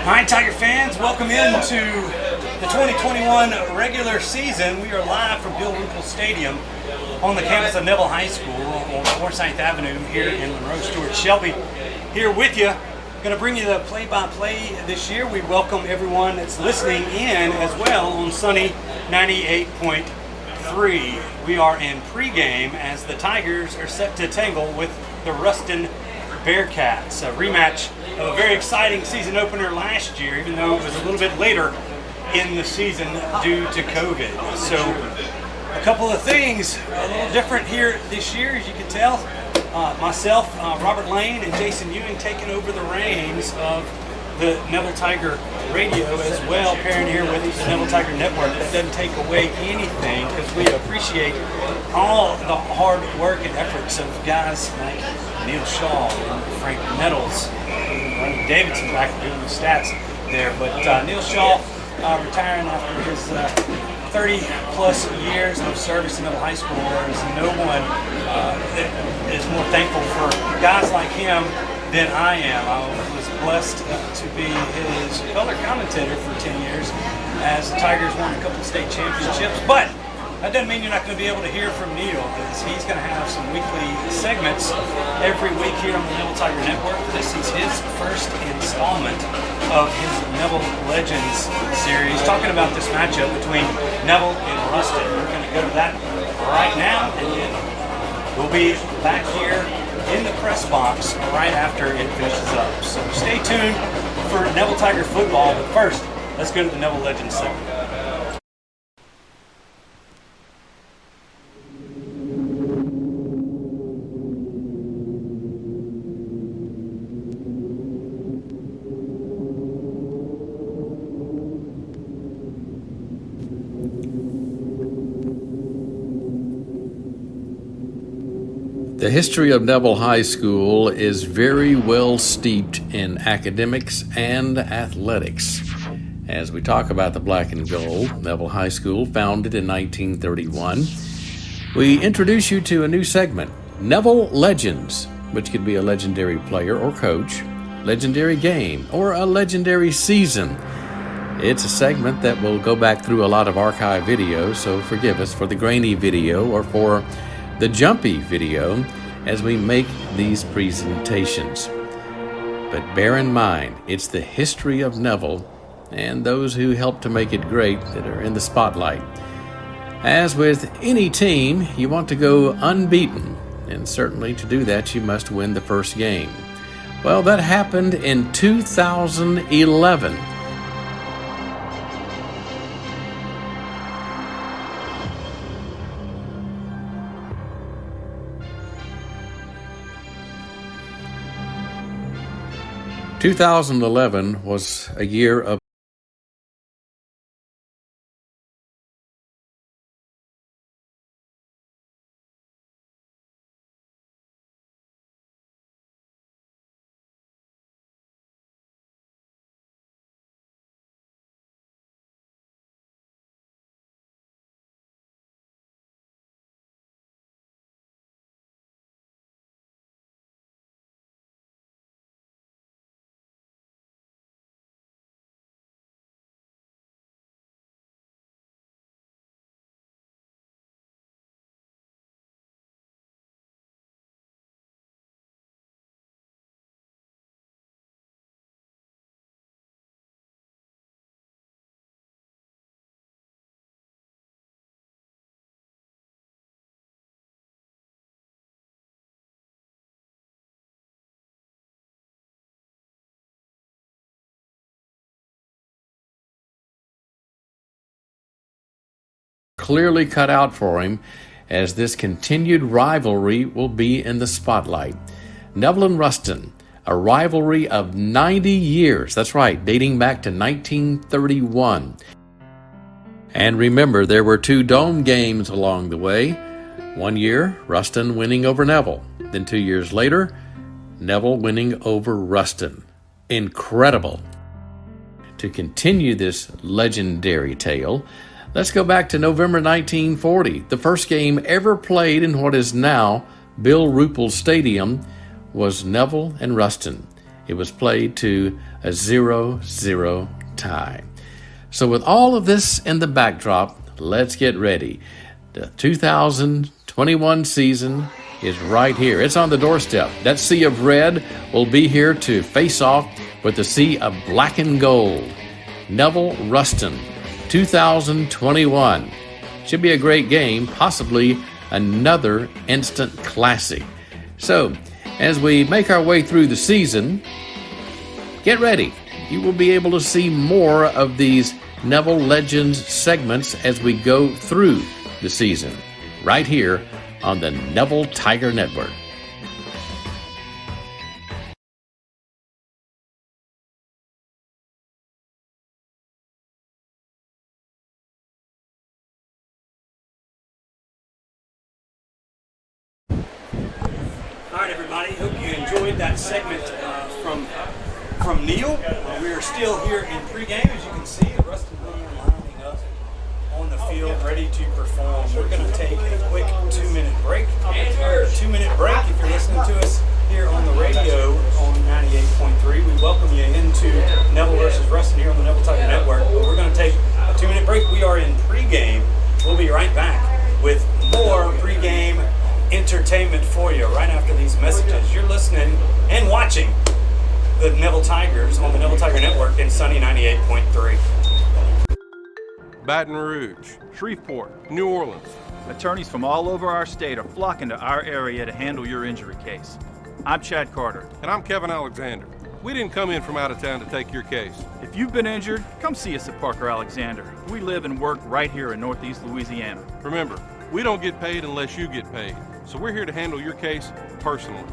Hi, Tiger fans. Welcome into the 2021 regular season. We are live from Bill Ruple Stadium on the campus of Neville High School on Forsyth Avenue here in Monroe. Stuart Shelby here with you. Going to bring you the play-by-play this year. We welcome everyone that's listening in as well on Sunny 98.3. We are in pregame as the Tigers are set to tangle with the Ruston Bearcats, a rematch of a very exciting season opener last year, even though it was a little bit later in the season due to COVID. So a couple of things a little different here this year, as you can tell. Myself, Robert Lane, and Jason Ewing taking over the reins of the Neville Tiger Radio as well, pairing here with the Neville Tiger Network. That doesn't take away anything because we appreciate all the hard work and efforts of guys like Neil Shaw and Frank Nettles, Ronnie Davidson back doing the stats there. But Neil Shaw retiring after his 30-plus years of service in Neville High School. There is no one that is more thankful for guys like him than I am. I was blessed to be his color commentator for 10 years as the Tigers won a couple of state championships. But that doesn't mean you're not going to be able to hear from Neil, because he's going to have some weekly segments every week here on the Neville Tiger Network. This is his first installment of his Neville Legends series, talking about this matchup between Neville and Ruston. We're going to go to that right now, and then we'll be back here in the press box right after it finishes up. So stay tuned for Neville Tiger football, but first, let's go to the Neville Legends segment. The history of Neville High School is very well steeped in academics and athletics. As we talk about the black and gold, Neville High School, founded in 1931, we introduce you to a new segment, Neville Legends, which could be a legendary player or coach, legendary game, or a legendary season. It's a segment that will go back through a lot of archive videos, so forgive us for the grainy video or for the jumpy video as we make these presentations. But bear in mind, it's the history of Neville and those who helped to make it great that are in the spotlight. As with any team, you want to go unbeaten, and certainly to do that you must win the first game. Well, that happened in 2011. (2011) was a year of clearly cut out for him, as this continued rivalry will be in the spotlight. Neville and Ruston, a rivalry of 90 years. That's right, dating back to 1931. And remember, there were 2 dome games along the way. One year, Ruston winning over Neville. Then 2 years later, Neville winning over Ruston. Incredible. To continue this legendary tale, let's go back to November 1940. The first game ever played in what is now Bill Ruple Stadium was Neville and Ruston. it was played to a 0-0 tie. So with all of this in the backdrop, let's get ready. The 2021 season is right here. It's on the doorstep. That sea of red will be here to face off with the sea of black and gold. Neville Ruston, 2021. Should be a great game, possibly another instant classic. So, as we make our way through the season, get ready. You will be able to see more of these Neville Legends segments as we go through the season, right here on the Neville Tiger Network. All right, everybody. Hope you enjoyed that segment from Neil. We are still here in pregame. As you can see, the Ruston Bearcats lining up on the field, ready to perform. We're going to take a quick 2-minute break. A 2-minute break. If you're listening to us here on the radio on 98.3, we welcome you into Neville versus Ruston here on the Neville Tiger Network. But we're going to take a 2-minute break. We are in pregame. We'll be right back with more pregame entertainment for you right after these messages. You're listening and watching the Neville Tigers on the Neville Tiger Network in Sunny 98.3. Baton Rouge, Shreveport, New Orleans. Attorneys from all over our state are flocking to our area to handle your injury case. I'm Chad Carter. And I'm Kevin Alexander. We didn't come in from out of town to take your case. If you've been injured, come see us at Parker Alexander. We live and work right here in Northeast Louisiana. Remember, we don't get paid unless you get paid. So we're here to handle your case personally.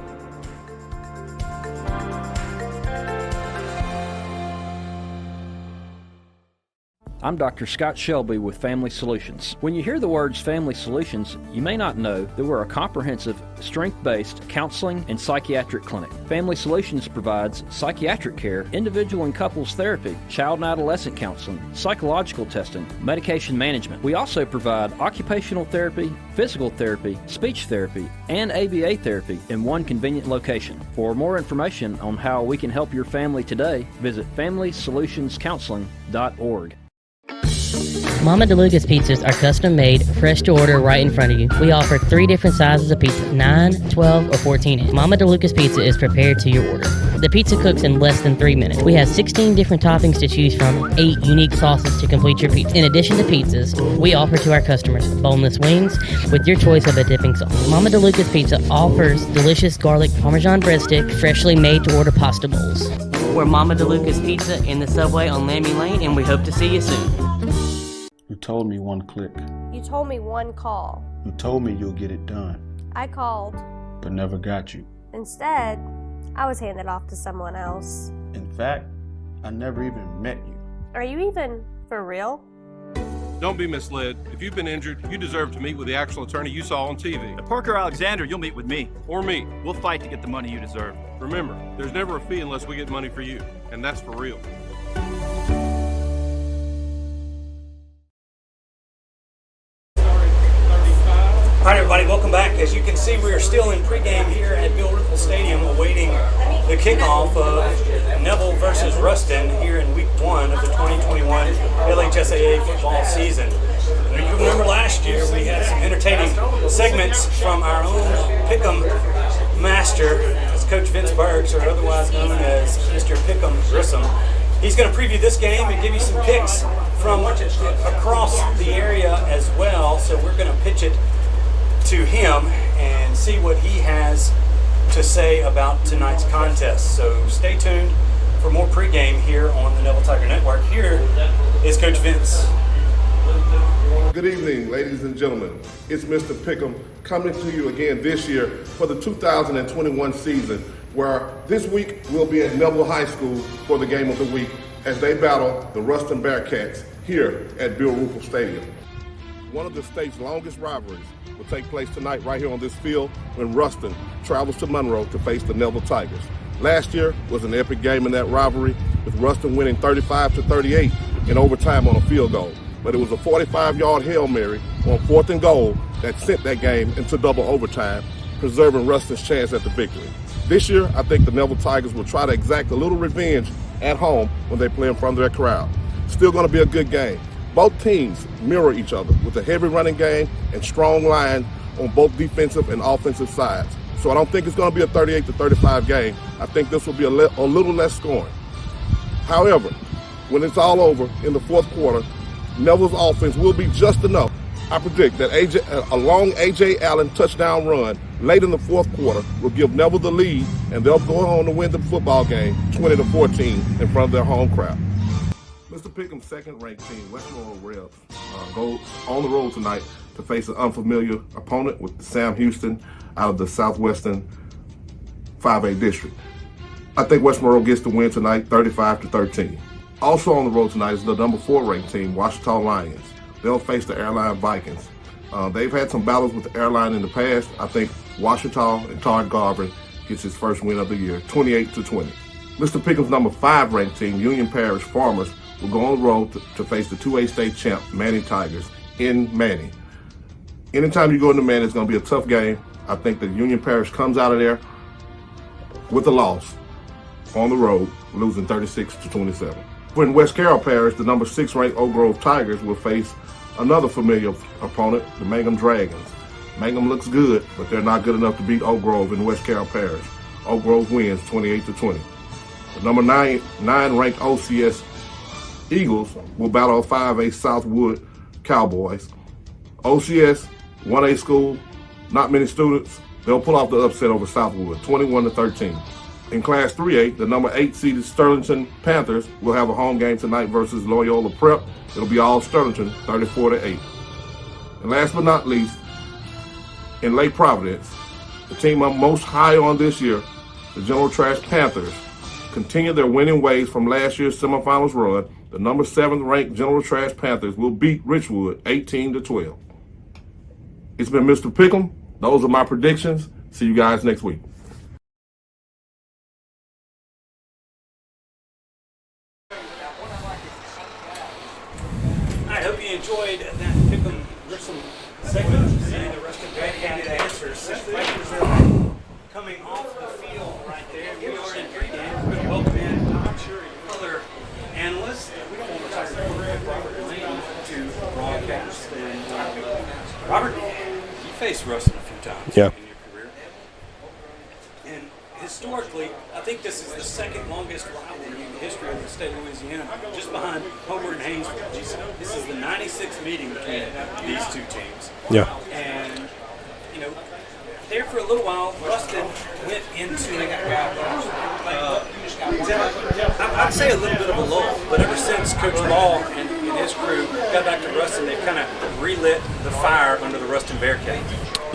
I'm Dr. Scott Shelby with Family Solutions. When you hear the words Family Solutions, you may not know that we're a comprehensive, strength-based counseling and psychiatric clinic. Family Solutions provides psychiatric care, individual and couples therapy, child and adolescent counseling, psychological testing, medication management. We also provide occupational therapy, physical therapy, speech therapy, and ABA therapy in one convenient location. For more information on how we can help your family today, visit FamilySolutionsCounseling.org. Mama DeLuca's pizzas are custom made, fresh to order right in front of you. We offer 3 different sizes of pizza, 9, 12, or 14 inch. Mama DeLuca's pizza is prepared to your order. The pizza cooks in less than 3 minutes. We have 16 different toppings to choose from, 8 unique sauces to complete your pizza. In addition to pizzas, we offer to our customers boneless wings with your choice of a dipping sauce. Mama DeLuca's Pizza offers delicious garlic Parmesan breadstick, freshly made to order pasta bowls. We're Mama DeLuca's Pizza in the subway on Lammy Lane, and we hope to see you soon. You told me one click. You told me one call. You told me you'll get it done, I called. but never got you. Instead, I was handed off to someone else. In fact, I never even met you. Are you even for real? Don't be misled. If you've been injured, you deserve to meet with the actual attorney you saw on TV. At Parker Alexander, you'll meet with me. Or me. We'll fight to get the money you deserve. Remember, there's never a fee unless we get money for you. And that's for real. All right, everybody, welcome back. As you can see, we are still in pregame here at Bill Ruple Stadium awaiting the kickoff of Neville versus Ruston here in week 1 of the 2021 LHSAA football season. And you remember last year we had some entertaining segments from our own Pick'em master, as Coach Vince Burks, or otherwise known as Mr. Pick'em Grissom. He's going to preview this game and give you some picks from across the area as well. So we're going to pitch it to him and see what he has to say about tonight's contest. So stay tuned for more pregame here on the Neville Tiger Network. Here is Coach Vince. Good evening, ladies and gentlemen. It's Mr. Pick'em coming to you again this year for the 2021 season, where this week we'll be at Neville High School for the game of the week as they battle the Ruston Bearcats here at Bill Ruple Stadium. One of the state's longest rivalries will take place tonight right here on this field when Ruston travels to Monroe to face the Neville Tigers. Last year was an epic game in that rivalry, with Ruston winning 35-38 in overtime on a field goal. But it was a 45-yard Hail Mary on 4th and goal that sent that game into double overtime, preserving Ruston's chance at the victory. This year, I think the Neville Tigers will try to exact a little revenge at home when they play in front of their crowd. Still going to be a good game. Both teams mirror each other with a heavy running game and strong line on both defensive and offensive sides. So I don't think it's going to be a 38-35 game. I think this will be a little less scoring. However, when it's all over in the fourth quarter, Neville's offense will be just enough. I predict that a long A.J. Allen touchdown run late in the fourth quarter will give Neville the lead, and they'll go on to win the football game 20-14 in front of their home crowd. Mr. Pickham's second-ranked team, Westmoreland Rebs, goes on the road tonight to face an unfamiliar opponent with Sam Houston out of the Southwestern 5A district. I think Westmoreland gets the win tonight, 35-13. Also on the road tonight is the number 4-ranked team, Washita Lions. They'll face the Airline Vikings. They've had some battles with the Airline in the past. I think Washita and Todd Garvin gets his first win of the year, 28-20. Mr. Pickham's number 5-ranked team, Union Parish Farmers, will go on the road to face the 2A state champ, Manning Tigers, in Manning. Anytime you go into Manning, it's going to be a tough game. I think that Union Parish comes out of there with a loss on the road, losing 36-27. In West Carroll Parish, the number 6-ranked Oak Grove Tigers will face another familiar opponent, the Mangum Dragons. Mangum looks good, but they're not good enough to beat Oak Grove in West Carroll Parish. Oak Grove wins 28-20. The number 9-ranked OCS Eagles will battle 5A Southwood Cowboys. OCS, 1A school, not many students. They'll pull off the upset over Southwood, 21-13. In Class 3A, the number 8-seeded Sterlington Panthers will have a home game tonight versus Loyola Prep. It'll be all Sterlington, 34-8. And last but not least, in Lake Providence, the team I'm most high on this year, the General Trash Panthers, continue their winning ways from last year's semifinals run. The number 7th-ranked General Trash Panthers will beat Richwood 18-12. It's been Mr. Pickham. Those are my predictions. See you guys next week. I hope you enjoyed that Pickham Grissom segment. Seeing the Ruston Bearcats answers. Vikings are coming off the field right there. We are in pregame. We're going to welcome in other analysts. We don't want to talk about Robert Lane to broadcast. And Robert, you faced Ruston a few times in your career. And historically, I think this is the second longest rivalry in the history of the state of Louisiana, just behind Homer and Haynesville. This is the 96th meeting between these two teams. Yeah. And, you know, there for a little while, Ruston went into, I'd say a little bit of a lull, but ever since Coach Ball and his crew got back to Ruston, they've kind of relit the fire under the Ruston Bearcats.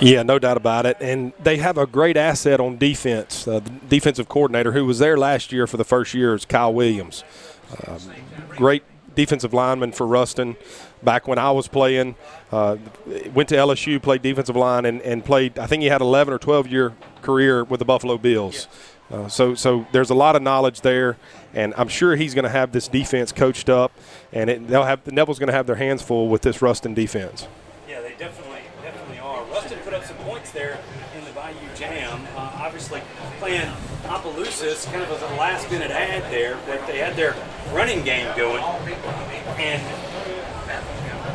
Yeah, no doubt about it. And they have a great asset on defense. The defensive coordinator who was there last year for the first year is Kyle Williams. Great defensive lineman for Ruston. Back when I was playing, went to LSU, played defensive line, and played, I think he had 11 or 12-year career with the Buffalo Bills. So there's a lot of knowledge there, and I'm sure he's going to have this defense coached up, and Neville's going to have their hands full with this Ruston defense. Yeah, they definitely are. Ruston put up some points there in the Bayou Jam. Obviously playing Opelousas kind of as a last-minute ad there, but they had their running game going. And,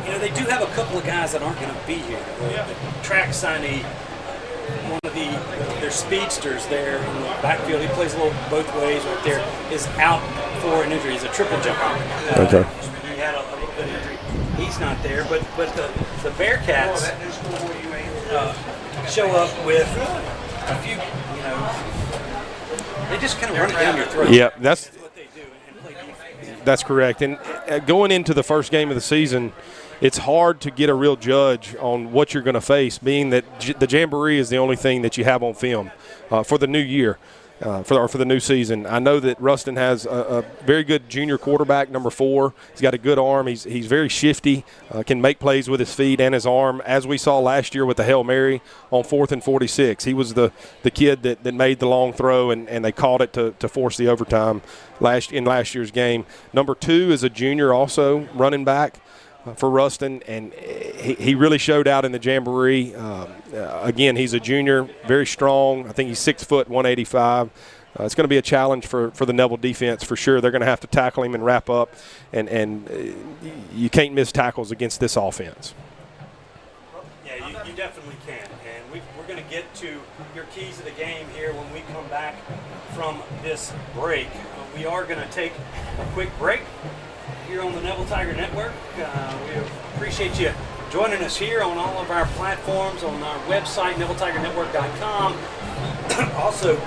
you know, they do have a couple of guys that aren't going to be here. The track signee, one of their speedsters there in the backfield, he plays a little both ways right there, is out for an injury. He's a triple jumper. Okay. He had a little bit of injury. He's not there, but the Bearcats show up with a few, you know, they just kind of run it down your throat. Yeah, that's what they do and play defense. That's correct. And going into the first game of the season, it's hard to get a real judge on what you're going to face, being that the Jamboree is the only thing that you have on film for the new year, for the new season. I know that Ruston has a very good junior quarterback, number 4. He's got a good arm. He's very shifty, can make plays with his feet and his arm, as we saw last year with the Hail Mary on 4th and 46. He was the kid that made the long throw, and they caught it to force the overtime in last year's game. Number 2 is a junior also, running back. for Ruston, and he really showed out in the jamboree. Again, he's a junior, very strong. I think he's 6 foot 185. It's going to be a challenge for the Neville defense for sure. They're going to have to tackle him and wrap up, and you can't miss tackles against this offense. Yeah, you definitely can. And we're going to get to your keys of the game here when we come back from this break. We are going to take a quick break here on the Neville Tiger Network. We appreciate you joining us here on all of our platforms, on our website, NevilleTigerNetwork.com. Also,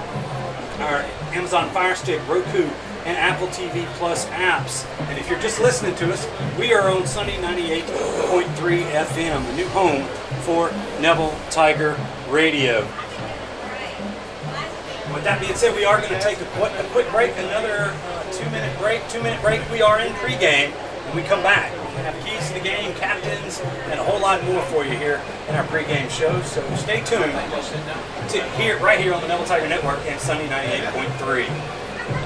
our Amazon Fire Stick, Roku, and Apple TV Plus apps. And if you're just listening to us, we are on Sunny 98.3 FM, the new home for Neville Tiger Radio. With that being said, we are going to take a quick break, another 2-minute break. We are in pregame. When we come back, we're going to have keys to the game, captains, and a whole lot more for you here in our pregame show. So stay tuned right here on the Neville Tiger Network and Sunny 98.3.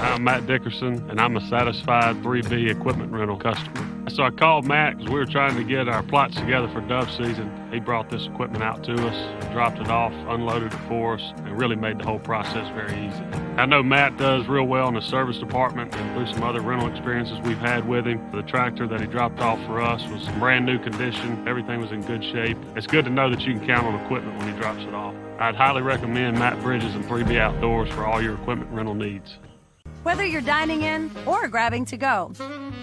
I'm Matt Dickerson, and I'm a satisfied 3B equipment rental customer. So I called Matt because we were trying to get our plots together for dove season. He brought this equipment out to us, dropped it off, unloaded it for us, and really made the whole process very easy. I know Matt does real well in the service department, and through some other rental experiences we've had with him. The tractor that he dropped off for us was in brand new condition. Everything was in good shape. It's good to know that you can count on equipment when he drops it off. I'd highly recommend Matt Bridges and 3B Outdoors for all your equipment rental needs. Whether you're dining in or grabbing to go,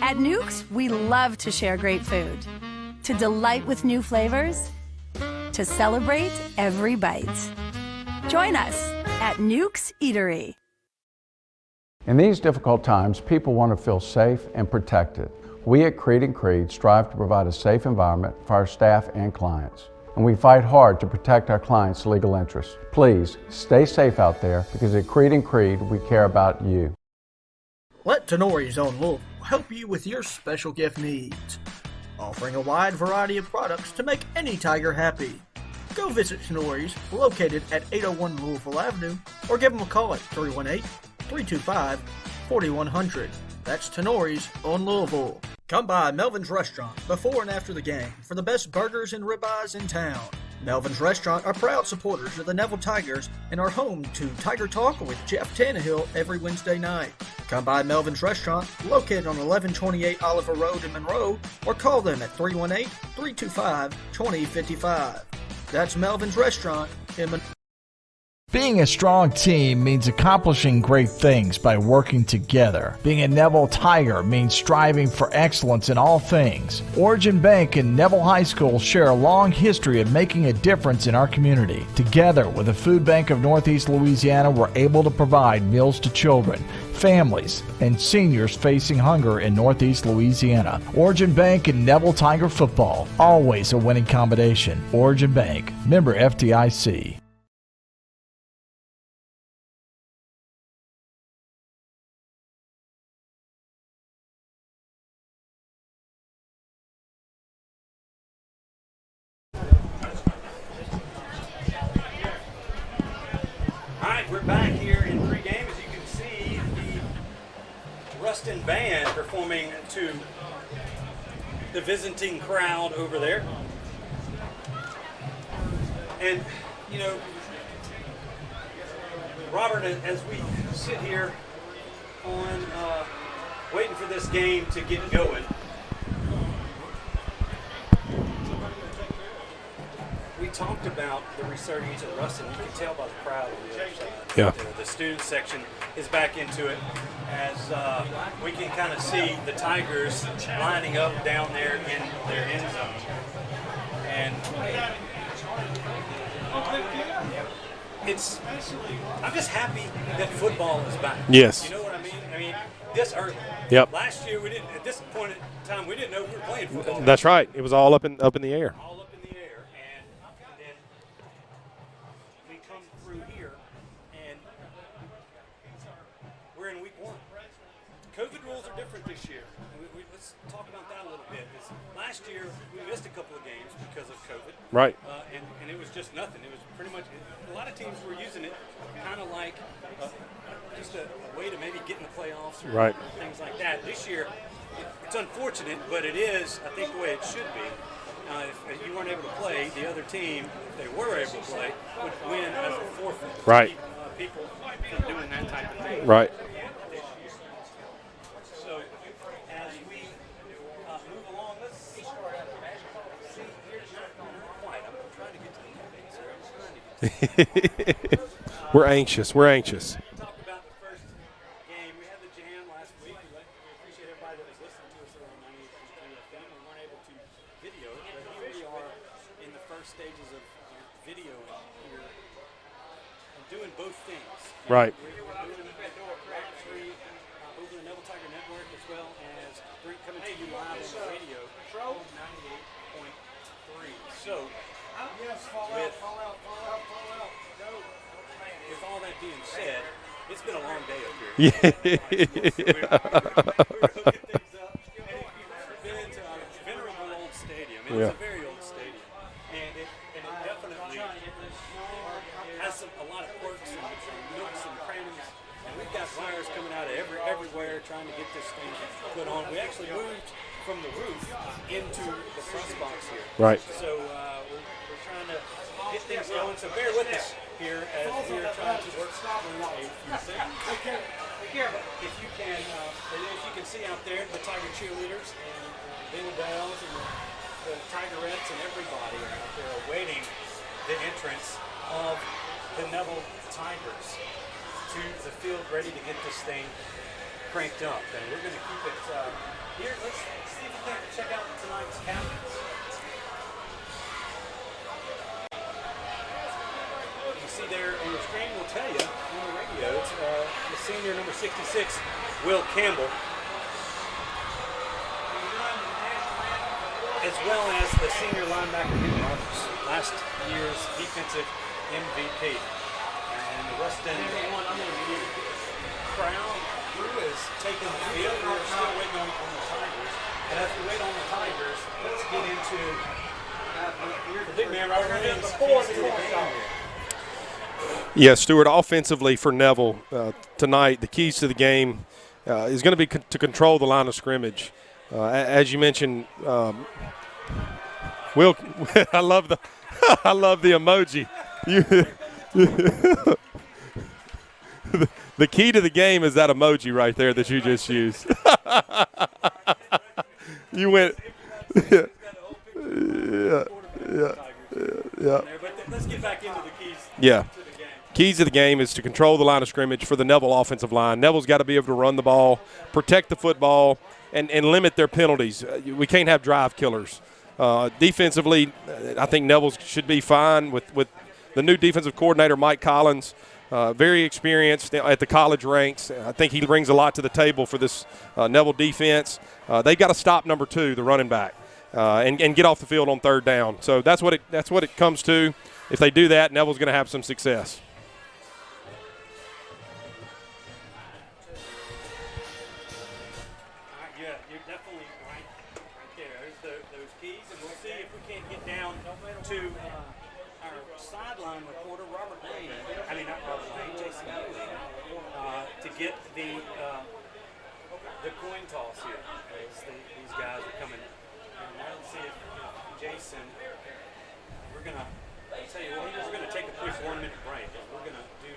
at Nukes, we love to share great food, to delight with new flavors, to celebrate every bite. Join us at Nukes Eatery. In these difficult times, people want to feel safe and protected. We at Creed & Creed strive to provide a safe environment for our staff and clients. And we fight hard to protect our clients' legal interests. Please, stay safe out there, because at Creed & Creed, we care about you. Let Tenori's Own Louisville help you with your special gift needs, offering a wide variety of products to make any Tiger happy. Go visit Tenori's, located at 801 Louisville Avenue, or give them a call at 318-325-4100. That's Tenori's on Louisville. Come by Melvin's Restaurant before and after the game for the best burgers and ribeyes in town. Melvin's Restaurant are proud supporters of the Neville Tigers and are home to Tiger Talk with Jeff Tannehill every Wednesday night. Come by Melvin's Restaurant, located on 1128 Oliver Road in Monroe, or call them at 318-325-2055. That's Melvin's Restaurant in Monroe. Being a strong team means accomplishing great things by working together. Being a Neville Tiger means striving for excellence in all things. Origin Bank and Neville High School share a long history of making a difference in our community. Together with the Food Bank of Northeast Louisiana, we're able to provide meals to children, families, and seniors facing hunger in Northeast Louisiana. Origin Bank and Neville Tiger football, always a winning combination. Origin Bank, member FDIC. We're back here in pregame. As you can see, the Ruston Band performing to the visiting crowd over there. And, you know, Robert, as we sit here on waiting for this game to get going, we talked about the resurgence of Ruston. You can tell by the crowd on the other side. Yeah. The student section is back into it as we can kind of see the Tigers lining up down there in their end zone. And I'm just happy that football is back. Yes. You know what I mean? Yep. Last year, at this point in time, we didn't know we were playing football. That's right. It was all up in the air. COVID rules are different this year. Let's talk about that a little bit. Last year, we missed a couple of games because of COVID. Right. And it was just nothing. It was pretty much, a lot of teams were using it kind of like just a way to maybe get in the playoffs or things like that. This year, it's unfortunate, but it is, I think, the way it should be. If you weren't able to play, the other team, if they were able to play, would win as a forfeit. Right. To keep, people from doing that type of thing. Right. So as we move along, let's see here's quiet. I'm trying to get to the game, sir. We're anxious. We're anxious. Talk about the first game. We had the jam last week. We appreciate everybody that was listening to us on 98.3 FM. We weren't able to video it, but here we are in the first stages of video here and doing both things. Right. We're doing free over the Neville Tiger Network as well as coming to you live on the radio, 98.3. So, with all that being said, it's been a long day up here. We're hooking things up. We've been to a venerable old stadium. It's a very old stadium. And it definitely has a lot of quirks and nooks and crannies. And we've got wires coming out of everywhere trying to get this thing put on. We actually moved from the roof into the press box here. Right. So we're trying to get things going. So bear with us here as we're trying to work through a few things. If you can see out there, the Tiger cheerleaders and Billy Bells and the Tigerettes and everybody are out there awaiting the entrance of the Neville Tigers to the field, ready to get this thing cranked up. And we're going to keep it here. Let's see if we can check out tonight's captains. You see there on the screen, we'll tell you on the radio, it's the senior number 66, Will Campbell, as well as the senior linebacker, Henry Roberts, last year's defensive MVP. And the Ruston crowd crew is taking the field. We're still waiting on the Tigers. And as we wait on the Tigers, let's get into the big man, Robert Williams. Yeah, Stuart, offensively for Neville tonight, the keys to the game is going to be to control the line of scrimmage. As you mentioned, Will, I love the emoji. The key to the game is that emoji right there that you just used. You went. Yeah. But let's get back into the keys. Yeah. Keys to the game is to control the line of scrimmage for the Neville offensive line. Neville's got to be able to run the ball, protect the football, and limit their penalties. We can't have drive killers. Defensively, I think Neville should be fine with the new defensive coordinator, Mike Collins. Very experienced at the college ranks. I think he brings a lot to the table for this Neville defense. They've got to stop number 2, the running back, and get off the field on third down. So that's what it comes to. If they do that, Neville's going to have some success. Yeah, you're definitely right there. There's those keys, and we'll see if we can't get down to our sideline reporter, Robert Lane. I mean, not Robert Lane, Jason Lane, to get the coin toss here. As these guys are coming. And let's see if Jason. We're gonna. I'll tell you what. We're gonna take a quick 1-minute break. We're gonna do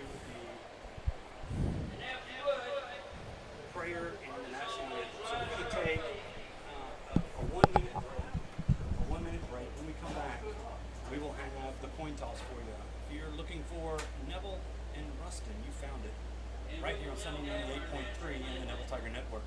the prayer and the national anthem. So we're gonna take a 1-minute break. When we come back, we will have the coin toss for you. If you're looking for Neville and Ruston, you found it right here on Sunday 98.3 in the Neville Tiger Network.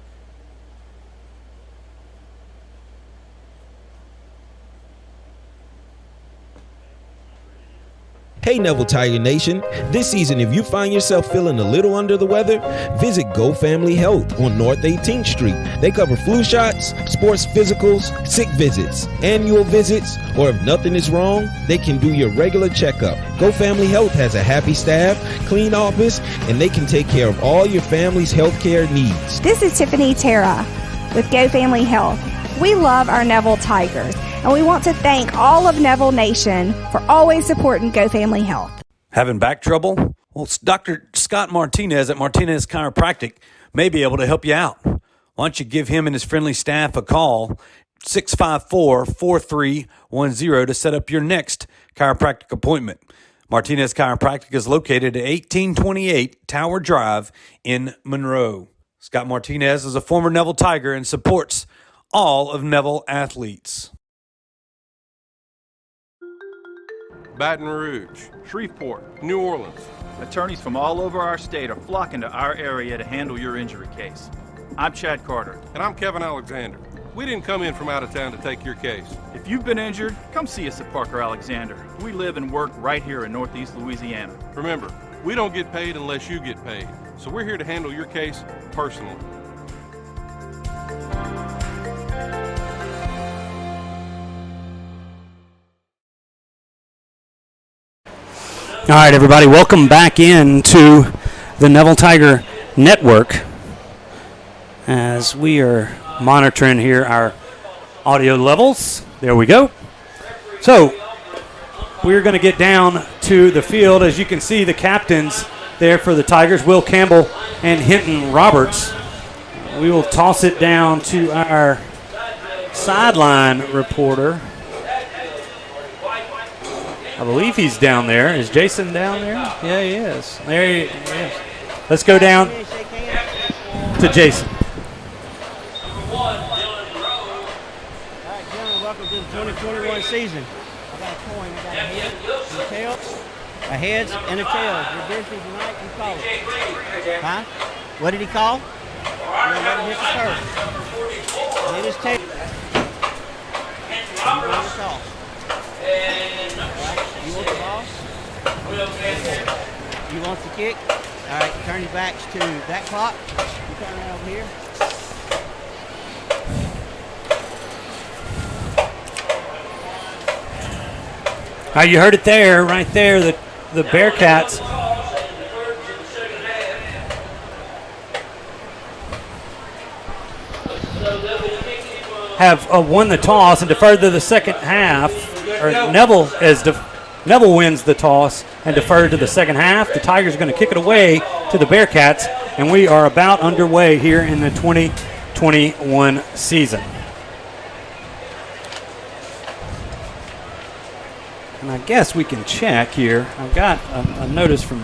Hey Neville Tiger Nation, this season if you find yourself feeling a little under the weather, visit Go Family Health on North 18th Street. They cover flu shots, sports physicals, sick visits, annual visits, or if nothing is wrong, they can do your regular checkup. Go Family Health has a happy staff, clean office, and they can take care of all your family's health care needs. This is Tiffany Terra with Go Family Health. We love our Neville Tigers, and we want to thank all of Neville Nation for always supporting Go Family Health. Having back trouble? Well, Dr. Scott Martinez at Martinez Chiropractic may be able to help you out. Why don't you give him and his friendly staff a call, 654-4310, to set up your next chiropractic appointment. Martinez Chiropractic is located at 1828 Tower Drive in Monroe. Scott Martinez is a former Neville Tiger and supports all of Neville athletes. Baton Rouge, Shreveport, New Orleans. Attorneys from all over our state are flocking to our area to handle your injury case. I'm Chad Carter. And I'm Kevin Alexander. We didn't come in from out of town to take your case. If you've been injured, come see us at Parker Alexander. We live and work right here in Northeast Louisiana. Remember, we don't get paid unless you get paid. So we're here to handle your case personally. All right, everybody, welcome back into the Neville Tiger Network as we are monitoring here our audio levels. There we go. So we're going to get down to the field. As you can see, the captains there for the Tigers, Will Campbell and Hinton Roberts. We will toss it down to our sideline reporter. I believe he's down there. Is Jason down there? Yeah, he is. There he is. Let's go down to Jason. All right, gentlemen, welcome to the 2021 season. I got a coin. I got a head, a tail, a heads, and a tail. Your Disney tonight, you call it. Huh? What did he call? Let him hit the turf. Hit his tail. You want the call. You want the ball? You want the kick? All right, turn your backs to that clock. You turn around over here. All right, you heard it there, right there, the Bearcats have won the toss and deferred to the second half. Or Neville wins the toss and deferred to the second half. The Tigers are going to kick it away to the Bearcats, and we are about underway here in the 2021 season. And I guess we can check here. I've got a notice from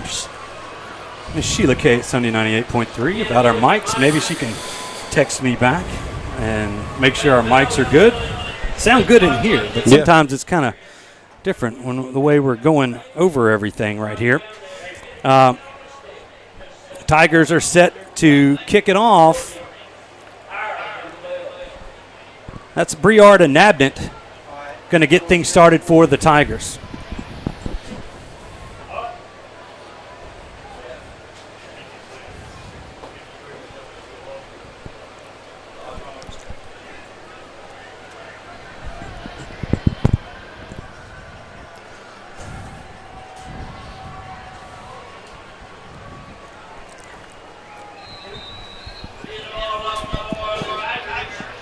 Miss Sheila K at Sunday 98.3 about our mics. Maybe she can text me back and make sure our mics are good. Sound good in here, but sometimes it's kind of different when the way we're going over everything right here. Tigers are set to kick it off. That's Briard and Nabnett going to get things started for the Tigers.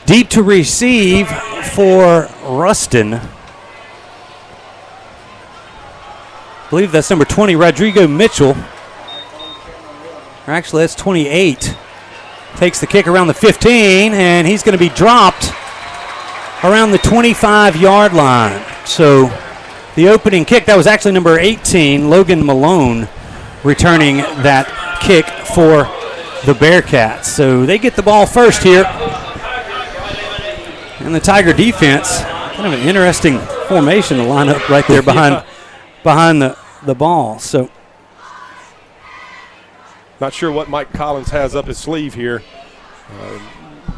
Deep to receive for Ruston. I believe that's number 20, Rodrigo Mitchell. Or actually, that's 28. Takes the kick around the 15, and he's going to be dropped around the 25-yard line. So the opening kick, that was actually number 18, Logan Malone, returning that kick for the Bearcats. So they get the ball first here. And the Tiger defense, kind of an interesting formation to line up right there behind the ball. So, not sure what Mike Collins has up his sleeve here.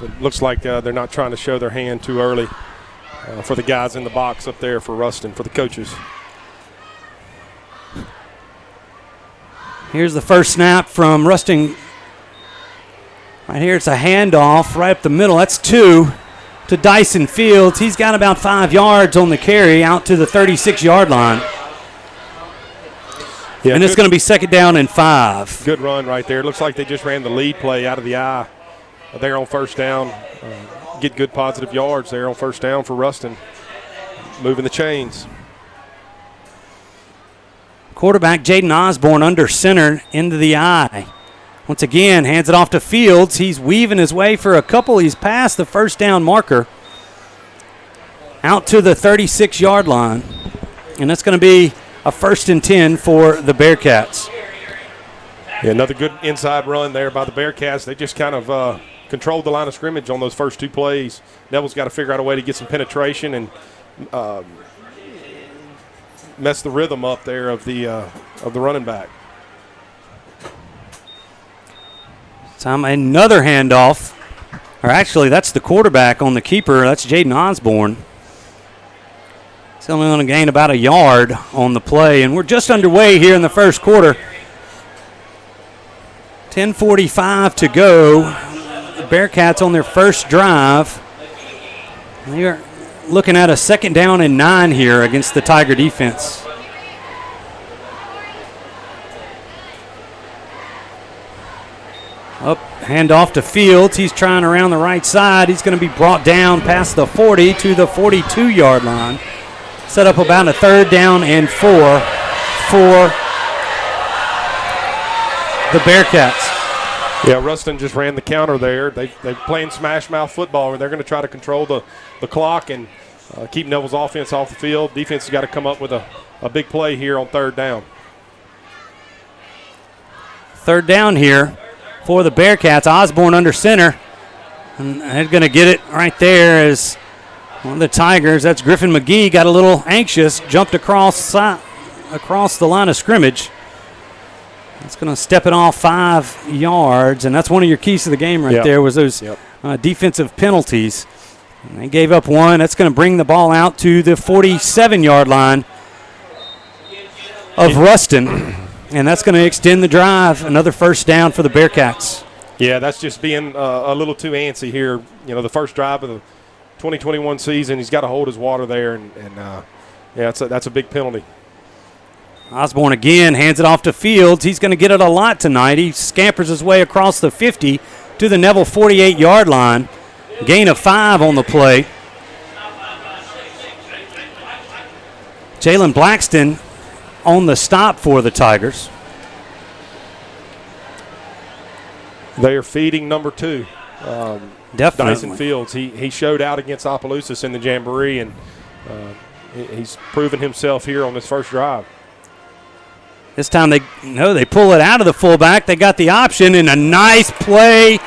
It looks like they're not trying to show their hand too early for the guys in the box up there for Ruston, for the coaches. Here's the first snap from Ruston. Right here, it's a handoff right up the middle. That's 2 to Dyson Fields. He's got about 5 yards on the carry out to the 36-yard line. Yeah, and it's going to be 2nd down and 5. Good run right there. It looks like they just ran the lead play out of the eye there on 1st down. Get good positive yards there on 1st down for Ruston. Moving the chains. Quarterback Jaden Osborne under center into the eye. Once again, hands it off to Fields. He's weaving his way for a couple. He's past the 1st down marker. Out to the 36-yard line. And that's going to be a 1st and 10 for the Bearcats. Yeah, another good inside run there by the Bearcats. They just kind of controlled the line of scrimmage on those first 2 plays. Neville's got to figure out a way to get some penetration and mess the rhythm up there of the running back. Time another handoff. Or actually, that's the quarterback on the keeper. That's Jaden Osborne. He's only going to gain about a yard on the play. And we're just underway here in the first quarter. 10:45 to go. The Bearcats on their first drive. They are looking at a 2nd down and 9 here against the Tiger defense. Up, handoff to Fields. He's trying around the right side. He's going to be brought down past the 40 to the 42-yard line. Set up about a 3rd down and 4 for the Bearcats. Yeah, Ruston just ran the counter there. They're playing smash mouth football, and they're going to try to control the clock and keep Neville's offense off the field. Defense has got to come up with a big play here on 3rd down. 3rd down here for the Bearcats. Osborne under center. And they're going to get it right there as one of the Tigers. That's Griffin McGee. Got a little anxious. Jumped across the line of scrimmage. It's going to step it off 5 yards. And that's one of your keys to the game right there was those defensive penalties. And they gave up 1. That's going to bring the ball out to the 47-yard line of Ruston. And that's going to extend the drive. Another 1st down for the Bearcats. Yeah, that's just being a little too antsy here. You know, the first drive of the 2021 season, he's got to hold his water there. And that's a big penalty. Osborne again hands it off to Fields. He's going to get it a lot tonight. He scampers his way across the 50 to the Neville 48-yard line. Gain of 5 on the play. Jalen Blackston on the stop for the Tigers. They are feeding number 2. Definitely. Dyson Fields. He showed out against Opelousas in the Jamboree, and he's proven himself here on this first drive. This time they pull it out of the fullback. They got the option, and a nice play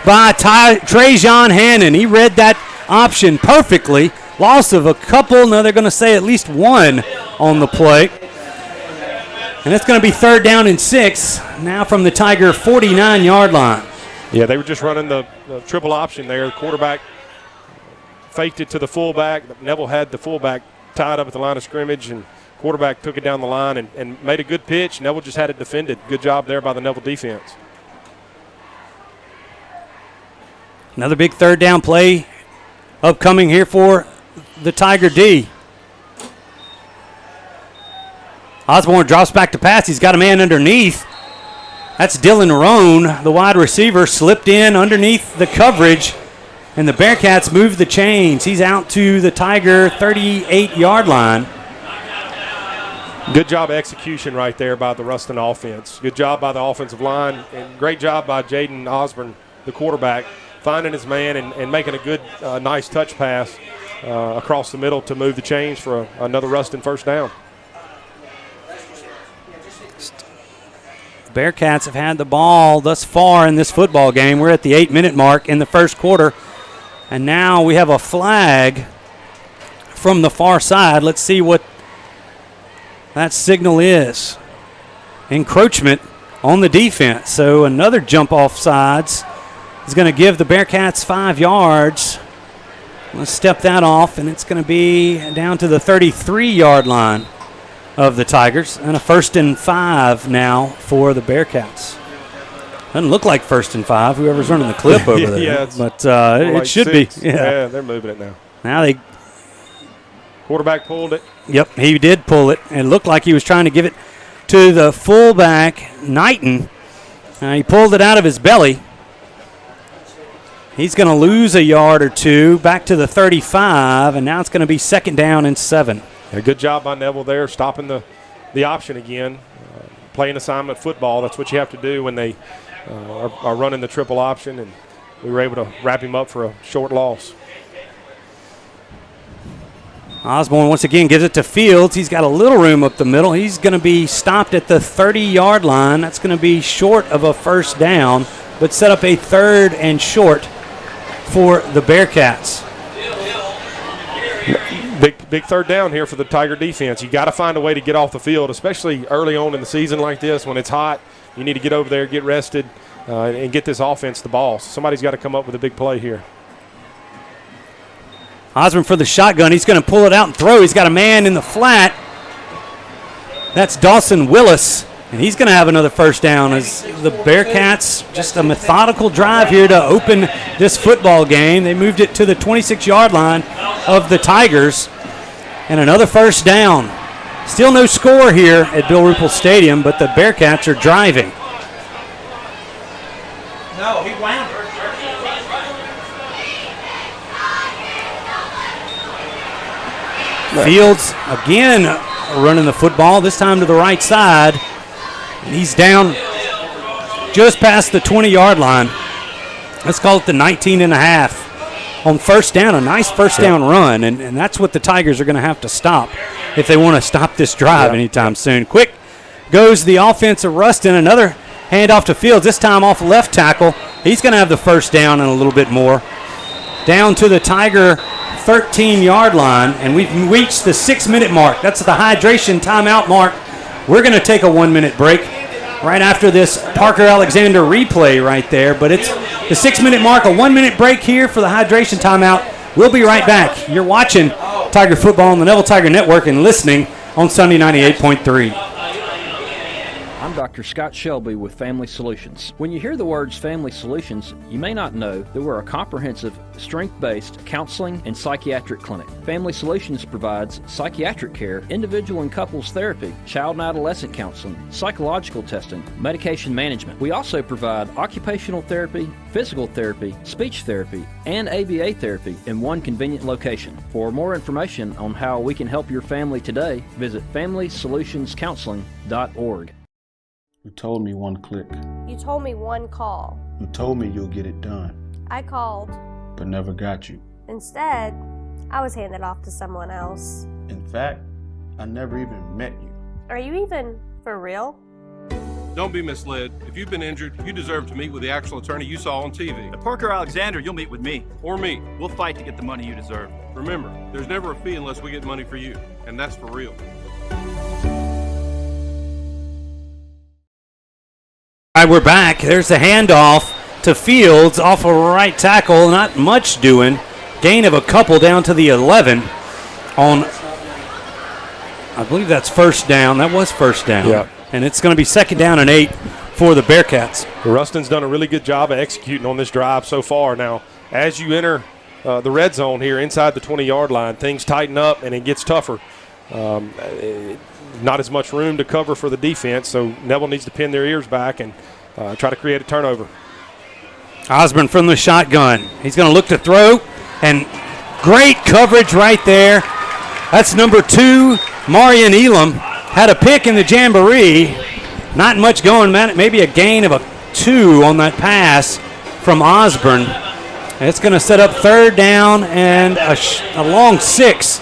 by Trajan Hannon. He read that option perfectly. Loss of a couple. Now they're going to say at least 1 on the play. And it's going to be 3rd down and 6 now from the Tiger 49-yard line. Yeah, they were just running the triple option there. The quarterback faked it to the fullback. Neville had the fullback tied up at the line of scrimmage, and quarterback took it down the line and made a good pitch. Neville just had it defended. Good job there by the Neville defense. Another big 3rd down play upcoming here for the Tiger D. Osborne drops back to pass. He's got a man underneath. That's Dylan Roan, the wide receiver, slipped in underneath the coverage, and the Bearcats move the chains. He's out to the Tiger 38-yard line. Good job execution right there by the Ruston offense. Good job by the offensive line, and great job by Jaden Osborne, the quarterback, finding his man and making a good, nice touch pass across the middle to move the chains for another Ruston 1st down. Bearcats have had the ball thus far in this football game. We're at the 8-minute mark in the first quarter. And now we have a flag from the far side. Let's see what that signal is. Encroachment on the defense. So another jump off sides is going to give the Bearcats 5 yards. Let's step that off, and it's going to be down to the 33-yard line. of the Tigers, and a 1st and 5 now for the Bearcats. Doesn't look like 1st and 5, whoever's running the clip over there. Yeah, but it should 6. be. Yeah, they're moving it now. Now they quarterback pulled it. Yep, he did pull it. It looked like he was trying to give it to the fullback, Knighton. He pulled it out of his belly. He's going to lose a yard or two back to the 35, and now it's going to be 2nd down and 7. A good job by Neville there, stopping the option again. Playing assignment football, that's what you have to do when they are running the triple option, and we were able to wrap him up for a short loss. Osborne once again gives it to Fields. He's got a little room up the middle. He's going to be stopped at the 30-yard line. That's going to be short of a 1st down, but set up a 3rd and short for the Bearcats. Big 3rd down here for the Tiger defense. You got to find a way to get off the field, especially early on in the season like this when it's hot. You need to get over there, get rested, and get this offense the ball. So somebody's got to come up with a big play here. Osborne for the shotgun. He's going to pull it out and throw. He's got a man in the flat. That's Dawson Willis, and he's going to have another 1st down as the Bearcats, just a methodical drive here to open this football game. They moved it to the 26-yard line of the Tigers, and another 1st down. Still no score here at Bill Ruple Stadium, but the Bearcats are driving. No, he wound her. Fields again running the football, this time to the right side. And he's down just past the 20-yard line. Let's call it the 19 and a half. On 1st down, a nice 1st down run, and that's what the Tigers are going to have to stop if they want to stop this drive anytime soon. Quick goes the offense of Ruston. Another handoff to Fields, this time off left tackle. He's going to have the 1st down and a little bit more. Down to the Tiger 13-yard line, and we've reached the 6-minute mark. That's the hydration timeout mark. We're going to take a 1-minute break right after this Parker Alexander replay right there, but it's the 6-minute mark, a 1-minute break here for the hydration timeout. We'll be right back. You're watching Tiger football on the Neville Tiger Network and listening on Sunday 98.3. I'm Dr. Scott Shelby with Family Solutions. When you hear the words Family Solutions, you may not know that we're a comprehensive, strength-based counseling and psychiatric clinic. Family Solutions provides psychiatric care, individual and couples therapy, child and adolescent counseling, psychological testing, medication management. We also provide occupational therapy, physical therapy, speech therapy, and ABA therapy in one convenient location. For more information on how we can help your family today, visit FamilySolutionsCounseling.org. You told me one click. You told me one call. You told me you'll get it done, I called. but never got you. Instead, I was handed off to someone else. In fact, I never even met you. Are you even for real? Don't be misled. If you've been injured, you deserve to meet with the actual attorney you saw on TV. At Parker Alexander, you'll meet with me. Or me. We'll fight to get the money you deserve. Remember, there's never a fee unless we get money for you, and that's for real. All right, we're back. There's the handoff to Fields off a right tackle. Not much doing. Gain of a couple down to the 11 on, I believe that's 1st down. That was 1st down. Yeah. And it's going to be 2nd down and 8 for the Bearcats. Ruston's done a really good job of executing on this drive so far. Now, as you enter the red zone here inside the 20-yard line, things tighten up and it gets tougher. Not as much room to cover for the defense, so Neville needs to pin their ears back and try to create a turnover. Osborne from the shotgun. He's going to look to throw, and great coverage right there. That's number 2, Marion Elam. Had a pick in the jamboree. Not much going, man. Maybe a gain of a 2 on that pass from Osborne. It's going to set up 3rd down and a long 6,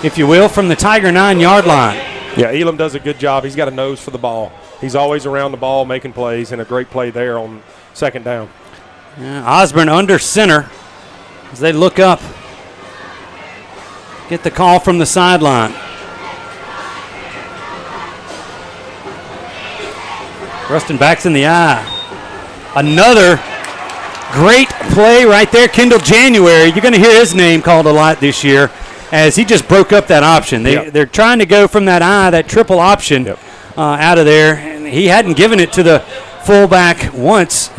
if you will, from the Tiger 9-yard line. Yeah, Elam does a good job. He's got a nose for the ball. He's always around the ball making plays, and a great play there on 2nd down. Yeah, Osborne under center as they look up. Get the call from the sideline. Ruston backs in the eye. Another great play right there. Kendall January. You're going to hear his name called a lot this year. as he just broke up that option. They're trying to go from that triple option out of there, and he hadn't given it to the fullback once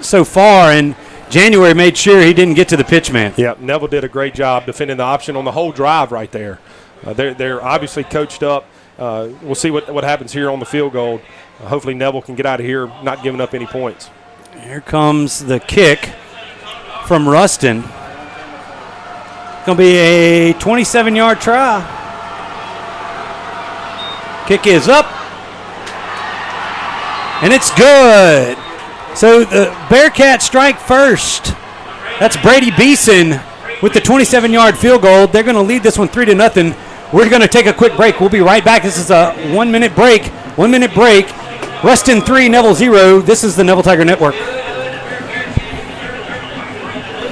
so far, and January made sure he didn't get to the pitch man. Yeah, Neville did a great job defending the option on the whole drive right there. They're obviously coached up. We'll see what happens here on the field goal. Hopefully Neville can get out of here not giving up any points. Here comes the kick from Ruston. Going to be a 27-yard try. Kick is up. And it's good. So the Bearcats strike first. That's Brady Beeson with the 27-yard field goal. They're going to lead this one 3-0. We're going to take a quick break. We'll be right back. This is a 1 minute break. 1 minute break. Ruston 3, Neville 0. This is the Neville Tiger Network.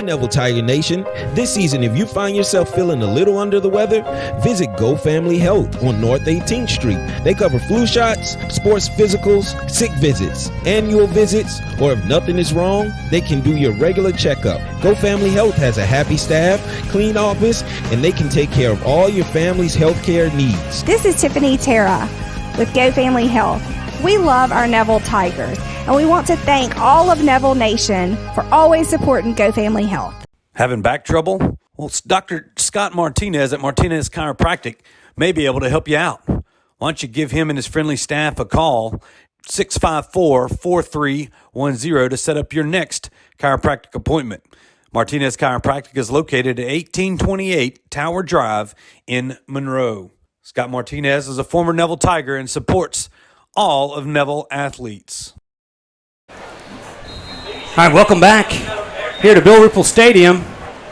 Neville Tiger Nation, this season if you find yourself feeling a little under the weather, visit Go Family Health on North 18th Street. They cover flu shots, sports physicals, sick visits, annual visits, or if nothing is wrong, they can do your regular checkup. Go Family Health has a happy staff, clean office, and they can take care of all your family's health care needs. This is Tiffany Terra with Go Family Health. We love our Neville Tigers, and we want to thank all of Neville Nation for always supporting Go Family Health. Having back trouble? Well, Dr. Scott Martinez at Martinez Chiropractic may be able to help you out. Why don't you give him and his friendly staff a call, 654-4310, to set up your next chiropractic appointment. Martinez Chiropractic is located at 1828 Tower Drive in Monroe. Scott Martinez is a former Neville Tiger and supports all of Neville athletes. All right, welcome back here to Bill Ruple Stadium.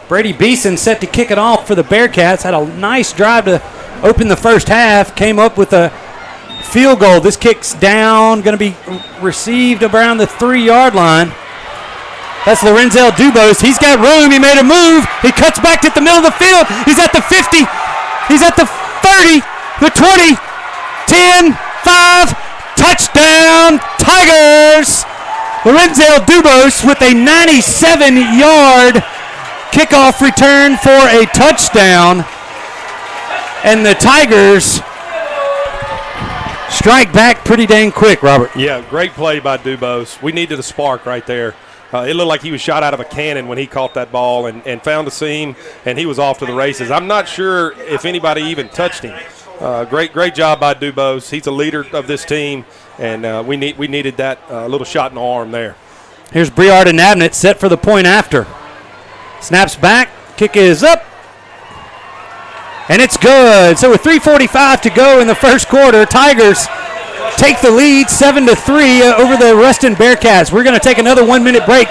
Brady Beeson set to kick it off for the Bearcats. Had a nice drive to open the first half. Came up with a field goal. This kick's down, going to be received around the 3-yard line. That's Lorenzel Dubose. He's got room. He made a move. He cuts back to the middle of the field. He's at the 50. He's at the 30, the 20, 10, 5. Touchdown, Tigers! Lorenzel Dubose with a 97-yard kickoff return for a touchdown. And the Tigers strike back pretty dang quick, Robert. Yeah, great play by Dubose. We needed a spark right there. It looked like he was shot out of a cannon when he caught that ball and found a seam, and he was off to the races. I'm not sure if anybody even touched him. Great job by Dubose. He's a leader of this team, and we needed that little shot in the arm there. Here's Briard and Nabnett set for the point after. Snaps back, kick is up, and it's good. So with 3:45 to go in the first quarter, Tigers take the lead 7-3 over the Ruston Bearcats. We're going to take another 1 minute break.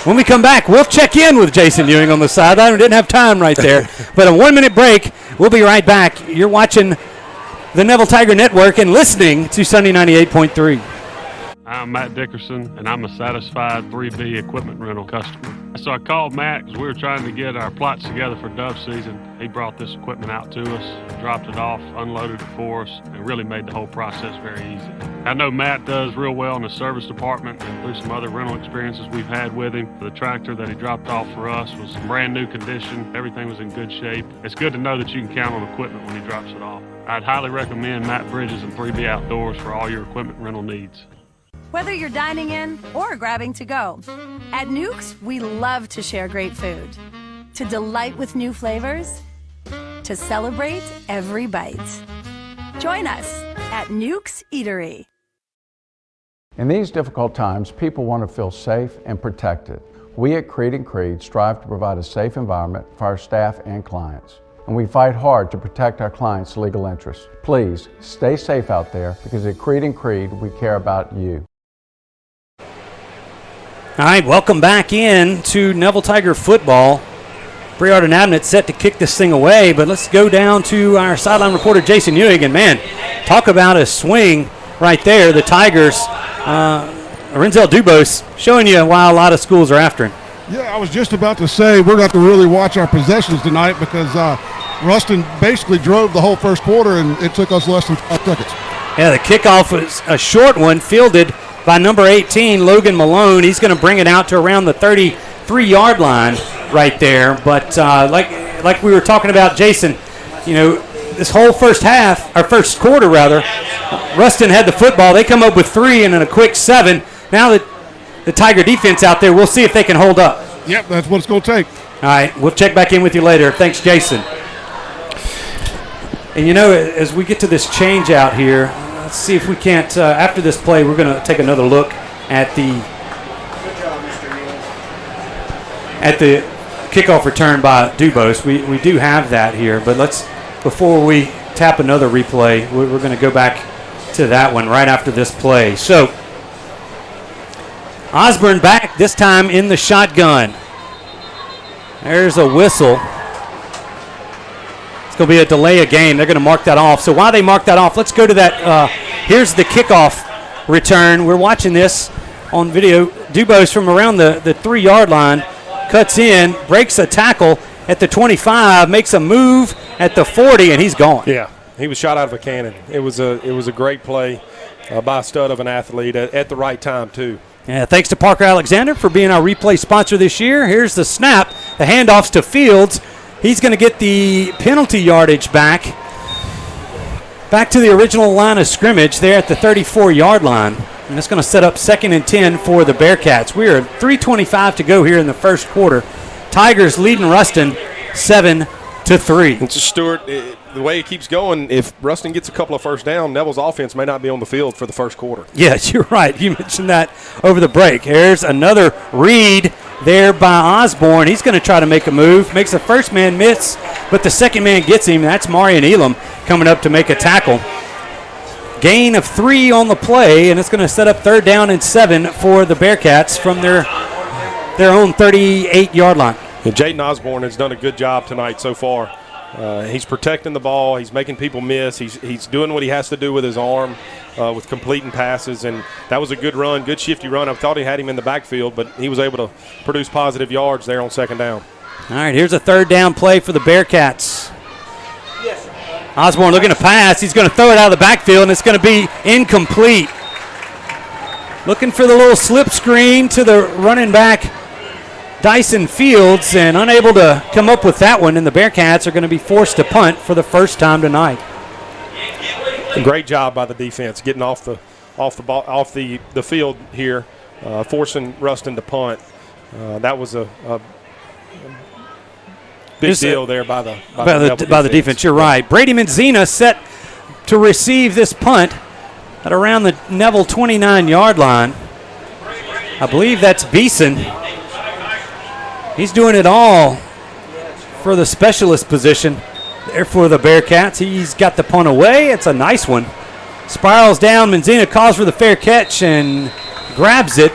When we come back, we'll check in with Jason Ewing on the sideline. We didn't have time right there. But a 1 minute break. We'll be right back. You're watching the Neville Tiger Network and listening to Sunday 98.3. I'm Matt Dickerson, and I'm a satisfied 3B equipment rental customer. So I called Matt because we were trying to get our plots together for dove season. He brought this equipment out to us, dropped it off, unloaded it for us, and really made the whole process very easy. I know Matt does real well in the service department, and through some other rental experiences we've had with him. The tractor that he dropped off for us was in brand new condition. Everything was in good shape. It's good to know that you can count on equipment when he drops it off. I'd highly recommend Matt Bridges and 3B Outdoors for all your equipment rental needs. Whether you're dining in or grabbing to go, at Nukes, we love to share great food, to delight with new flavors, to celebrate every bite. Join us at Nukes Eatery. In these difficult times, people want to feel safe and protected. We at Creed & Creed strive to provide a safe environment for our staff and clients. And we fight hard to protect our clients' legal interests. Please stay safe out there, because at Creed & Creed, we care about you. All right, welcome back in to Neville Tiger football. Briard and Abnett set to kick this thing away, but let's go down to our sideline reporter, Jason Ewing. And, man, talk about a swing right there. The Tigers, Lorenzel Dubose, showing you why a lot of schools are after him. Yeah, I was just about to say we're going to have to really watch our possessions tonight, because Ruston basically drove the whole first quarter, and it took us less than 5 seconds. Yeah, the kickoff was a short one, fielded by number 18, Logan Malone. He's going to bring it out to around the 33-yard line right there. But like like we were talking about, Jason, this whole first quarter, Ruston had the football. They come up with 3 and then a quick 7. Now that the Tiger defense out there, we'll see if they can hold up. Yep, that's what it's going to take. All right, we'll check back in with you later. Thanks, Jason. And as we get to this change out here, let's see if we can't, after this play, we're going to take another look at the kickoff return by Dubose. We do have that here, but before we tap another replay, we're going to go back to that one right after this play. So, Osborne back, this time in the shotgun. There's a whistle. It's going to be a delay of game. They're going to mark that off. So while they mark that off, let's go to that. Here's the kickoff return. We're watching this on video. Dubose from around the 3-yard line cuts in, breaks a tackle at the 25, makes a move at the 40, and he's gone. Yeah, he was shot out of a cannon. It was a great play by a stud of an athlete at the right time, too. Yeah, thanks to Parker Alexander for being our replay sponsor this year. Here's the snap. The handoffs to Fields. He's going to get the penalty yardage back to the original line of scrimmage there at the 34-yard line. And it's going to set up 2nd and 10 for the Bearcats. We are 3:25 to go here in the first quarter. Tigers leading Ruston 7-3. It's Stewart. The way it keeps going, if Ruston gets a couple of first down, Neville's offense may not be on the field for the first quarter. Yes, you're right. You mentioned that over the break. Here's another read there by Osborne. He's going to try to make a move. Makes the first man miss, but the second man gets him. That's Marion Elam coming up to make a tackle. Gain of 3 on the play, and it's going to set up 3rd down and 7 for the Bearcats from their own 38-yard line. And Jaden Osborne has done a good job tonight so far. He's protecting the ball. He's making people miss. He's doing what he has to do with his arm, with completing passes, and that was a good run, good shifty run. I thought he had him in the backfield, but he was able to produce positive yards there on 2nd down. All right, here's a 3rd down play for the Bearcats. Osborne looking to pass. He's going to throw it out of the backfield, and it's going to be incomplete. Looking for the little slip screen to the running back, Dyson Fields, and unable to come up with that one, and the Bearcats are going to be forced to punt for the first time tonight. Great job by the defense getting off the field here, forcing Ruston to punt. That was a big deal there by the defense. You're right. Brady Menzina set to receive this punt at around the Neville 29-yard line. I believe that's Beeson. He's doing it all for the specialist position there for the Bearcats. He's got the punt away. It's a nice one. Spirals down. Menzina calls for the fair catch and grabs it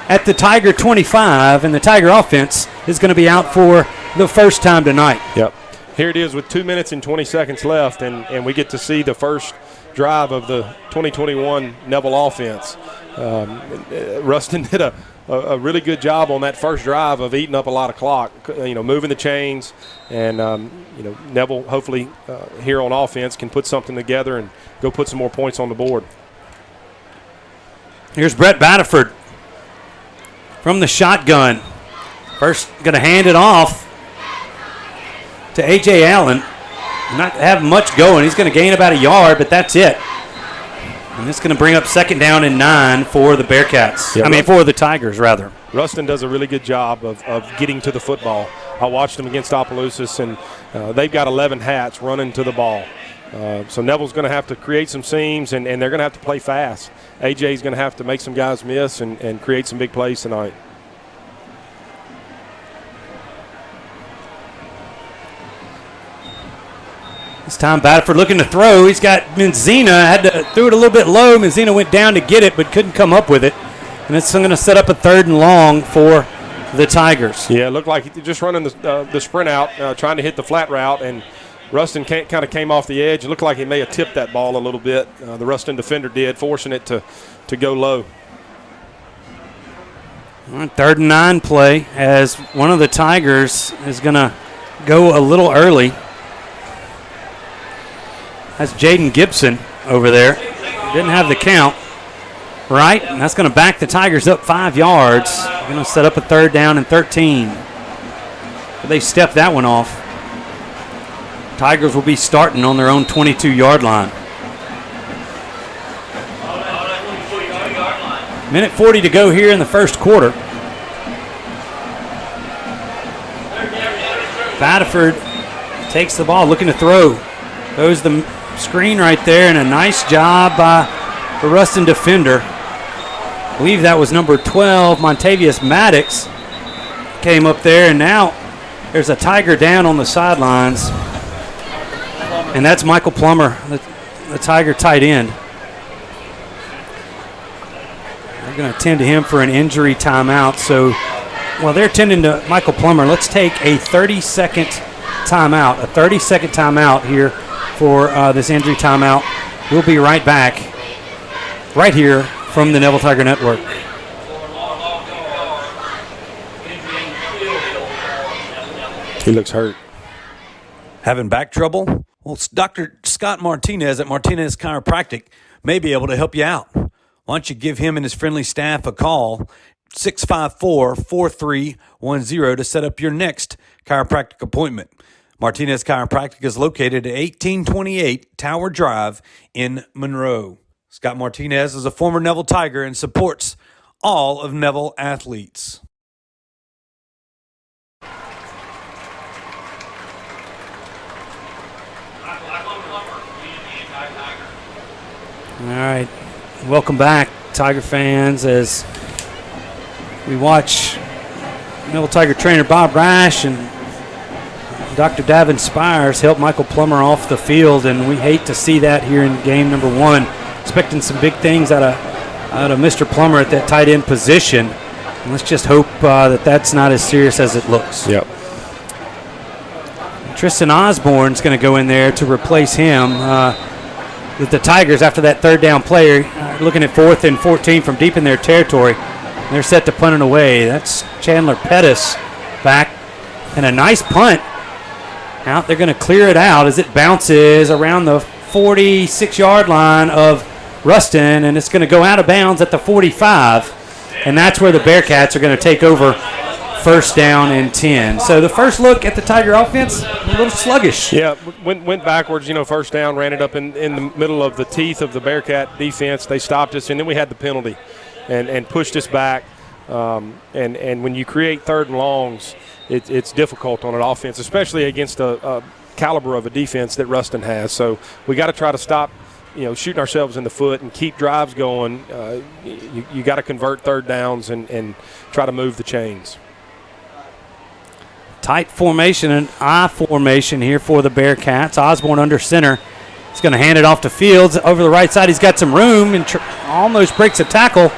at the Tiger 25, and the Tiger offense is going to be out for the first time tonight. Yep. Here it is with 2 minutes and 20 seconds left, and we get to see the first drive of the 2021 Neville offense. Ruston did a really good job on that first drive of eating up a lot of clock, moving the chains, and Neville hopefully here on offense can put something together and go put some more points on the board. Here's Brett Batterford from the shotgun. First going to hand it off to A.J. Allen. Not having much going. He's going to gain about a yard, but that's it. And it's going to bring up 2nd down and 9 for the Bearcats. Yeah, for the Tigers, rather. Ruston does a really good job of getting to the football. I watched them against Opelousas, and they've got 11 hats running to the ball. So Neville's going to have to create some seams, and they're going to have to play fast. A.J.'s going to have to make some guys miss and create some big plays tonight. This time Batterford looking to throw. He's got Menzina. Had to threw it a little bit low. Menzina went down to get it, but couldn't come up with it. And it's going to set up a 3rd and long for the Tigers. Yeah, it looked like he just running the sprint out, trying to hit the flat route, and Ruston kind of came off the edge. It looked like he may have tipped that ball a little bit. The Ruston defender did, forcing it to go low. All right, 3rd and 9 play as one of the Tigers is going to go a little early. That's Jaden Gibson over there. Didn't have the count, right? And that's going to back the Tigers up 5 yards. Going to set up a 3rd down and 13. But they stepped that one off. Tigers will be starting on their own 22-yard line. Minute 40 to go here in the first quarter. Batterford takes the ball, looking to throw. Goes the screen right there, and a nice job by the Ruston defender. I believe that was number 12, Montavious Maddox, came up there, and now there's a Tiger down on the sidelines, and that's Michael Plummer, the Tiger tight end. They're going to attend to him for an injury timeout. So while they're attending to Michael Plummer, let's take a 30-second timeout, here for this injury timeout. We'll be right back right here from the Neville Tiger Network. He looks hurt. Having back trouble? Well, Dr. Scott Martinez at Martinez Chiropractic may be able to help you out. Why don't you give him and his friendly staff a call, 654-4310, to set up your next chiropractic appointment. Martinez Chiropractic is located at 1828 Tower Drive in Monroe. Scott Martinez is a former Neville Tiger and supports all of Neville athletes. All right, welcome back, Tiger fans, as we watch Neville Tiger trainer Bob Rash and Dr. Davin Spires help Michael Plummer off the field, and we hate to see that here in game number one. Expecting some big things out of Mr. Plummer at that tight end position. And let's just hope that that's not as serious as it looks. Yep. Tristan Osborne's going to go in there to replace him. With the Tigers, after that third down play, looking at 4th and 14 from deep in their territory. They're set to punt it away. That's Chandler Pettis back. And a nice punt. Out, they're going to clear it out as it bounces around the 46-yard line of Ruston, and it's going to go out of bounds at the 45. And that's where the Bearcats are going to take over first down and 10. So the first look at the Tiger offense, a little sluggish. Yeah, went backwards, first down, ran it up in the middle of the teeth of the Bearcat defense. They stopped us, and then we had the penalty and pushed us back. And when you create third and longs, it's difficult on an offense, especially against a caliber of a defense that Ruston has. So we got to try to stop, shooting ourselves in the foot and keep drives going. You got to convert third downs and try to move the chains. Tight formation and I formation here for the Bearcats. Osborne under center. He's going to hand it off to Fields. Over the right side, he's got some room and almost breaks a tackle,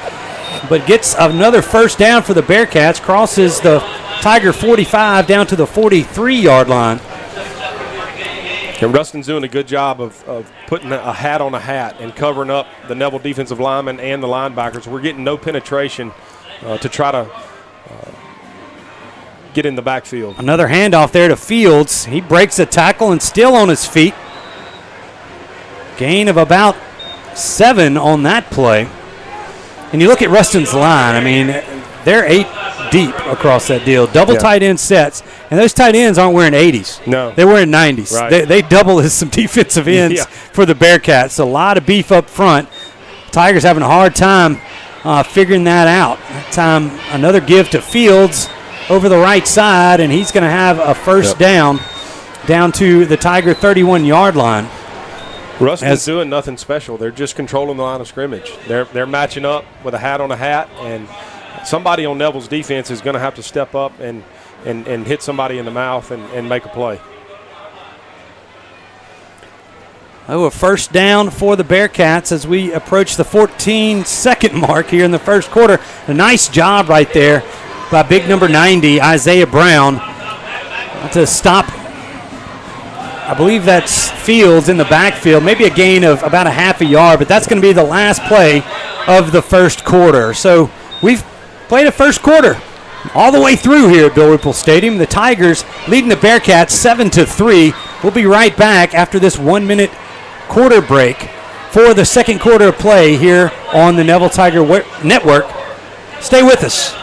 but gets another first down for the Bearcats. Crosses the Tiger 45 down to the 43-yard line. And Ruston's doing a good job of putting a hat on a hat and covering up the Neville defensive linemen and the linebackers. We're getting no penetration to try to get in the backfield. Another handoff there to Fields. He breaks a tackle and still on his feet. Gain of about 7 on that play. And you look at Ruston's line, they're 8 deep across that deal. Double tight end sets. And those tight ends aren't wearing 80s. No. They're wearing 90s. Right. They double as some defensive ends for the Bearcats. A lot of beef up front. Tigers having a hard time figuring that out. That time, another give to Fields over the right side, and he's going to have a first down to the Tiger 31-yard line. Ruston's doing nothing special. They're just controlling the line of scrimmage. They're matching up with a hat on a hat, and somebody on Neville's defense is going to have to step up and hit somebody in the mouth and make a play. A first down for the Bearcats as we approach the 14-second mark here in the first quarter. A nice job right there by big number 90, Isaiah Brown, to stop. I believe that's Fields in the backfield, maybe a gain of about a half a yard, but that's going to be the last play of the first quarter. So we've played a first quarter all the way through here at Bill Ruple Stadium. The Tigers leading the Bearcats 7-3. We'll be right back after this 1-minute quarter break for the second quarter of play here on the Neville Tiger Network. Stay with us.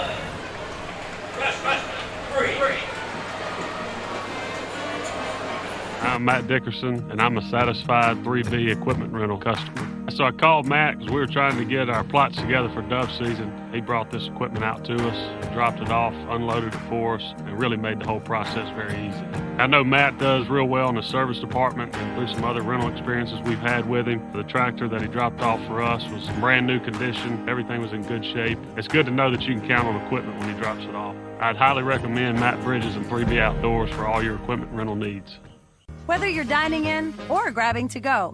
I'm Matt Dickerson, and I'm a satisfied 3B equipment rental customer. So I called Matt because we were trying to get our plots together for dove season. He brought this equipment out to us, dropped it off, unloaded it for us, and really made the whole process very easy. I know Matt does real well in the service department, and through some other rental experiences we've had with him, the tractor that he dropped off for us was in brand new condition. Everything was in good shape. It's good to know that you can count on equipment when he drops it off. I'd highly recommend Matt Bridges and 3B Outdoors for all your equipment rental needs. Whether you're dining in or grabbing to go,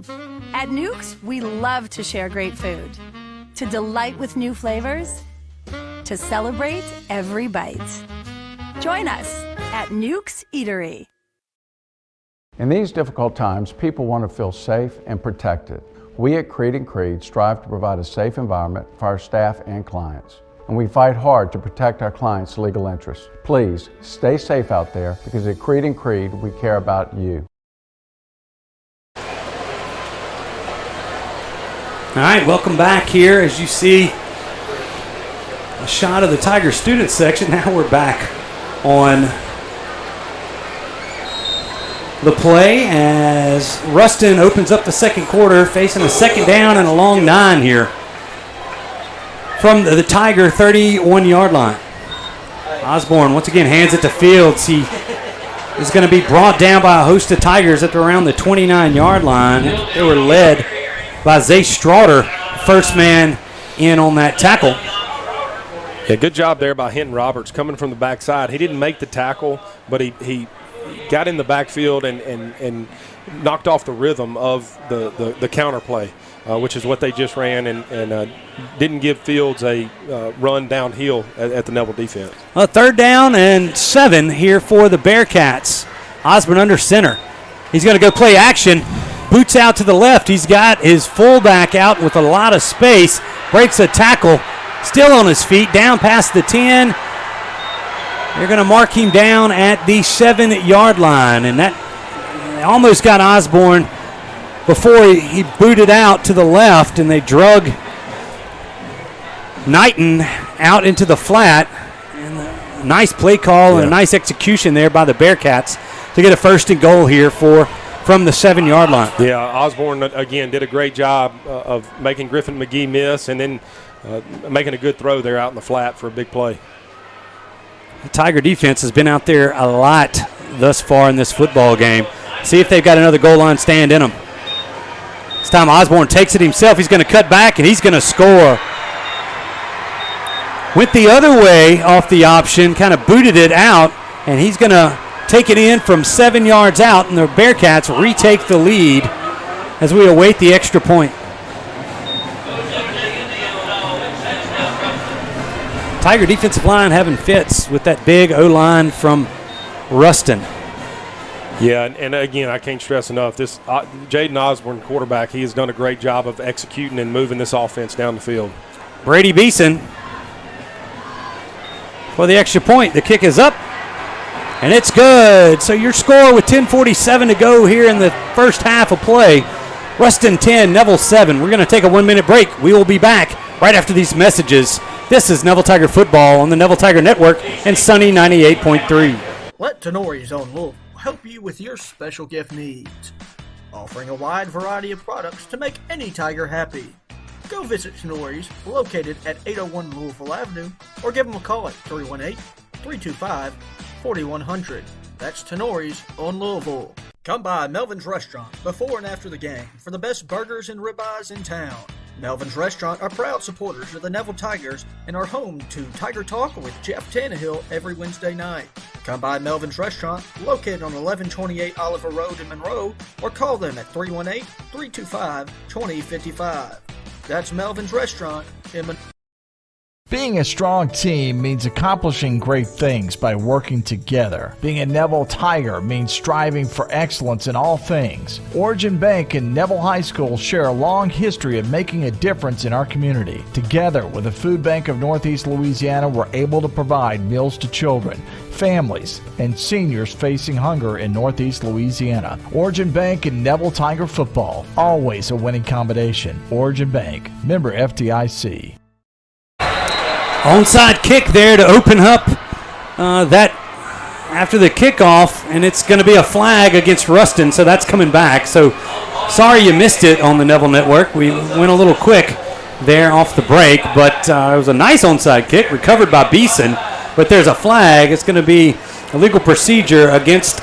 at Nukes, we love to share great food, to delight with new flavors, to celebrate every bite. Join us at Nukes Eatery. In these difficult times, people want to feel safe and protected. We at Creed & Creed strive to provide a safe environment for our staff and clients. And we fight hard to protect our clients' legal interests. Please stay safe out there, because at Creed & Creed, we care about you. All right, welcome back here. As you see a shot of the Tiger student section, now we're back on the play as Ruston opens up the second quarter, facing a second down and a long 9 here from the Tiger 31-yard line. Osborne once again hands it to Fields. He is going to be brought down by a host of Tigers at around the 29-yard line. They were led by Zay Strawder, first man in on that tackle. Yeah, good job there by Hinton Roberts coming from the backside. He didn't make the tackle, but he got in the backfield and knocked off the rhythm of the counter play, which is what they just ran, and didn't give Fields a run downhill at the Neville defense. Third down and 7 here for the Bearcats. Osborne under center. He's going to go play action. Boots out to the left. He's got his fullback out with a lot of space. Breaks a tackle. Still on his feet. Down past the 10. They're going to mark him down at the 7-yard line. And that almost got Osborne before he booted out to the left. And they drug Knighton out into the flat. And a nice play call and a nice execution there by the Bearcats to get a 1st and goal here from the 7-yard line. Yeah, Osborne, again, did a great job of making Griffin McGee miss and then making a good throw there out in the flat for a big play. The Tiger defense has been out there a lot thus far in this football game. See if they've got another goal line stand in them. This time Osborne takes it himself. He's going to cut back, and he's going to score. Went the other way off the option, kind of booted it out, and he's going to take it in from 7 yards out, and the Bearcats retake the lead as we await the extra point. Tiger defensive line having fits with that big O-line from Ruston. Yeah, and again, I can't stress enough, this Jaden Osborne, quarterback, he has done a great job of executing and moving this offense down the field. Brady Beeson for the extra point. The kick is up. And it's good. So your score with 10:47 to go here in the first half of play. Ruston 10, Neville 7. We're going to take a 1-minute break. We will be back right after these messages. This is Neville Tiger Football on the Neville Tiger Network and Sunny 98.3. Let Tenori's own Louisville help you with your special gift needs. Offering a wide variety of products to make any Tiger happy. Go visit Tenori's, located at 801 Louisville Avenue, or give them a call at 318-325-4100. That's Tenori's on Louisville. Come by Melvin's Restaurant before and after the game for the best burgers and ribeyes in town. Melvin's Restaurant are proud supporters of the Neville Tigers and are home to Tiger Talk with Jeff Tannehill every Wednesday night. Come by Melvin's Restaurant, located on 1128 Oliver Road in Monroe, or call them at 318-325-2055. That's Melvin's Restaurant in Monroe. Being a strong team means accomplishing great things by working together. Being a Neville Tiger means striving for excellence in all things. Origin Bank and Neville High School share a long history of making a difference in our community. Together with the Food Bank of Northeast Louisiana, we're able to provide meals to children, families, and seniors facing hunger in Northeast Louisiana. Origin Bank and Neville Tiger football, always a winning combination. Origin Bank, member FDIC. Onside kick there to open up that after the kickoff, and it's going to be a flag against Ruston, so that's coming back. So sorry you missed it on the Neville Network. We went a little quick there off the break, but it was a nice onside kick recovered by Beeson, but there's a flag. It's going to be a legal procedure against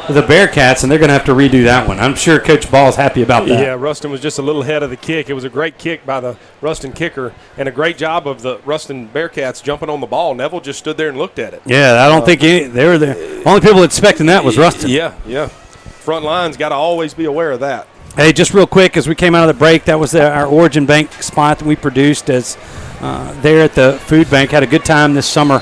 the Bearcats, and they're going to have to redo that one. I'm sure Coach Ball's happy about that. Yeah, Ruston was just a little ahead of the kick. It was a great kick by the Ruston kicker and a great job of the Ruston Bearcats jumping on the ball. Neville just stood there and looked at it. Yeah, I don't think they were the only people expecting that was Ruston. Yeah. Front line's got to always be aware of that. Hey, just real quick, as we came out of the break, that was our Origin Bank spot that we produced as there at the food bank. Had a good time this summer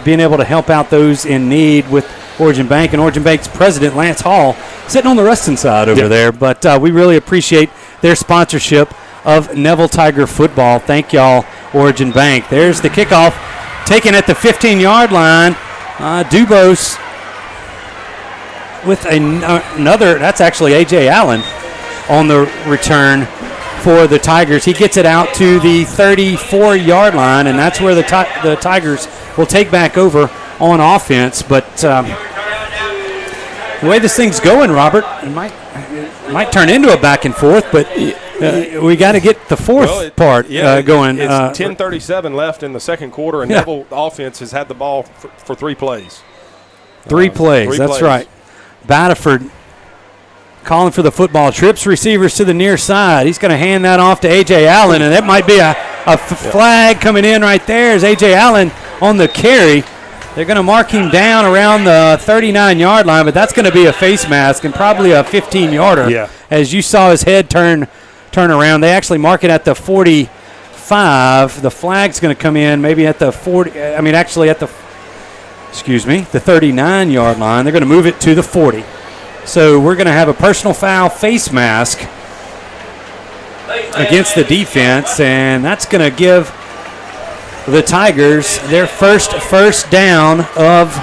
being able to help out those in need with Origin Bank, and Origin Bank's president, Lance Hall, sitting on the Ruston side over there. But we really appreciate their sponsorship of Neville Tiger football. Thank y'all, Origin Bank. There's the kickoff taken at the 15-yard line. Dubose with another, that's actually A.J. Allen on the return for the Tigers. He gets it out to the 34-yard line, and that's where the Tigers will take back over on offense. But the way this thing's going, Robert, it might turn into a back and forth, but we got to get the fourth part going. It's 10:37 left in the second quarter, and Neville offense has had the ball for 3 plays. Three plays, that's right. Batterford calling for the football. Trips receivers to the near side. He's going to hand that off to A.J. Allen, and that might be a flag coming in right there as A.J. Allen on the carry. They're going to mark him down around the 39-yard line, but that's going to be a face mask and probably a 15-yarder. Yeah. As you saw his head turn around. They actually mark it at the 45. The flag's going to come in maybe at the 40. Actually at the 39-yard line. They're going to move it to the 40. So we're going to have a personal foul face mask against the defense, and that's going to give the Tigers their first down of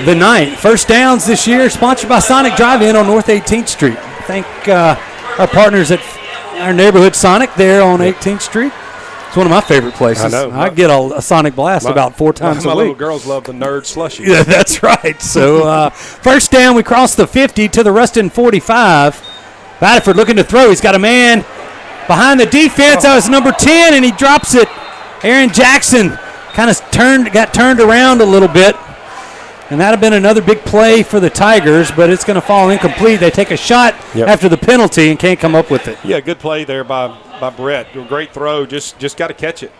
the night. First downs this year sponsored by Sonic Drive-In on North 18th Street. Thank our partners at our neighborhood Sonic there on 18th Street. It's one of my favorite places. I know. I get a Sonic blast about 4 times a week. My little girls love the nerd slushy. Yeah, that's right. So first down, we cross the 50 to the Ruston 45. Batterford looking to throw. He's got a man behind the defense. That was number 10, and he drops it. Aaron Jackson kind of got turned around a little bit, and that would have been another big play for the Tigers, but it's going to fall incomplete. They take a shot after the penalty and can't come up with it. Yeah, good play there by Brett. Great throw. Just got to catch it.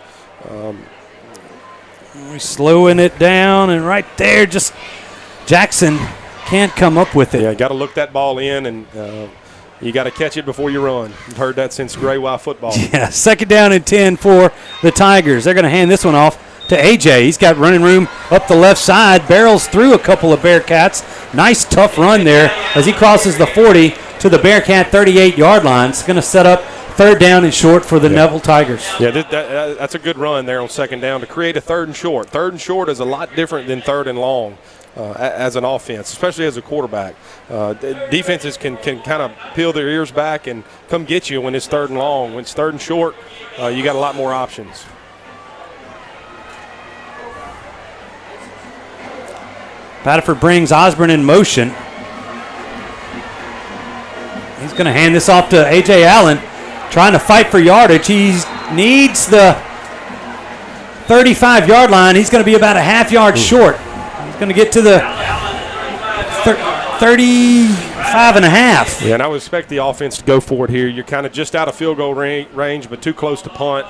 We're slowing it down, and right there, just Jackson can't come up with it. Yeah, got to look that ball in, and you got to catch it before you run. You've heard that since Gray Y football. Yeah, second down and 10 for the Tigers. They're going to hand this one off to A.J. He's got running room up the left side, barrels through a couple of Bearcats. Nice, tough run there as he crosses the 40 to the Bearcat 38-yard line. It's going to set up third down and short for the Neville Tigers. Yeah, that's a good run there on second down to create a third and short. Third and short is a lot different than third and long as an offense, especially as a quarterback. Defenses can kind of peel their ears back and come get you when it's third and long. When it's third and short, you got a lot more options. Batterford brings Osborne in motion. He's going to hand this off to A.J. Allen, trying to fight for yardage. He needs the 35-yard line. He's going to be about a half yard short. He's going to get to the 35 and a half. Yeah, and I would expect the offense to go for it here. You're kind of just out of field goal range, but too close to punt.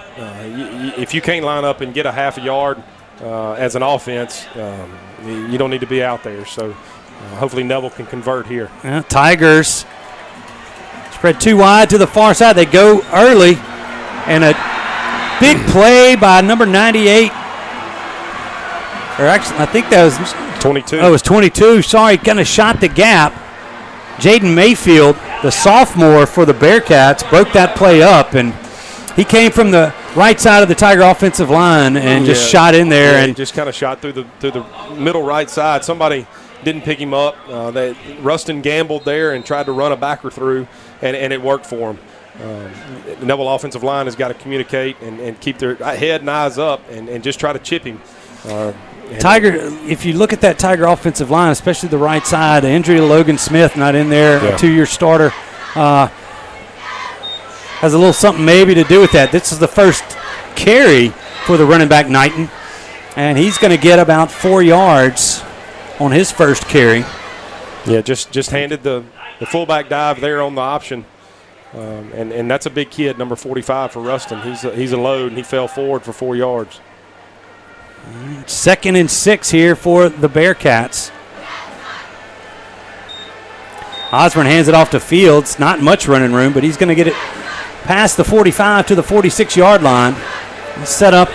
If you can't line up and get a half a yard as an offense, you don't need to be out there. So hopefully Neville can convert here. Tigers spread too wide to the far side. They go early, and a big play by number 98. Or actually, I think that was 22. Oh, it was 22. Sorry, kind of shot the gap. Jaden Mayfield, the sophomore for the Bearcats, broke that play up, and he came from the right side of the Tiger offensive line and just shot in there. Yeah, and he just kind of shot through the middle right side. Somebody didn't pick him up. Ruston gambled there and tried to run a backer through, and it worked for him. The Neville offensive line has got to communicate and keep their head and eyes up and just try to chip him. Tiger, if you look at that Tiger offensive line, especially the right side, the injury to Logan Smith not in there, a 2-year starter, has a little something maybe to do with that. This is the first carry for the running back Knighton, and he's going to get about 4 yards on his first carry. Yeah, just handed the fullback dive there on the option, and that's a big kid, number 45 for Ruston. He's a load, and he fell forward for 4 yards. 2nd and 6 here for the Bearcats. Osborne hands it off to Fields. Not much running room, but he's going to get it past the 45 to the 46-yard line. Set up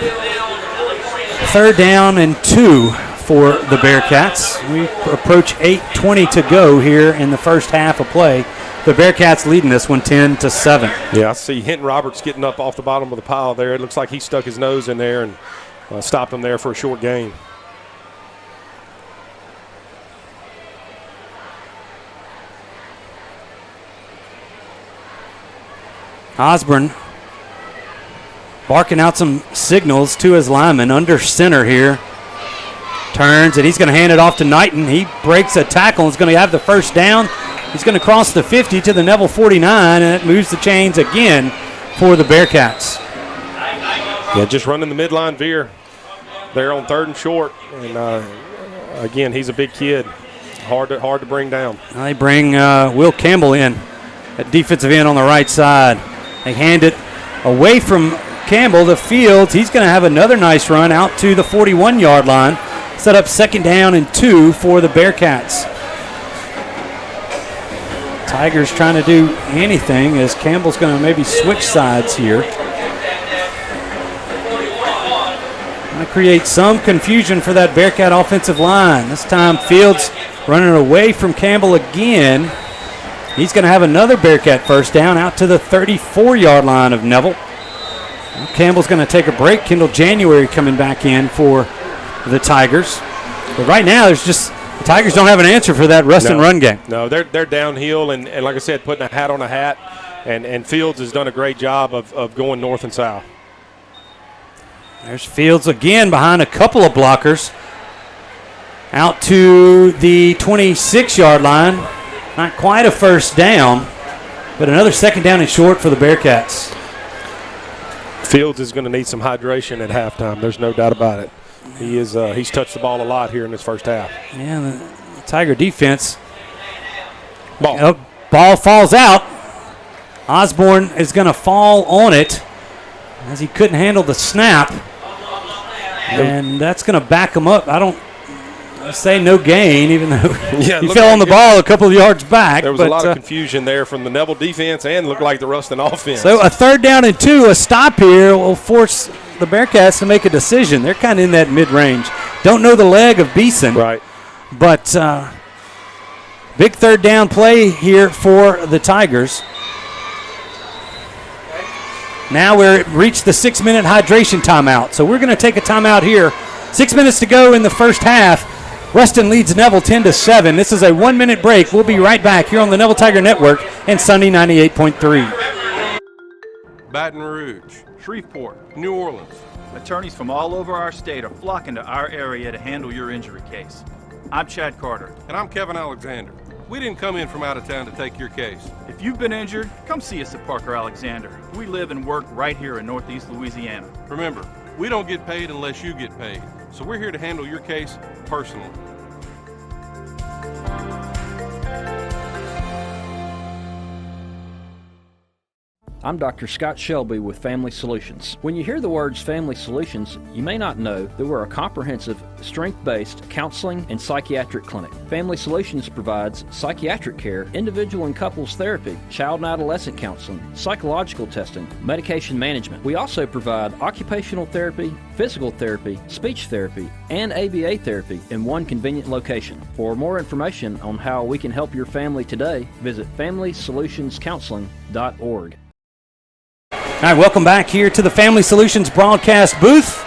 3rd down and 2 for the Bearcats. We approach 8:20 to go here in the first half of play. The Bearcats leading this one 10-7. Yeah, I see Hinton Roberts getting up off the bottom of the pile there. It looks like he stuck his nose in there and stopped him there for a short gain. Osborne barking out some signals to his lineman under center here. Turns, and he's going to hand it off to Knighton. He breaks a tackle and is going to have the first down. He's going to cross the 50 to the Neville 49, and it moves the chains again for the Bearcats. Yeah, just running the midline veer there on 3rd and short. And, again, he's a big kid. Hard to bring down. They bring Will Campbell in at defensive end on the right side. They hand it away from Campbell to Fields. He's going to have another nice run out to the 41-yard line. Set up 2nd down and 2 for the Bearcats. Tigers trying to do anything as Campbell's going to maybe switch sides here. Going to create some confusion for that Bearcat offensive line. This time Fields running away from Campbell again. He's going to have another Bearcat first down out to the 34-yard line of Neville. Campbell's going to take a break. Kendall January coming back in for the Tigers. But right now, the Tigers don't have an answer for that Ruston run game. No, they're downhill, and like I said, putting a hat on a hat, and Fields has done a great job of going north and south. There's Fields again behind a couple of blockers. Out to the 26-yard line. Not quite a first down, but another 2nd down and short for the Bearcats. Fields is going to need some hydration at halftime. There's no doubt about it. He's touched the ball a lot here in this first half. Yeah, the Tiger defense. Ball falls out. Osborne is going to fall on it as he couldn't handle the snap. And that's going to back him up. I don't say no gain, even though he fell on the ball a couple of yards back. There was a lot of confusion there from the Neville defense and looked like the Ruston offense. So a 3rd down and 2, a stop here will force the Bearcats to make a decision. They're kind of in that mid-range. Don't know the leg of Beeson. Right. But big 3rd down play here for the Tigers. Now we've reached the 6-minute hydration timeout. So we're going to take a timeout here. 6 minutes to go in the first half. Ruston leads Neville 10-7. This is a 1-minute break. We'll be right back here on the Neville Tiger Network and Sunday 98.3. Baton Rouge, Shreveport, New Orleans. Attorneys from all over our state are flocking to our area to handle your injury case. I'm Chad Carter. And I'm Kevin Alexander. We didn't come in from out of town to take your case. If you've been injured, come see us at Parker Alexander. We live and work right here in Northeast Louisiana. Remember, we don't get paid unless you get paid. So we're here to handle your case personally. I'm Dr. Scott Shelby with Family Solutions. When you hear the words Family Solutions, you may not know that we're a comprehensive, strength-based counseling and psychiatric clinic. Family Solutions provides psychiatric care, individual and couples therapy, child and adolescent counseling, psychological testing, medication management. We also provide occupational therapy, physical therapy, speech therapy, and ABA therapy in one convenient location. For more information on how we can help your family today, visit FamilySolutionsCounseling.org. All right, welcome back here to the Family Solutions broadcast booth.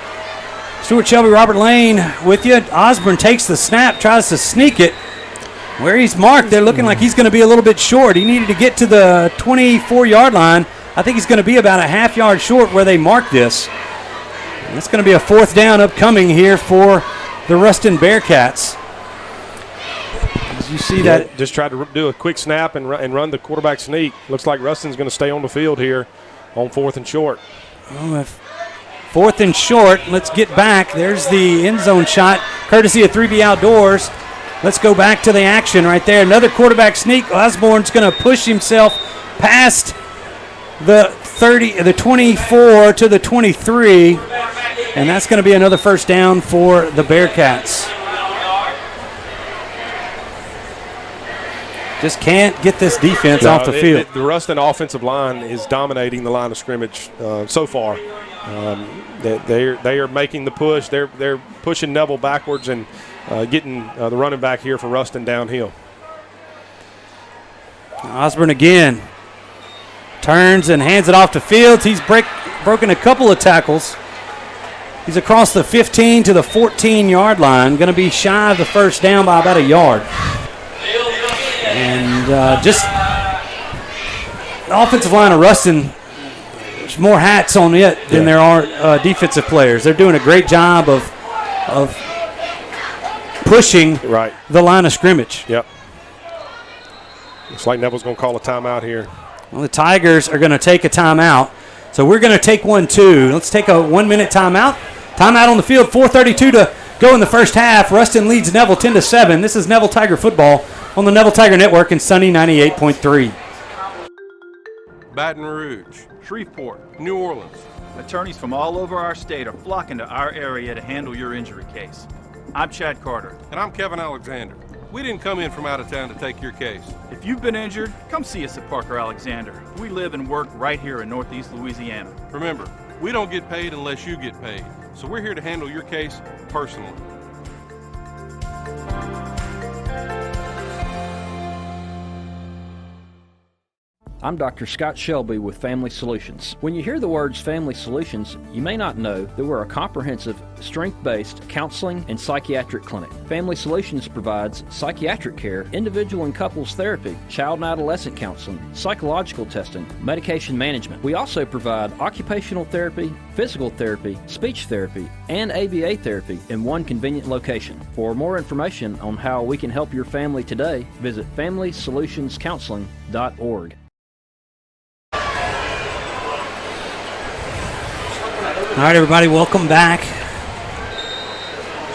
Stuart Shelby, Robert Lane with you. Osborne takes the snap, tries to sneak it. Where he's marked, they're looking like he's going to be a little bit short. He needed to get to the 24-yard line. I think he's going to be about a half yard short where they marked this. And it's going to be a 4th down upcoming here for the Ruston Bearcats. As you see that. Just tried to do a quick snap and run the quarterback sneak. Looks like Ruston's going to stay on the field here on 4th and short. Well, 4th and short. Let's get back. There's the end zone shot, courtesy of 3B Outdoors. Let's go back to the action right there. Another quarterback sneak. Osborne's going to push himself past the 24 to the 23, and that's going to be another first down for the Bearcats. Just can't get this defense off the field. The Ruston offensive line is dominating the line of scrimmage so far. They are making the push. They're pushing Neville backwards and getting the running back here for Ruston downhill. Osborne again turns and hands it off to Fields. He's broken a couple of tackles. He's across the 15 to the 14-yard line. Going to be shy of the first down by about a yard. And just the offensive line of Ruston, there's more hats on it than there are defensive players. They're doing a great job of pushing the line of scrimmage. Yep. Looks like Neville's going to call a timeout here. Well, the Tigers are going to take a timeout. So we're going to take one, too. Let's take a 1-minute timeout. Timeout on the field, 4:32 to go in the first half. Ruston leads Neville 10-7. This is Neville Tiger football on the Neville Tiger Network and Sunny 98.3. Baton Rouge, Shreveport, New Orleans. Attorneys from all over our state are flocking to our area to handle your injury case. I'm Chad Carter. And I'm Kevin Alexander. We didn't come in from out of town to take your case. If you've been injured, come see us at Parker Alexander. We live and work right here in Northeast Louisiana. Remember, we don't get paid unless you get paid. So we're here to handle your case personally. I'm Dr. Scott Shelby with Family Solutions. When you hear the words Family Solutions, you may not know that we're a comprehensive, strength-based counseling and psychiatric clinic. Family Solutions provides psychiatric care, individual and couples therapy, child and adolescent counseling, psychological testing, medication management. We also provide occupational therapy, physical therapy, speech therapy, and ABA therapy in one convenient location. For more information on how we can help your family today, visit FamilySolutionsCounseling.org. All right, everybody, welcome back.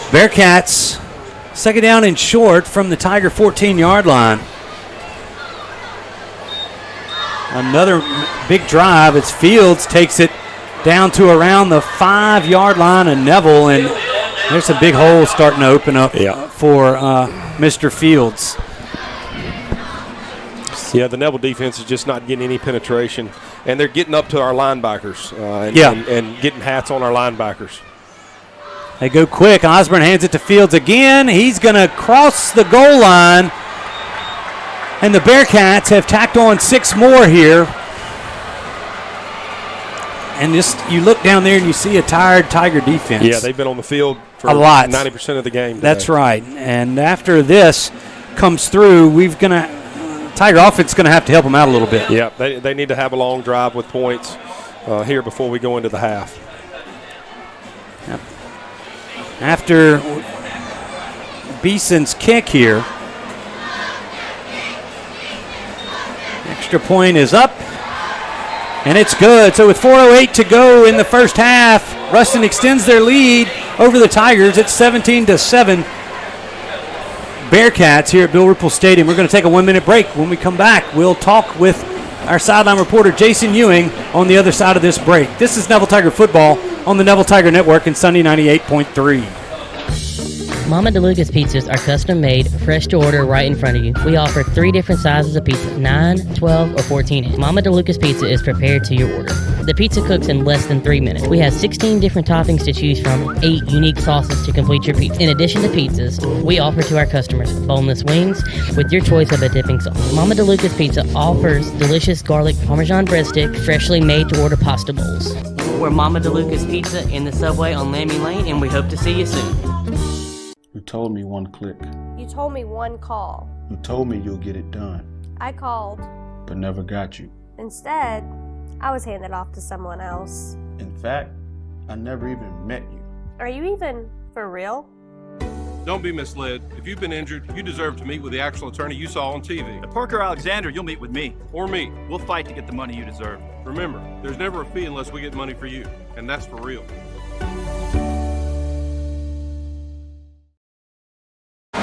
Bearcats, second down and short from the Tiger 14-yard line. Another big drive. It's Fields takes it down to around the 5-yard line of Neville, and there's a big hole starting to open up for Mr. Fields. Yeah, the Neville defense is just not getting any penetration, and they're getting up to our linebackers and getting hats on our linebackers. They go quick. Osborne hands it to Fields again. He's going to cross the goal line, and the Bearcats have tacked on 6 more here. And just you look down there and you see a tired Tiger defense. Yeah, they've been on the field for a lot. 90% of the game today. That's right. And after this comes through, Tiger offense is going to have to help them out a little bit. Yeah, they need to have a long drive with points here before we go into the half. Yep. After Beeson's kick here, extra point is up, and it's good. So with 4:08 to go in the first half, Ruston extends their lead over the Tigers. It's 17-7. Bearcats here at Bill Ruple Stadium. We're going to take a 1-minute break. When we come back, we'll talk with our sideline reporter, Jason Ewing, on the other side of this break. This is Neville Tiger football on the Neville Tiger Network and Sunday 98.3. Mama DeLuca's pizzas are custom made, fresh to order right in front of you. We offer 3 different sizes of pizza, 9, 12, or 14 inch. Mama DeLuca's pizza is prepared to your order. The pizza cooks in less than 3 minutes. We have 16 different toppings to choose from, 8 unique sauces to complete your pizza. In addition to pizzas, we offer to our customers boneless wings with your choice of a dipping sauce. Mama DeLuca's Pizza offers delicious garlic Parmesan breadstick, freshly made to order pasta bowls. We're Mama DeLuca's Pizza in the subway on Lammy Lane, and we hope to see you soon. You told me one click. You told me one call. You told me you'll get it done, I called. but never got you. Instead, I was handed off to someone else. In fact, I never even met you. Are you even for real? Don't be misled. If you've been injured, you deserve to meet with the actual attorney you saw on TV. At Parker Alexander, you'll meet with me. Or me. We'll fight to get the money you deserve. Remember, there's never a fee unless we get money for you, and that's for real. All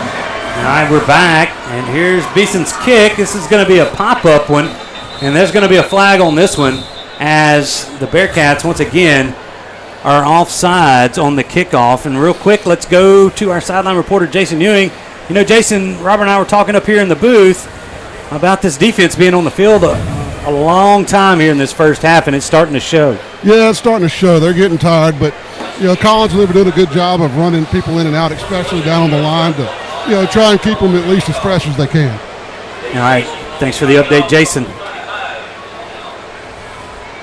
right, we're back, and here's Beeson's kick. This is going to be a pop-up one, and there's going to be a flag on this one as the Bearcats, once again, are offsides on the kickoff. And real quick, let's go to our sideline reporter, Jason Ewing. You know, Jason, Robert and I were talking up here in the booth about this defense being on the field a long time here in this first half, and it's starting to show. Yeah, it's starting to show. They're getting tired, but, Collins and Liver did a good job of running people in and out, especially down on the line to, try and keep them at least as fresh as they can. All right, thanks for the update, Jason.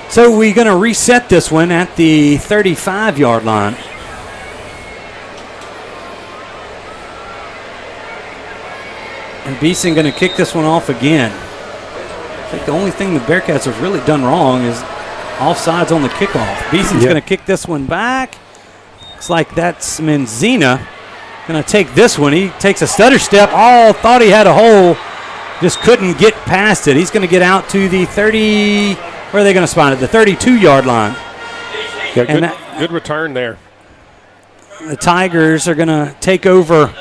So we're going to reset this one at the 35-yard line. And Beeson going to kick this one off again. I think the only thing the Bearcats have really done wrong is offsides on the kickoff. Beeson's going to kick this one back. Looks like that's Menzina going to take this one. He takes a stutter step. Thought he had a hole. Just couldn't get past it. He's going to get out to the 30. Where are they going to spot it? The 32-yard line. Yeah, good return there. The Tigers are going to take over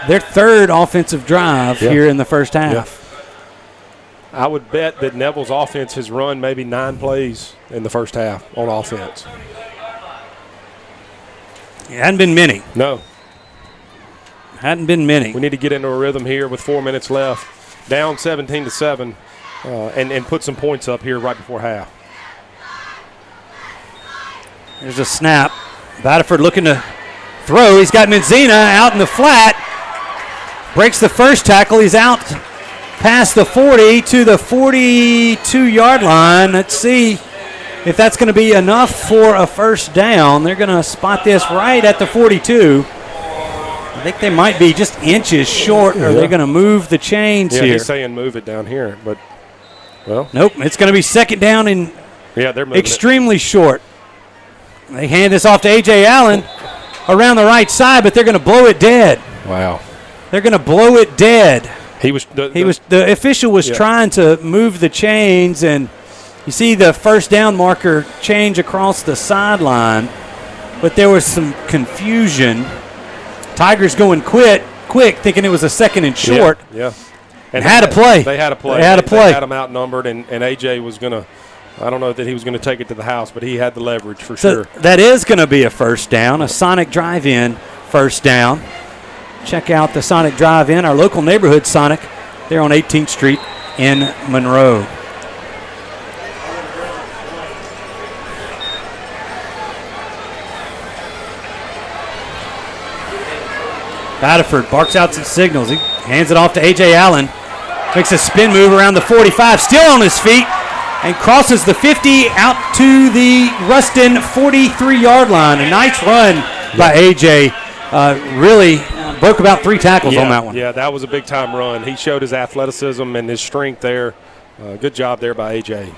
their third offensive drive here in the first half. I would bet that Neville's offense has run maybe 9 plays in the first half on offense. It hadn't been many. No. Hadn't been many. We need to get into a rhythm here with 4 minutes left. Down 17-7. And put some points up here right before half. There's a snap. Batterford looking to throw. He's got Menzina out in the flat. Breaks the first tackle. He's out past the 40 to the 42-yard line. Let's see if that's going to be enough for a first down. They're going to spot this right at the 42. I think they might be just inches short, or they're going to move the chains here. He's saying move it down here, but – well, nope, it's going to be second down and they're extremely short. They hand this off to A.J. Allen around the right side, but they're going to blow it dead. Wow. They're going to blow it dead. The official was trying to move the chains, and you see the first down marker change across the sideline, but there was some confusion. Tigers going quick, thinking it was a second and short. Yeah. And had a play. They had a play. They had them outnumbered, and A.J. was going to – I don't know that he was going to take it to the house, but he had the leverage for sure. That is going to be a first down, a Sonic Drive-In first down. Check out the Sonic Drive-In, our local neighborhood Sonic, there on 18th Street in Monroe. Batterford barks out some signals. He hands it off to A.J. Allen. Makes a spin move around the 45, still on his feet, and crosses the 50 out to the Ruston 43-yard line. A nice run by A.J. Really broke about 3 tackles on that one. Yeah, that was a big-time run. He showed his athleticism and his strength there. Good job there by A.J.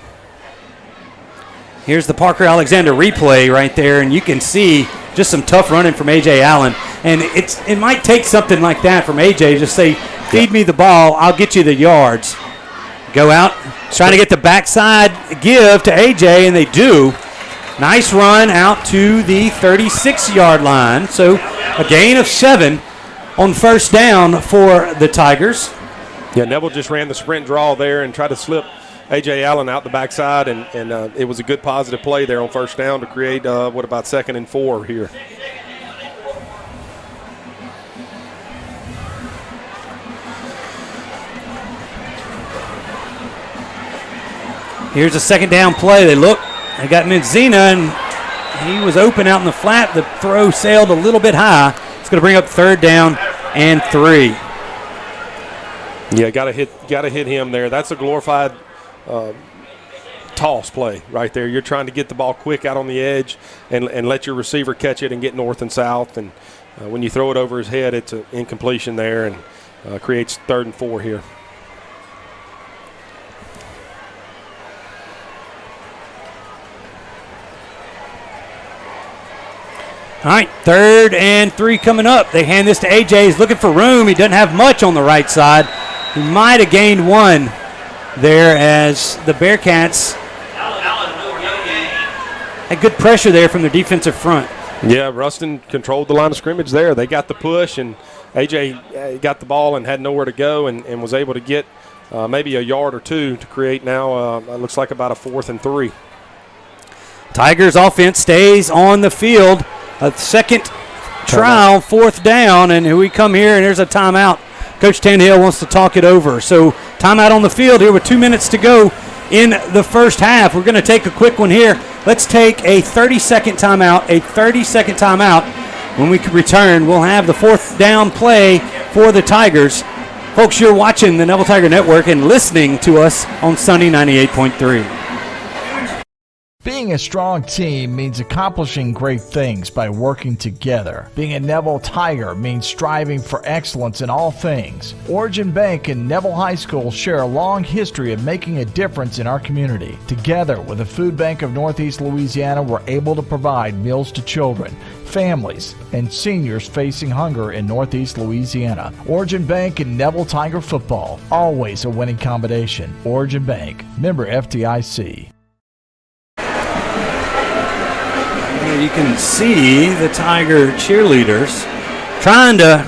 Here's the Parker Alexander replay right there, and you can see just some tough running from A.J. Allen. And it might take something like that from A.J. Just say, feed me the ball, I'll get you the yards. Go out, trying to get the backside give to A.J., and they do. Nice run out to the 36-yard line. So a gain of 7 on first down for the Tigers. Yeah, Neville just ran the sprint draw there and tried to slip A.J. Allen out the backside, and it was a good positive play there on first down to create, about 2nd and 4 here. Here's a second down play. They got Menzina, and he was open out in the flat. The throw sailed a little bit high. It's going to bring up 3rd down and 3. Yeah, got to hit him there. That's a glorified toss play right there. You're trying to get the ball quick out on the edge and let your receiver catch it and get north and south. And when you throw it over his head, it's an incompletion there and creates 3rd and 4 here. All right, 3rd and 3 coming up. They hand this to AJ. He's looking for room. He doesn't have much on the right side. He might have gained one there as the Bearcats had good pressure there from their defensive front. Yeah, Ruston controlled the line of scrimmage there. They got the push, and AJ got the ball and had nowhere to go and was able to get maybe a yard or two to create now it looks like about a 4th and 3. Tigers offense stays on the field. A second trial, 4th down, and we come here, and there's a timeout. Coach Tannehill wants to talk it over. So timeout on the field here with 2 minutes to go in the first half. We're going to take a quick one here. Let's take a 30-second timeout, When we return, we'll have the 4th down play for the Tigers. Folks, you're watching the Neville Tiger Network and listening to us on Sunday 98.3. Being a strong team means accomplishing great things by working together. Being a Neville Tiger means striving for excellence in all things. Origin Bank and Neville High School share a long history of making a difference in our community. Together with the Food Bank of Northeast Louisiana, we're able to provide meals to children, families, and seniors facing hunger in Northeast Louisiana. Origin Bank and Neville Tiger football, always a winning combination. Origin Bank, member FDIC. You can see the Tiger cheerleaders trying to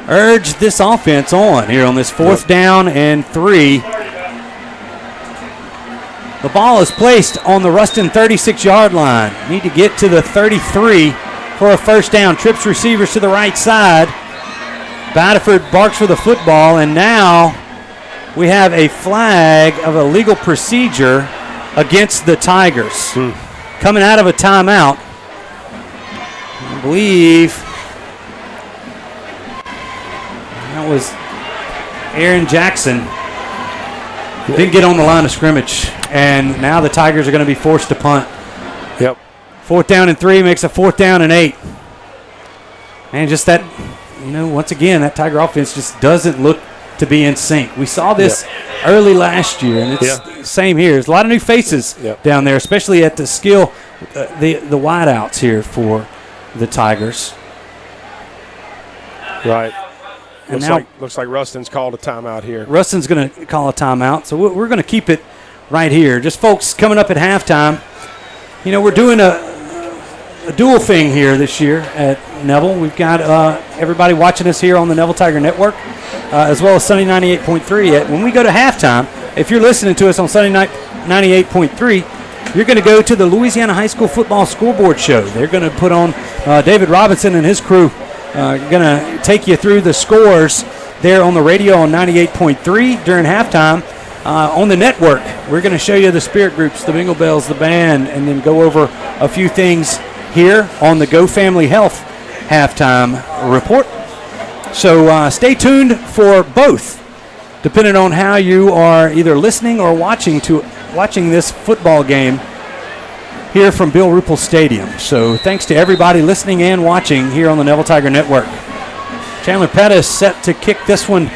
urge this offense on here on this 4th down and 3. The ball is placed on the Ruston 36-yard line. Need to get to the 33 for a first down. Trips receivers to the right side. Batterford barks for the football, and now we have a flag of a legal procedure against the Tigers. Coming out of a timeout. I believe that was Aaron Jackson. Didn't get on the line of scrimmage, and now the Tigers are going to be forced to punt. Yep. 4th down and 3 makes a 4th down and 8. And just that, once again, that Tiger offense just doesn't look to be in sync. We saw this early last year, and it's the same here. There's a lot of new faces down there, especially at the skill, the wideouts here for the Tigers. Right. And looks like Ruston's called a timeout here. Ruston's going to call a timeout, so we're going to keep it right here. Just folks coming up at halftime. We're doing a dual thing here this year at Neville. We've got everybody watching us here on the Neville Tiger Network, as well as Sunday 98.3. When we go to halftime, if you're listening to us on Sunday night 98.3, you're going to go to the Louisiana High School Football Scoreboard Show. They're going to put on David Robinson and his crew. Going to take you through the scores there on the radio on 98.3 during halftime. On the network, we're going to show you the spirit groups, the Bingle Bells, the band, and then go over a few things here on the Go Family Health halftime report. So stay tuned for both, depending on how you are either listening or watching this football game here from Bill Ruple Stadium. So thanks to everybody listening and watching here on the Neville Tiger Network. Chandler Pettis set to kick this one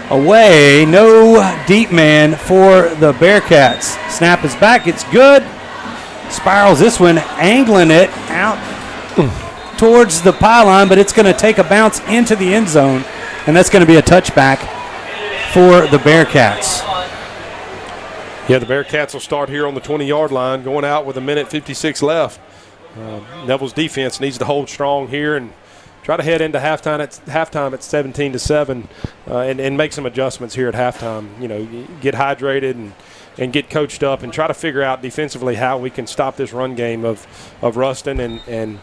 away. No deep man for the Bearcats. Snap is back. It's good. Spirals this one, angling it out towards the pylon, but it's going to take a bounce into the end zone, and that's going to be a touchback for the Bearcats. Yeah, the Bearcats will start here on the 20-yard line, going out with 1:56 left. Neville's defense needs to hold strong here and try to head into halftime at 17-7, and make some adjustments here at halftime. Get hydrated and get coached up and try to figure out defensively how we can stop this run game of Ruston. And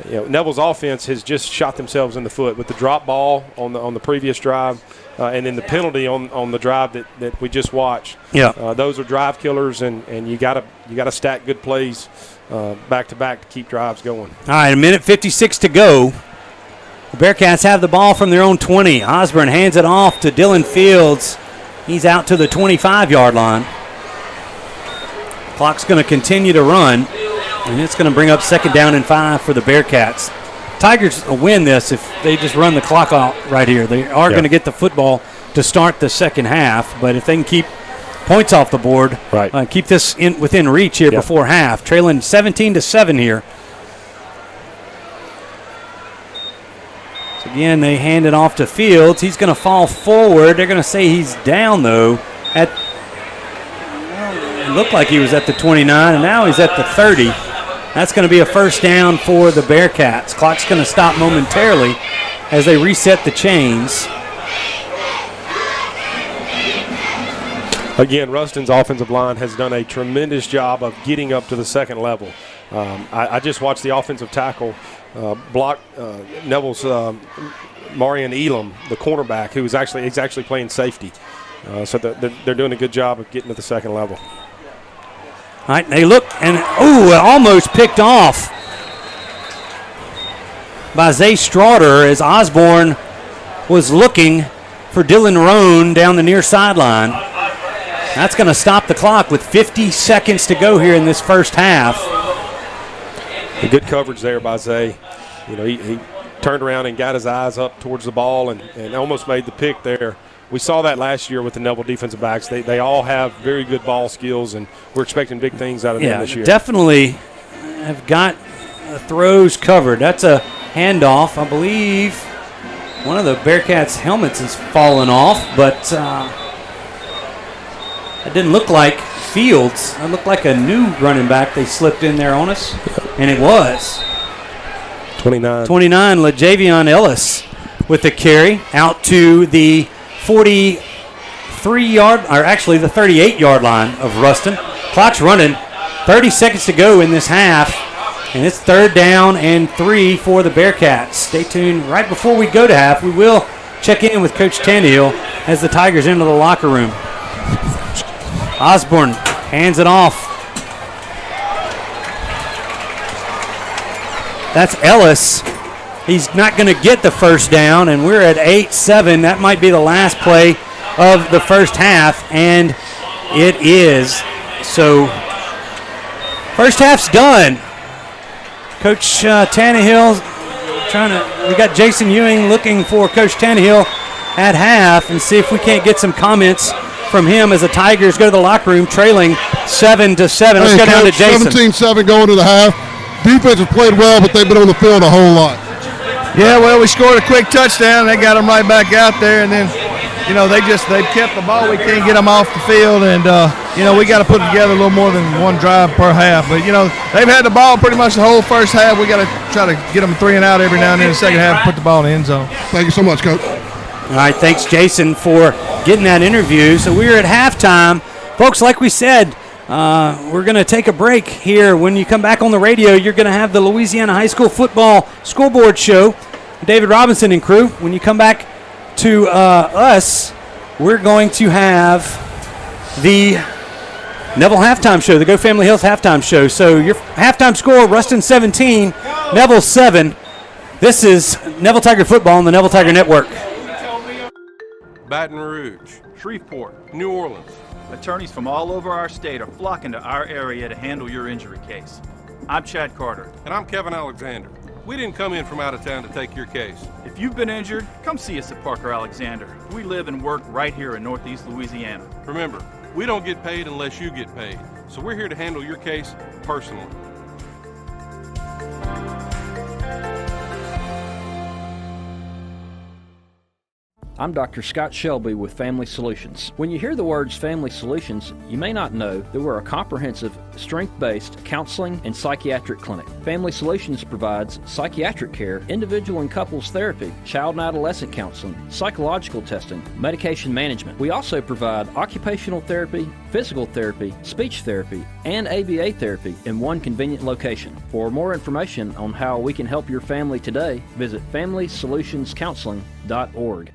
Neville's offense has just shot themselves in the foot with the drop ball on the previous drive. And then the penalty on the drive that we just watched. Yeah, those are drive killers, and you gotta stack good plays back to back to keep drives going. All right, 1:56 to go. The Bearcats have the ball from their own 20. Osborne hands it off to Dylan Fields. He's out to the 25-yard line. Clock's going to continue to run, and it's going to bring up 2nd down and 5 for the Bearcats. Tigers will win this if they just run the clock out right here. They are going to get the football to start the second half, but if they can keep points off the board, keep this within reach here before half, trailing 17-7 here. So again, they hand it off to Fields. He's going to fall forward. They're going to say he's down, though. It looked like he was at the 29, and now he's at the 30. That's going to be a first down for the Bearcats. Clock's going to stop momentarily as they reset the chains. Again, Ruston's offensive line has done a tremendous job of getting up to the second level. I just watched the offensive tackle block Neville's Marion Elam, the cornerback, who is actually playing safety. So they're doing a good job of getting to the second level. All right, they look, and almost picked off by Zay Straughter as Osborne was looking for Dylan Roan down the near sideline. That's going to stop the clock with 50 seconds to go here in this first half. A good coverage there by Zay. You know, he turned around and got his eyes up towards the ball and almost made the pick there. We saw that last year with the Neville defensive backs. They all have very good ball skills, and we're expecting big things out of them this year. Definitely have got throws covered. That's a handoff. I believe one of the Bearcats' helmets has fallen off, but it didn't look like Fields. It looked like a new running back they slipped in there on us, and it was. 29, LaJavion Ellis with the carry out to the 43-yard, or actually the 38-yard line of Ruston. Clock's running. 30 seconds to go in this half, and it's 3rd down and 3 for the Bearcats. Stay tuned. Right before we go to half, we will check in with Coach Tannehill as the Tigers enter the locker room. Osborne hands it off. That's Ellis. He's not going to get the first down, and we're at 8-7. That might be the last play of the first half, and it is. So, first half's done. Coach Tannehill we got Jason Ewing looking for Coach Tannehill at half and see if we can't get some comments from him as the Tigers go to the locker room trailing 7-7. Let's go down to Jason. 17-7 going to the half. Defense has played well, but they've been on the field a whole lot. Yeah, well, we scored a quick touchdown. They got them right back out there, and then, they've kept the ball. We can't get them off the field, and, we got to put together a little more than one drive per half. But, they've had the ball pretty much the whole first half. We got to try to get them 3 and out every now and then in the second half and put the ball in the end zone. Thank you so much, Coach. All right, thanks, Jason, for getting that interview. So we're at halftime. Folks, like we said, we're going to take a break here. When you come back on the radio, you're going to have the Louisiana High School Football Scoreboard Show, David Robinson and crew. When you come back to us, we're going to have the Neville Halftime Show, the Go Family Health Halftime Show. So your halftime score, Ruston 17, Neville 7. This is Neville Tiger Football on the Neville Tiger Network. Baton Rouge, Shreveport, New Orleans. Attorneys from all over our state are flocking to our area to handle your injury case. I'm Chad Carter. And I'm Kevin Alexander. We didn't come in from out of town to take your case. If you've been injured, come see us at Parker Alexander. We live and work right here in Northeast Louisiana. Remember, we don't get paid unless you get paid. So we're here to handle your case personally. I'm Dr. Scott Shelby with Family Solutions. When you hear the words Family Solutions, you may not know that we're a comprehensive, strength-based counseling and psychiatric clinic. Family Solutions provides psychiatric care, individual and couples therapy, child and adolescent counseling, psychological testing, medication management. We also provide occupational therapy, physical therapy, speech therapy, and ABA therapy in one convenient location. For more information on how we can help your family today, visit FamilySolutionsCounseling.org.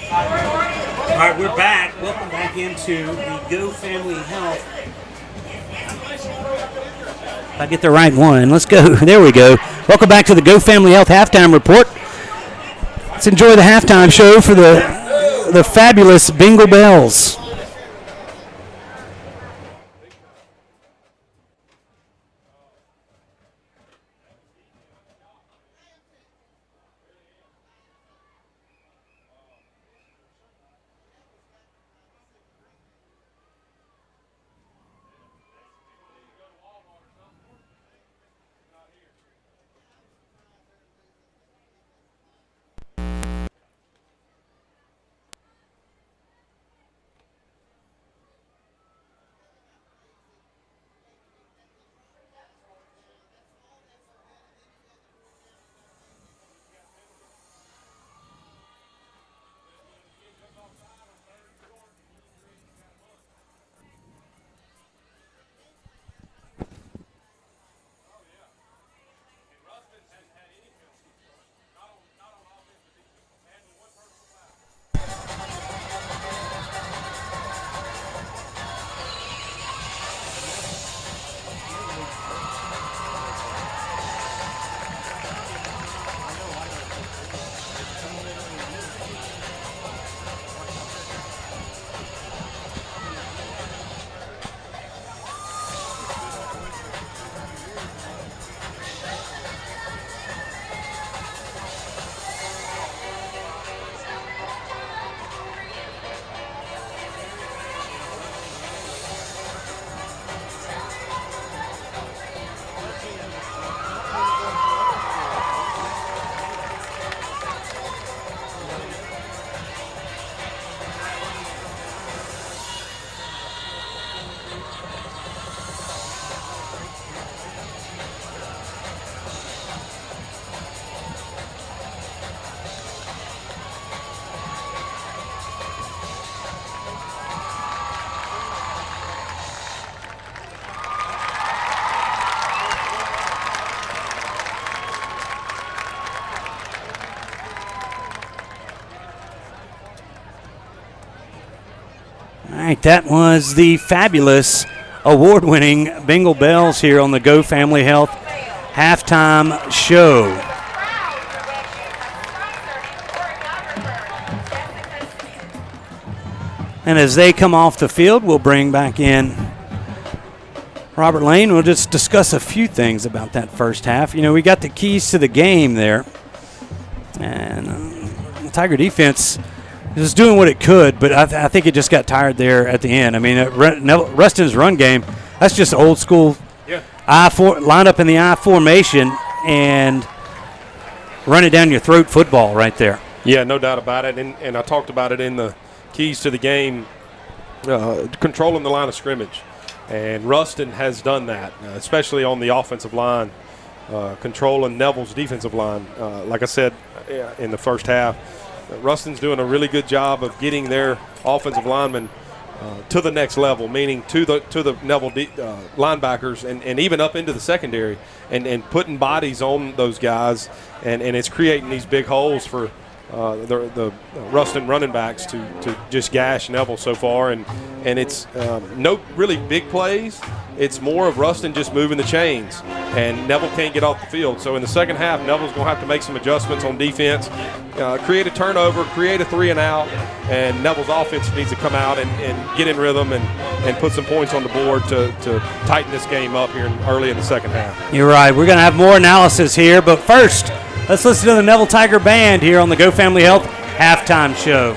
All right, we're back. Welcome back into the Go Family Health. If I get the right one, let's go. There we go. Welcome back to the Go Family Health Halftime Report. Let's enjoy the halftime show for the fabulous Bingle Bells. right, that was the fabulous award-winning Bingle Bells here on the Go Family Health halftime show. And as they come off the field, we'll bring back in Robert Lane. We'll just discuss a few things about that first half. You know, we got the keys to the game there. And the Tiger defense was doing what it could, but I think it just got tired there at the end. I mean, Ruston's run game, that's just old school I-4, line up in the I formation and run it down your throat football right there. Yeah, no doubt about it. And I talked about it in the keys to the game, controlling the line of scrimmage. And Ruston has done that, especially on the offensive line, controlling Neville's defensive line. Like I said in the first half, Ruston's doing a really good job of getting their offensive linemen to the next level, meaning to the Neville linebackers and even up into the secondary and putting bodies on those guys. And it's creating these big holes for the Ruston running backs to just gash Neville so far, and it's no really big plays. It's more of Ruston just moving the chains, and Neville can't get off the field. So in the second half, Neville's going to have to make some adjustments on defense, create a turnover, create a 3-and-out, and Neville's offense needs to come out and get in rhythm and put some points on the board to tighten this game up here early in the second half. You're right. We're going to have more analysis here, but first, let's listen to the Neville Tiger Band here on the Go Family Health halftime show.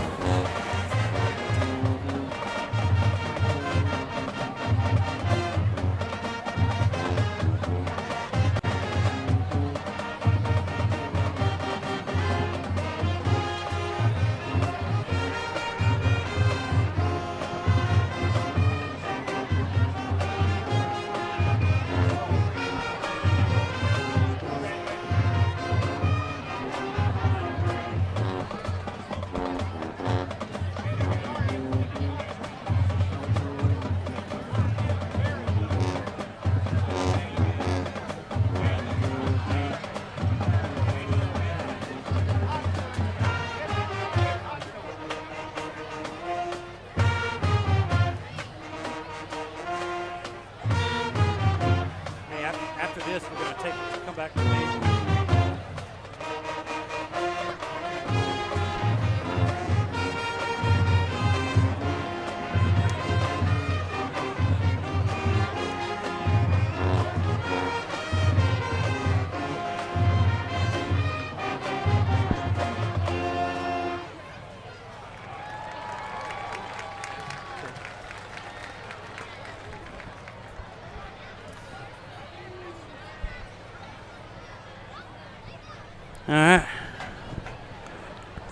All right.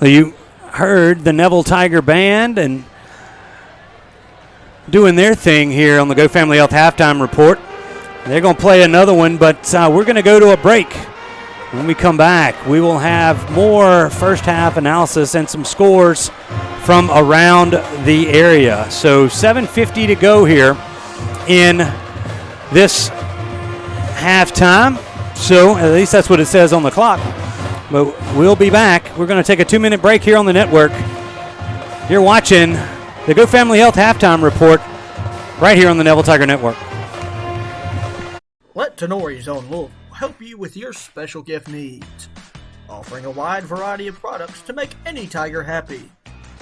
Well, you heard the Neville Tiger Band and doing their thing here on the Go Family Health halftime report. They're going to play another one, but we're going to go to a break. When we come back, we will have more first half analysis and some scores from around the area. So 7:50 to go here in this halftime. So at least that's what it says on the clock. But we'll be back. We're going to take a 2-minute break here on the network. You're watching the Go Family Health halftime report right here on the Neville Tiger Network. Let Tenori's own Louisville help you with your special gift needs, offering a wide variety of products to make any Tiger happy.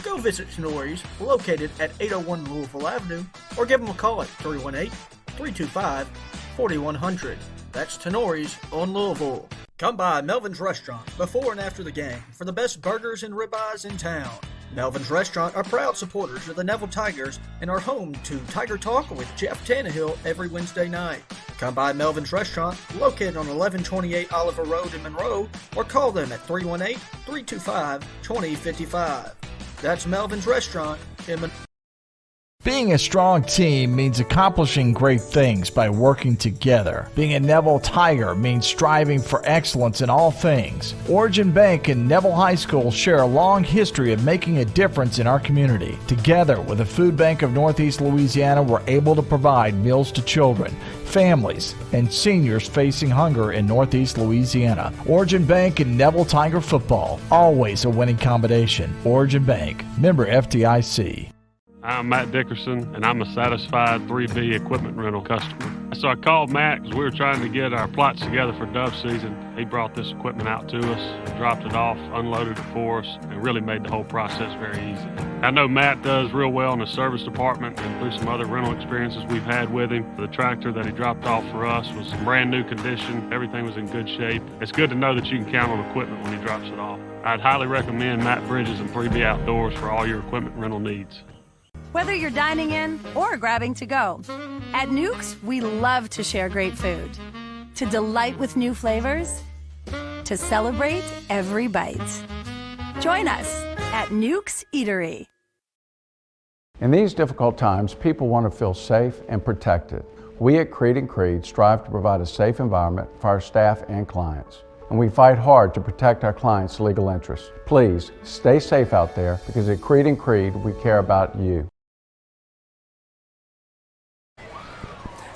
Go visit Tenori's, located at 801 Louisville Avenue, or give them a call at 318-325-4100. That's Tenori's on Louisville. Come by Melvin's Restaurant before and after the game for the best burgers and ribeyes in town. Melvin's Restaurant are proud supporters of the Neville Tigers and are home to Tiger Talk with Jeff Tannehill every Wednesday night. Come by Melvin's Restaurant, located on 1128 Oliver Road in Monroe, or call them at 318-325-2055. That's Melvin's Restaurant in Monroe. Being a strong team means accomplishing great things by working together. Being a Neville Tiger means striving for excellence in all things. Origin Bank and Neville High School share a long history of making a difference in our community. Together with the Food Bank of Northeast Louisiana, we're able to provide meals to children, families, and seniors facing hunger in Northeast Louisiana. Origin Bank and Neville Tiger football, always a winning combination. Origin Bank, member FDIC. I'm Matt Dickerson, and I'm a satisfied 3B equipment rental customer. So I called Matt because we were trying to get our plots together for dove season. He brought this equipment out to us, dropped it off, unloaded it for us, and really made the whole process very easy. I know Matt does real well in the service department, and through some other rental experiences we've had with him, the tractor that he dropped off for us was in brand new condition. Everything was in good shape. It's good to know that you can count on equipment when he drops it off. I'd highly recommend Matt Bridges and 3B Outdoors for all your equipment rental needs. Whether you're dining in or grabbing to go, at Nukes, we love to share great food. To delight with new flavors, to celebrate every bite. Join us at Nukes Eatery. In these difficult times, people want to feel safe and protected. We at Creed & Creed strive to provide a safe environment for our staff and clients. And we fight hard to protect our clients' legal interests. Please, stay safe out there because at Creed & Creed, we care about you.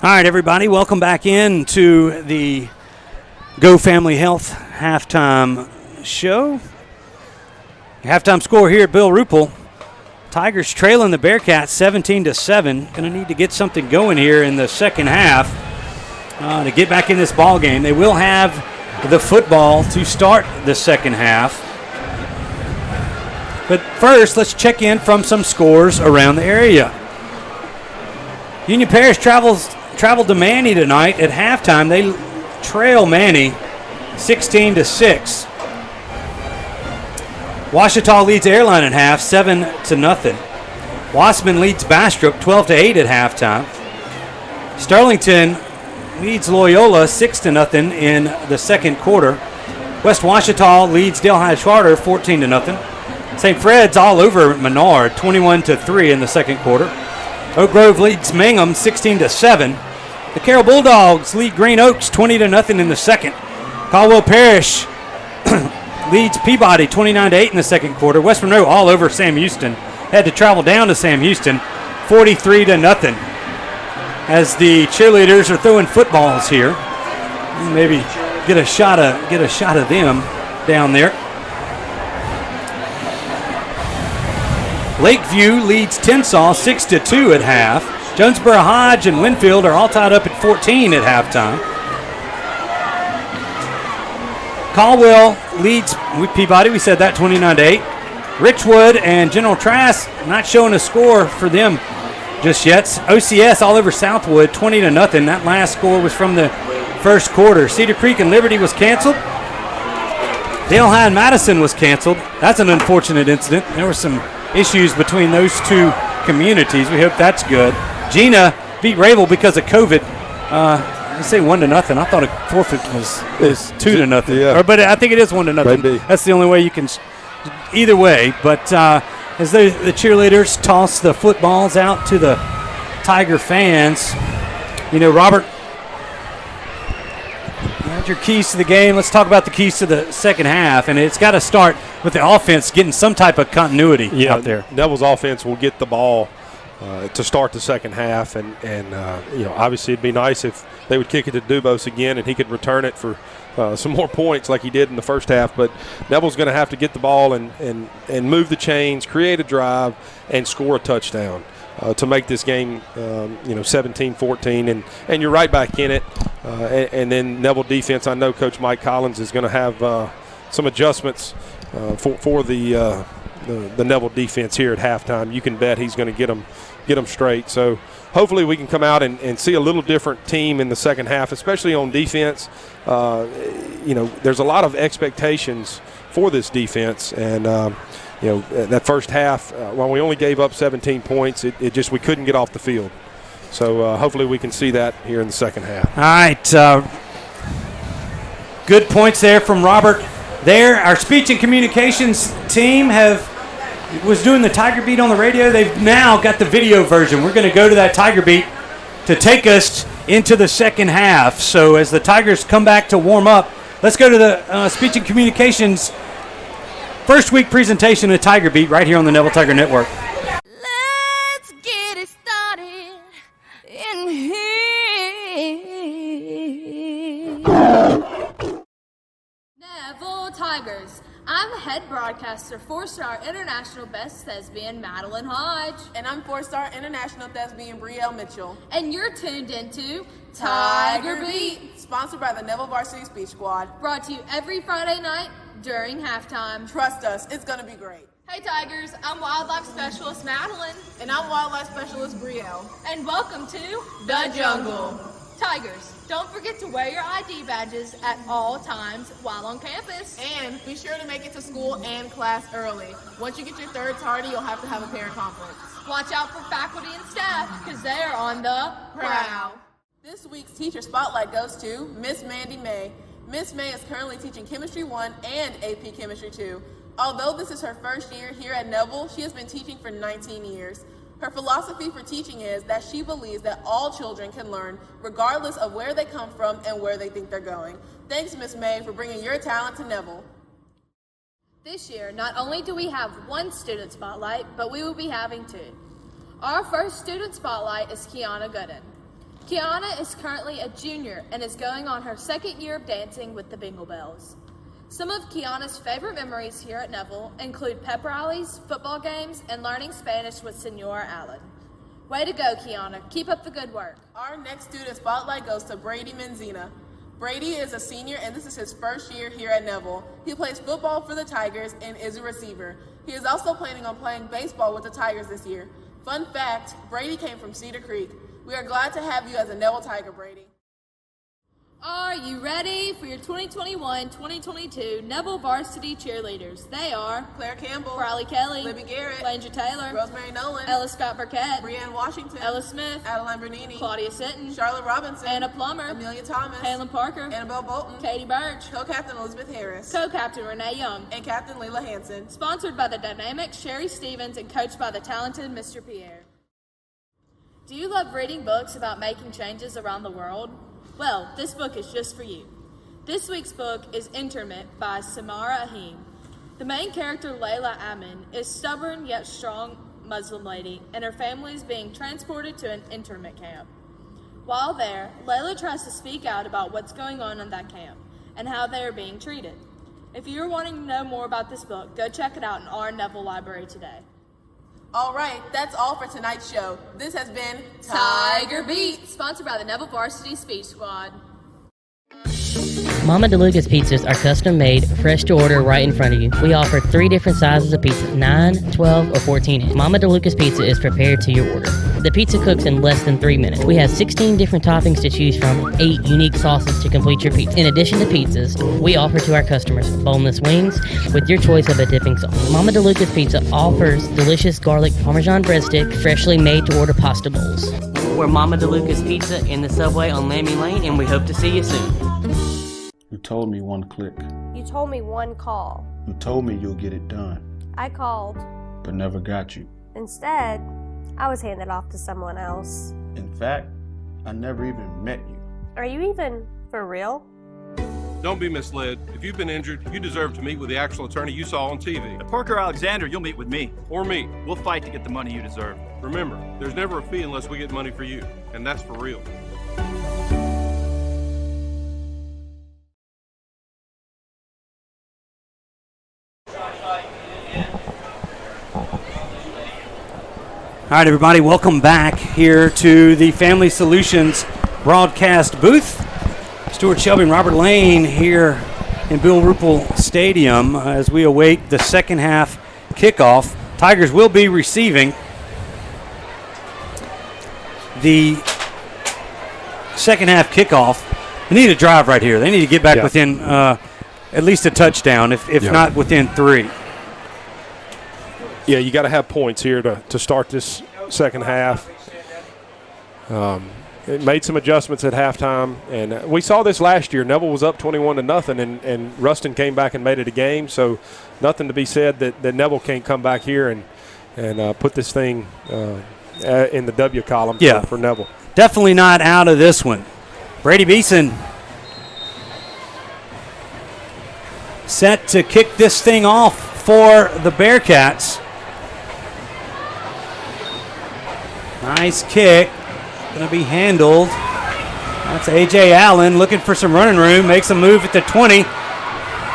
All right, everybody, welcome back in to the Go Family Health halftime show. Halftime score here at Bill Ruple. Tigers trailing the Bearcats 17-7. Going to need to get something going here in the second half to get back in this ball game. They will have the football to start the second half. But first, let's check in from some scores around the area. Union Parish traveled to Manny tonight at halftime. They trail Manny 16-6. Ouachita leads Airline at half 7-0. Wasserman leads Bastrop 12-8 at halftime. Sterlington leads Loyola 6-0 in the second quarter. West Ouachita leads Delhi Charter 14-0. St. Fred's all over Menard 21-3 in the second quarter. Oak Grove leads Mangum 16-7. The Carroll Bulldogs lead Green Oaks 20-0 in the second. Caldwell Parish leads Peabody 29-8 in the second quarter. West Monroe all over Sam Houston. Had to travel down to Sam Houston 43-0. As the cheerleaders are throwing footballs here. Maybe get a shot of them down there. Lakeview leads Tensas 6-2 at half. Jonesboro Hodge and Winfield are all tied up at 14 at halftime. Caldwell leads Peabody, we said that, 29-8. Richwood and General Trask not showing a score for them just yet. OCS all over Southwood 20-0. That last score was from the first quarter. Cedar Creek and Liberty was canceled. Dale High and Madison was canceled. That's an unfortunate incident. There were some issues between those two communities. We hope that's good. Gina beat Ravel because of COVID. I say 1-0. I thought a forfeit is 2-0. Yeah. But I think it is 1-0. That's the only way you can. Either way, but as the cheerleaders toss the footballs out to the Tiger fans, Robert, that's your keys to the game. Let's talk about the keys to the second half, and it's got to start with the offense getting some type of continuity out there. Neville's offense will get the ball to start the second half, and obviously it'd be nice if they would kick it to Dubose again and he could return it for some more points like he did in the first half. But Neville's going to have to get the ball and move the chains, create a drive, and score a touchdown to make this game 17-14. And you're right back in it. And then Neville defense, I know Coach Mike Collins is going to have some adjustments for the Neville defense here at halftime. You can bet he's going to get them straight. So hopefully we can come out and see a little different team in the second half, especially on defense. There's a lot of expectations for this defense, and that first half, while we only gave up 17 points, we couldn't get off the field. So hopefully we can see that here in the second half. All right. Good points there from Robert. Our speech and communications team was doing the Tiger Beat on the radio. They've now got the video version. We're going to go to that Tiger Beat to take us into the second half. So as the Tigers come back to warm up, let's go to the speech and communications first week presentation of Tiger Beat right here on the Neville Tiger Network. Let's get it started in here. Neville Tigers, I'm head broadcaster, 4-star international best thespian Madeline Hodge. And I'm 4-star international thespian Brielle Mitchell. And you're tuned into Tiger Beat, sponsored by the Neville Varsity Speech Squad. Brought to you every Friday night during halftime. Trust us, it's going to be great. Hey Tigers, I'm Wildlife Specialist Madeline. And I'm Wildlife Specialist Brielle. And welcome to The Jungle. Tigers, don't forget to wear your ID badges at all times while on campus. And be sure to make it to school and class early. Once you get your third tardy, you'll have to have a parent conference. Watch out for faculty and staff, because they are on the prowl. This week's Teacher Spotlight goes to Miss Mandy May. Miss May is currently teaching Chemistry 1 and AP Chemistry 2. Although this is her first year here at Neville, she has been teaching for 19 years. Her philosophy for teaching is that she believes that all children can learn regardless of where they come from and where they think they're going. Thanks, Miss May, for bringing your talent to Neville. This year, not only do we have one student spotlight, but we will be having two. Our first student spotlight is Kiana Gooden. Kiana is currently a junior and is going on her second year of dancing with the Bingle Bells. Some of Kiana's favorite memories here at Neville include pep rallies, football games, and learning Spanish with Senor Allen. Way to go, Kiana. Keep up the good work. Our next student spotlight goes to Brady Menzina. Brady is a senior, and this is his first year here at Neville. He plays football for the Tigers and is a receiver. He is also planning on playing baseball with the Tigers this year. Fun fact, Brady came from Cedar Creek. We are glad to have you as a Neville Tiger, Brady. Are you ready for your 2021-2022 Neville Varsity cheerleaders? They are Claire Campbell, Riley Kelly, Libby Garrett, Landra Taylor, Rosemary Nolan, Ella Scott Burkett, Brianne Washington, Ella Smith, Adeline Bernini, Claudia Sitton, Charlotte Robinson, Anna Plummer, Amelia Thomas, Halen Parker, Annabelle Bolton, Katie Birch, Co-Captain Elizabeth Harris, Co-Captain Renee Young, and Captain Leila Hansen. Sponsored by the dynamic Sherry Stevens and coached by the talented Mr. Pierre. Do you love reading books about making changes around the world? Well, this book is just for you. This week's book is Interment by Samara Ahim. The main character, Layla Amin, is stubborn yet strong Muslim lady, and her family is being transported to an internment camp. While there, Layla tries to speak out about what's going on in that camp and how they are being treated. If you're wanting to know more about this book, go check it out in our Neville Library today. All right, that's all for tonight's show. This has been Tiger Beat, sponsored by the Neville Varsity Speech Squad. Mama DeLuca's pizzas are custom made, fresh to order right in front of you. We offer 3 different sizes of pizza, 9, 12, or 14 inch. Mama DeLuca's pizza is prepared to your order. The pizza cooks in less than 3 minutes. We have 16 different toppings to choose from, 8 unique sauces to complete your pizza. In addition to pizzas, we offer to our customers boneless wings with your choice of a dipping sauce. Mama DeLuca's Pizza offers delicious garlic Parmesan breadstick, freshly made to order pasta bowls. We're Mama DeLuca's Pizza in the subway on Lammy Lane, and we hope to see you soon. You told me one click. You told me one call. You told me you'll get it done, I called. but never got you. Instead, I was handed off to someone else. In fact, I never even met you. Are you even for real? Don't be misled. If you've been injured, you deserve to meet with the actual attorney you saw on TV. At Parker Alexander, you'll meet with me. Or me. We'll fight to get the money you deserve. Remember, there's never a fee unless we get money for you, and that's for real. All right, everybody, welcome back here to the Family Solutions broadcast booth. Stuart Shelby and Robert Lane here in Bill Ruple Stadium as we await the second half kickoff. Tigers will be receiving the second half kickoff. They need a drive right here. They need to get back within at least a touchdown, if not within 3. Yeah, you got to have points here to start this second half. It made some adjustments at halftime, and we saw this last year. Neville was up 21-0, and Ruston came back and made it a game. So nothing to be said that Neville can't come back here and put this thing in the W column for Neville. Definitely not out of this one. Brady Beeson set to kick this thing off for the Bearcats. Nice kick. Going to be handled. That's A.J. Allen looking for some running room. Makes a move at the 20.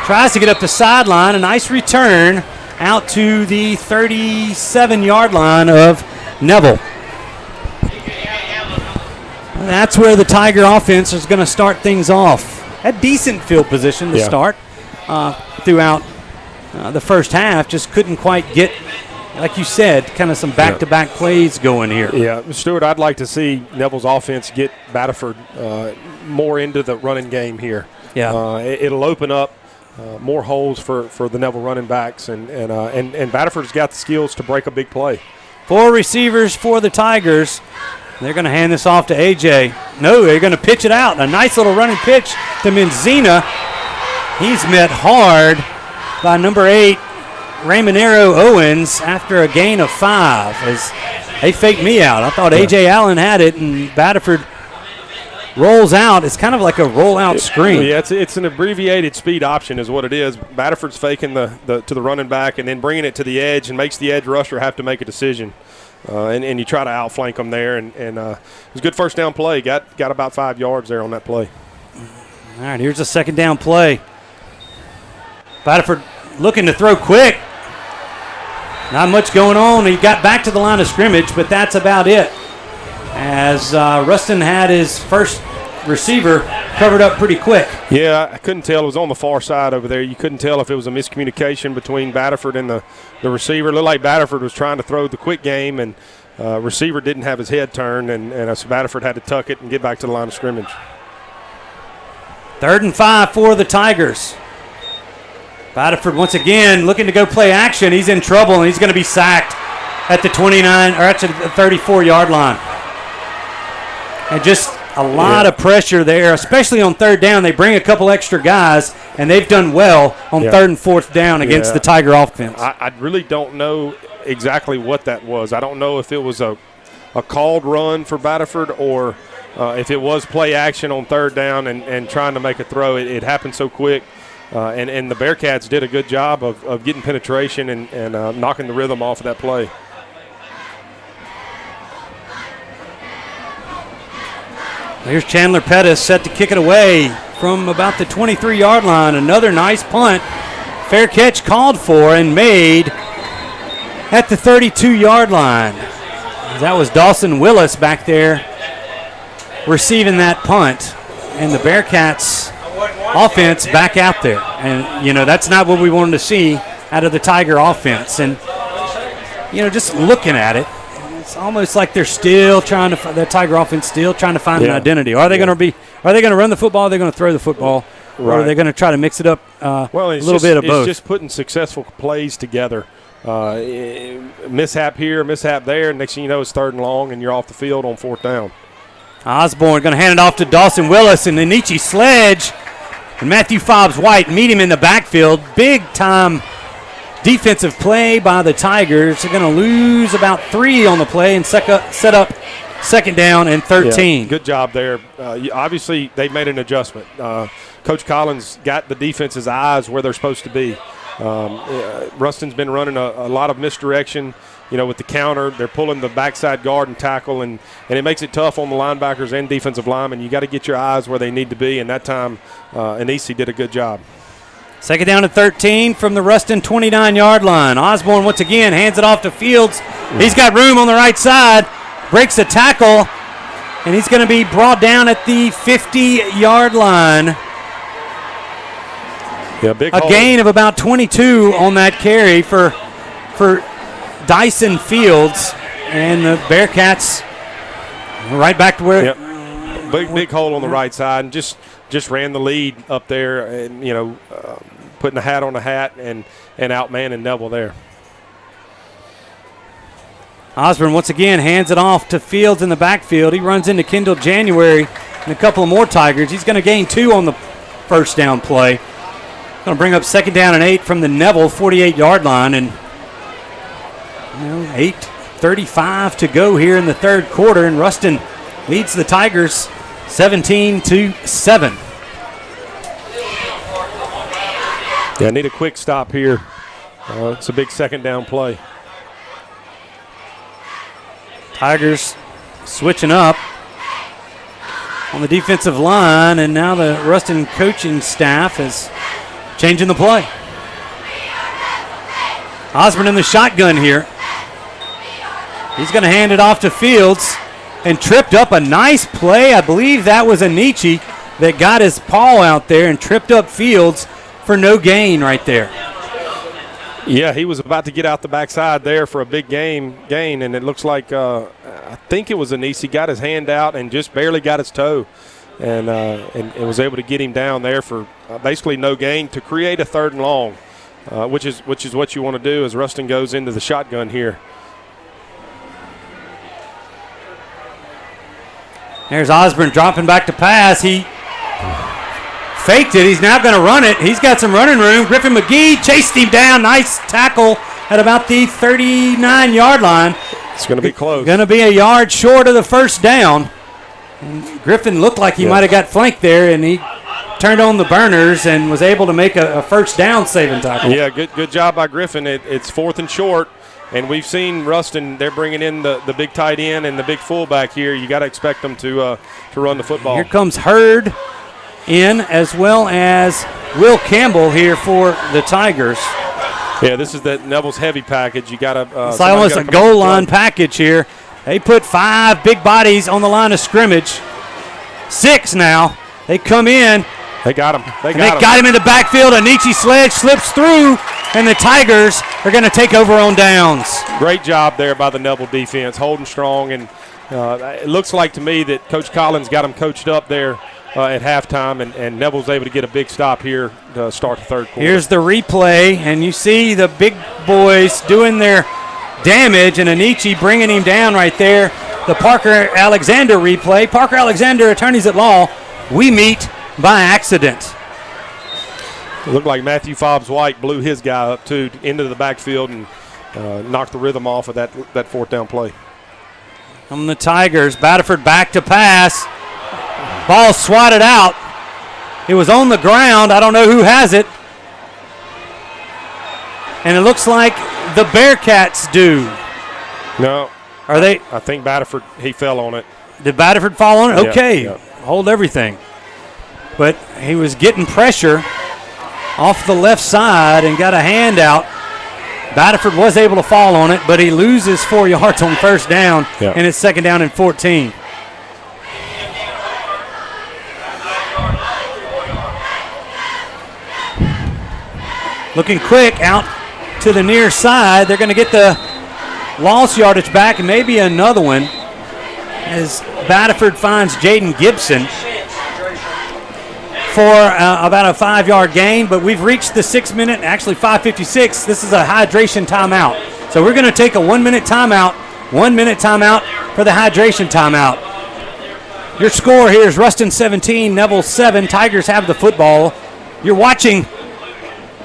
Tries to get up the sideline. A nice return out to the 37-yard line of Neville. That's where the Tiger offense is going to start things off. Had decent field position to start throughout the first half. Just couldn't quite get, like you said, kind of some back-to-back plays going here. Yeah, Stuart, I'd like to see Neville's offense get Batterford more into the running game here. Yeah. It'll open up more holes for the Neville running backs, and Batterford's got the skills to break a big play. 4 receivers for the Tigers. They're going to hand this off to A.J. No, they're going to pitch it out. A nice little running pitch to Menzina. He's met hard by number 8, Ramonero Owens, after a gain of 5. As they faked me out. I thought A.J. Allen had it, and Batterford rolls out. It's kind of like a rollout screen. Yeah, it's an abbreviated speed option is what it is. Batterford's faking to the running back and then bringing it to the edge and makes the edge rusher have to make a decision. And you try to outflank them there. And it was a good first down play. Got about 5 yards there on that play. All right, here's a second down play. Batterford looking to throw quick. Not much going on. He got back to the line of scrimmage, but that's about it. As Ruston had his first receiver covered up pretty quick. Yeah, I couldn't tell. It was on the far side over there. You couldn't tell if it was a miscommunication between Batterford and the receiver. It looked like Batterford was trying to throw the quick game, and receiver didn't have his head turned, and so Batterford had to tuck it and get back to the line of scrimmage. 3rd and 5 for the Tigers. Batterford once again looking to go play action. He's in trouble, and he's going to be sacked at the 29 or actually the 34-yard line. And just a lot of pressure there, especially on 3rd down. They bring a couple extra guys, and they've done well on 3rd and 4th down against the Tiger offense. I really don't know exactly what that was. I don't know if it was a called run for Batterford or if it was play action on 3rd down and trying to make a throw. It happened so quick. And the Bearcats did a good job of getting penetration and knocking the rhythm off of that play. Here's Chandler Pettis set to kick it away from about the 23-yard line. Another nice punt. Fair catch called for and made at the 32-yard line. That was Dawson Willis back there receiving that punt. And the Bearcats offense back out there. And, that's not what we wanted to see out of the Tiger offense. And, just looking at it, it's almost like they're still trying to the Tiger offense still trying to find an identity. Are they going to run the football? Are they going to throw the football? Right. Or are they going to try to mix it up a little bit of both? It's just putting successful plays together. Mishap here, mishap there. Next thing you know, it's 3rd and long, and you're off the field on 4th down. Osborne going to hand it off to Dawson Willis, and Anichi Sledge and Matthew Fobbs-White meet him in the backfield. Big-time defensive play by the Tigers. They're going to lose about 3 on the play and set up 2nd down and 13. Yeah, good job there. Obviously, they've made an adjustment. Coach Collins got the defense's eyes where they're supposed to be. Ruston's been running a lot of misdirection, with the counter. They're pulling the backside guard and tackle, and it makes it tough on the linebackers and defensive linemen. You got to get your eyes where they need to be, and that time Anisi did a good job. 2nd down and 13 from the Ruston 29-yard line. Osborne once again hands it off to Fields. He's got room on the right side, breaks a tackle, and he's going to be brought down at the 50-yard line. Yeah, big a gain of about 22 on that carry for Dyson Fields, and the Bearcats right back to where. Yep. Big hole on the right side, and just ran the lead up there, and putting a hat on a hat and outmanning Neville there. Osborne once again hands it off to Fields in the backfield. He runs into Kendall January and a couple of more Tigers. He's going to gain 2 on the first down play. Going to bring up 2nd down and 8 from the Neville 48-yard line, and 8:35 to go here in the 3rd quarter, and Ruston leads the Tigers 17-7. Yeah, need a quick stop here. It's a big 2nd down play. Tigers switching up on the defensive line, and now the Ruston coaching staff has Changing the play. Osborne in the shotgun here. He's going to hand it off to Fields and tripped up a nice play. I believe that was Anichi that got his paw out there and tripped up Fields for no gain right there. Yeah, he was about to get out the backside there for a big gain, and it looks like I think it was Anichi got his hand out and just barely got his toe, and was able to get him down there for basically no gain to create a 3rd and long, which is what you want to do as Ruston goes into the shotgun here. There's Osborne dropping back to pass. He faked it. He's now going to run it. He's got some running room. Griffin McGee chased him down. Nice tackle at about the 39-yard line. It's going to be close. Going to be a yard short of the first down. And Griffin looked like he might have got flanked there, and he turned on the burners and was able to make a first down saving tackle. Yeah, good job by Griffin. It's 4th and short. And we've seen Ruston, they're bringing in the big tight end and the big fullback here. You got to expect them to run the football. Here comes Hurd in, as well as Will Campbell here for the Tigers. Yeah, this is that Neville's heavy package. You got to. It's almost a goal line package here. They put 5 big bodies on the line of scrimmage. 6 now. They come in. They got him. They got him in the backfield. Anichi Sledge slips through, and the Tigers are going to take over on downs. Great job there by the Neville defense, holding strong. And it looks like to me that Coach Collins got them coached up there at halftime, and Neville's able to get a big stop here to start the 3rd quarter. Here's the replay, and you see the big boys doing their damage, and Anichi bringing him down right there. The Parker Alexander replay. Parker Alexander, attorneys at law, we meet by accident. It looked like Matthew Fobbs-White blew his guy up, too, into the backfield and knocked the rhythm off of that 4th down play. From the Tigers, Batterford back to pass. Ball swatted out. It was on the ground. I don't know who has it. And it looks like the Bearcats do. No. Are they? I think Batterford, he fell on it. Did Batterford fall on it? Yeah, okay. yeah. Hold everything. But he was getting pressure off the left side and got a handout. Batterford was able to fall on it, but he loses 4 yards on 1st down, and it's 2nd down and 14. Looking quick out to the near side. They're going to get the lost yardage back and maybe another one as Batterford finds Jaden Gibson for about a 5-yard gain, but we've reached the 6-minute, actually 5:56. This is a hydration timeout. So we're going to take a 1-minute timeout, 1-minute timeout for the hydration timeout. Your score here is Ruston 17, Neville 7. Tigers have the football. You're watching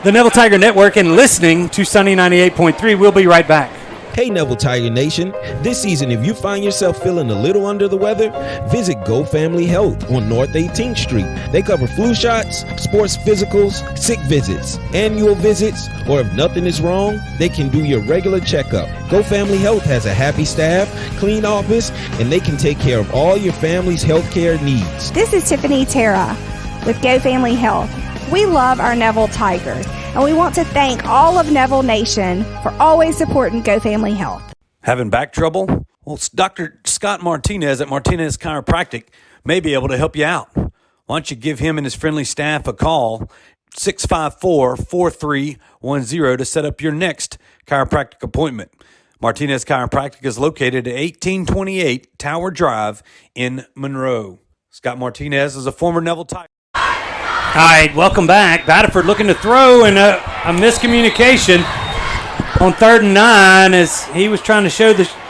the Neville Tiger Network and listening to Sunny 98.3. We'll be right back. Hey Neville Tiger Nation, this season if you find yourself feeling a little under the weather, visit Go Family Health on North 18th Street. They cover flu shots, sports physicals, sick visits, annual visits, or if nothing is wrong, they can do your regular checkup. Go Family Health has a happy staff, clean office, and they can take care of all your family's health care needs. This is Tiffany Terra with Go Family Health. We love our Neville Tigers, and we want to thank all of Neville Nation for always supporting Go Family Health. Having back trouble? Well, Dr. Scott Martinez at Martinez Chiropractic may be able to help you out. Why don't you give him and his friendly staff a call, 654-4310, to set up your next chiropractic appointment. Martinez Chiropractic is located at 1828 Tower Drive in Monroe. Scott Martinez is a former Neville Tiger. All right, welcome back. Batterford looking to throw, and a miscommunication on 3rd and 9 as he was trying to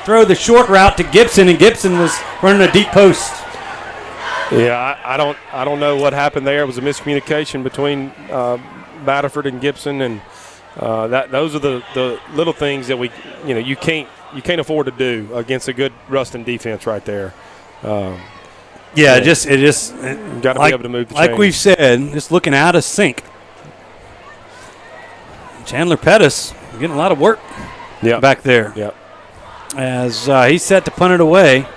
throw the short route to Gibson, and Gibson was running a deep post. Yeah, I don't know what happened there. It was a miscommunication between Batterford and Gibson, and those are the little things that you can't afford to do against a good Ruston defense right there. Yeah, it just got to be able to move the chains. Like we've said, just looking out of sync. Chandler Pettis getting a lot of work back there. Yep. As he's set to punt it away.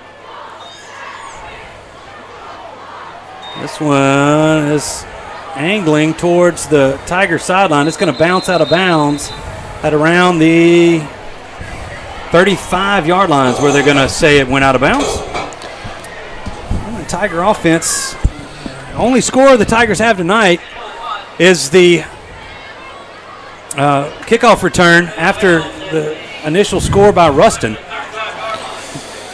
This one is angling towards the Tiger sideline. It's going to bounce out of bounds at around the 35-yard lines where they're going to say it went out of bounds. And the Tiger offense, only score the Tigers have tonight is the kickoff return after the initial score by Ruston,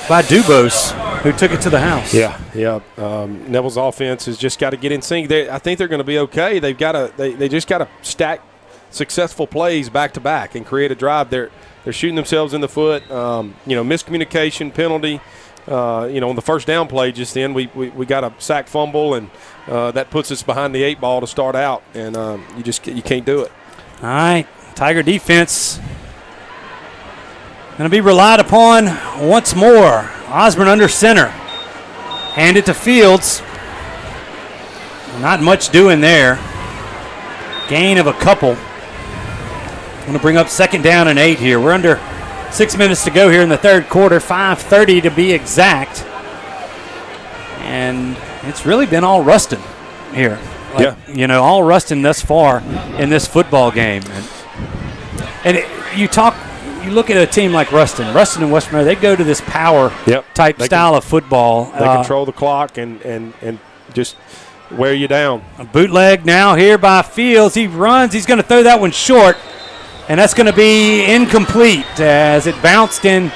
by Dubose, who took it to the house. Yeah. Neville's offense has just got to get in sync. I think they're going to be okay. They've got to. They just got to stack successful plays back to back and create a drive. They're shooting themselves in the foot. Miscommunication, penalty. On the first down play just then, we got a sack fumble, and that puts us behind the 8 ball to start out, and you can't do it. All right, Tiger defense going to be relied upon once more. Osborne under center. Hand it to Fields. Not much doing there. Gain of a couple. Going to bring up 2nd down and 8 here. We're under 6 minutes to go here in the third quarter, 5:30 to be exact. And it's really been all Ruston here. All Ruston thus far in this football game. You look at a team like Ruston and West Monroe, they go to this power type style of football. They control the clock and just wear you down. A bootleg now here by Fields. He runs. He's going to throw that one short, and that's going to be incomplete as it bounced in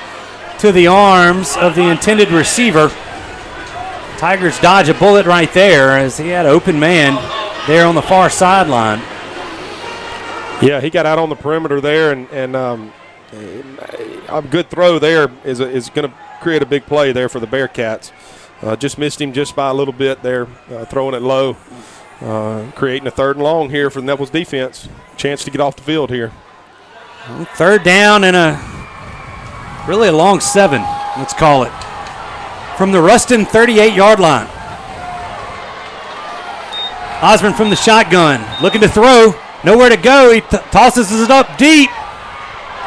to the arms of the intended receiver. Tigers dodge a bullet right there as he had an open man there on the far sideline. Yeah, he got out on the perimeter there, and a good throw there is going to create a big play there for the Bearcats. Just missed him just by a little bit there, throwing it low, creating a 3rd and long here for Neville's defense. Chance to get off the field here. 3rd down and really a long 7, let's call it, from the Ruston 38-yard line. Osborne from the shotgun, looking to throw, nowhere to go. He tosses it up deep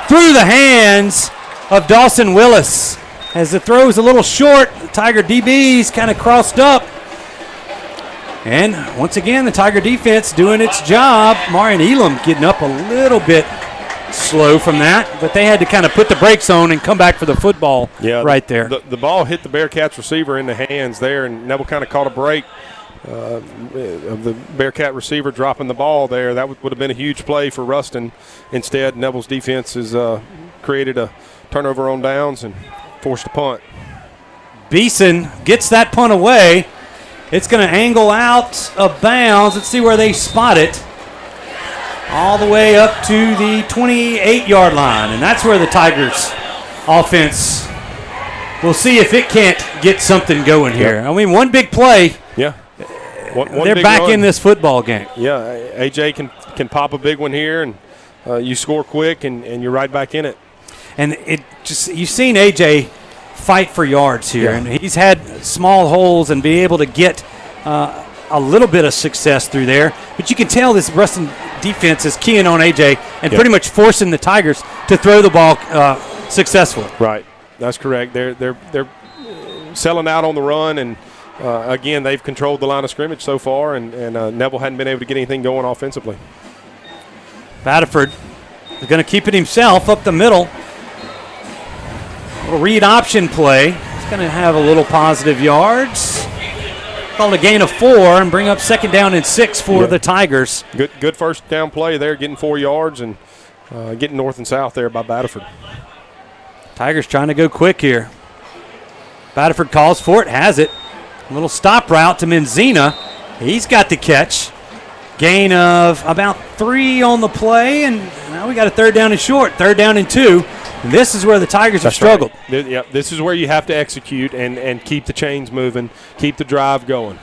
through the hands of Dawson Willis. As the throw is a little short, the Tiger DB's kind of crossed up. And once again, the Tiger defense doing its job. Marion Elam getting up a little bit slow from that, but they had to kind of put the brakes on and come back for the football right there. The ball hit the Bearcats receiver in the hands there, and Neville kind of caught a break of the Bearcat receiver dropping the ball there. That would have been a huge play for Ruston. Instead, Neville's defense has created a turnover on downs and forced a punt. Beeson gets that punt away. It's going to angle out of bounds. Let's see where they spot it. All the way up to the 28-yard line, and that's where the Tigers offense, we'll see if it can't get something going here. I mean, one big play. Yeah. They're back in this football game. Yeah, AJ can pop a big one here, and you score quick, and you're right back in it. And you've seen AJ fight for yards here, and he's had small holes and be able to get a little bit of success through there. But you can tell this Ruston defense is keying on AJ and pretty much forcing the Tigers to throw the ball successfully. Right, that's correct. They're selling out on the run, and again, they've controlled the line of scrimmage so far, and Neville hadn't been able to get anything going offensively. Batterford is going to keep it himself up the middle. Little read option play. He's going to have a little positive yards. Called a gain of 4 and bring up 2nd down and 6 for the Tigers. Good first down play there, getting 4 yards and getting north and south there by Batterford. Tigers trying to go quick here. Batterford calls for it, has it. A little stop route to Menzina. He's got the catch. Gain of about 3 on the play, and now we got a 3rd down and short, 3rd down and 2. And this is where the Tigers have struggled. Right. Yeah, this is where you have to execute and keep the chains moving, keep the drive going.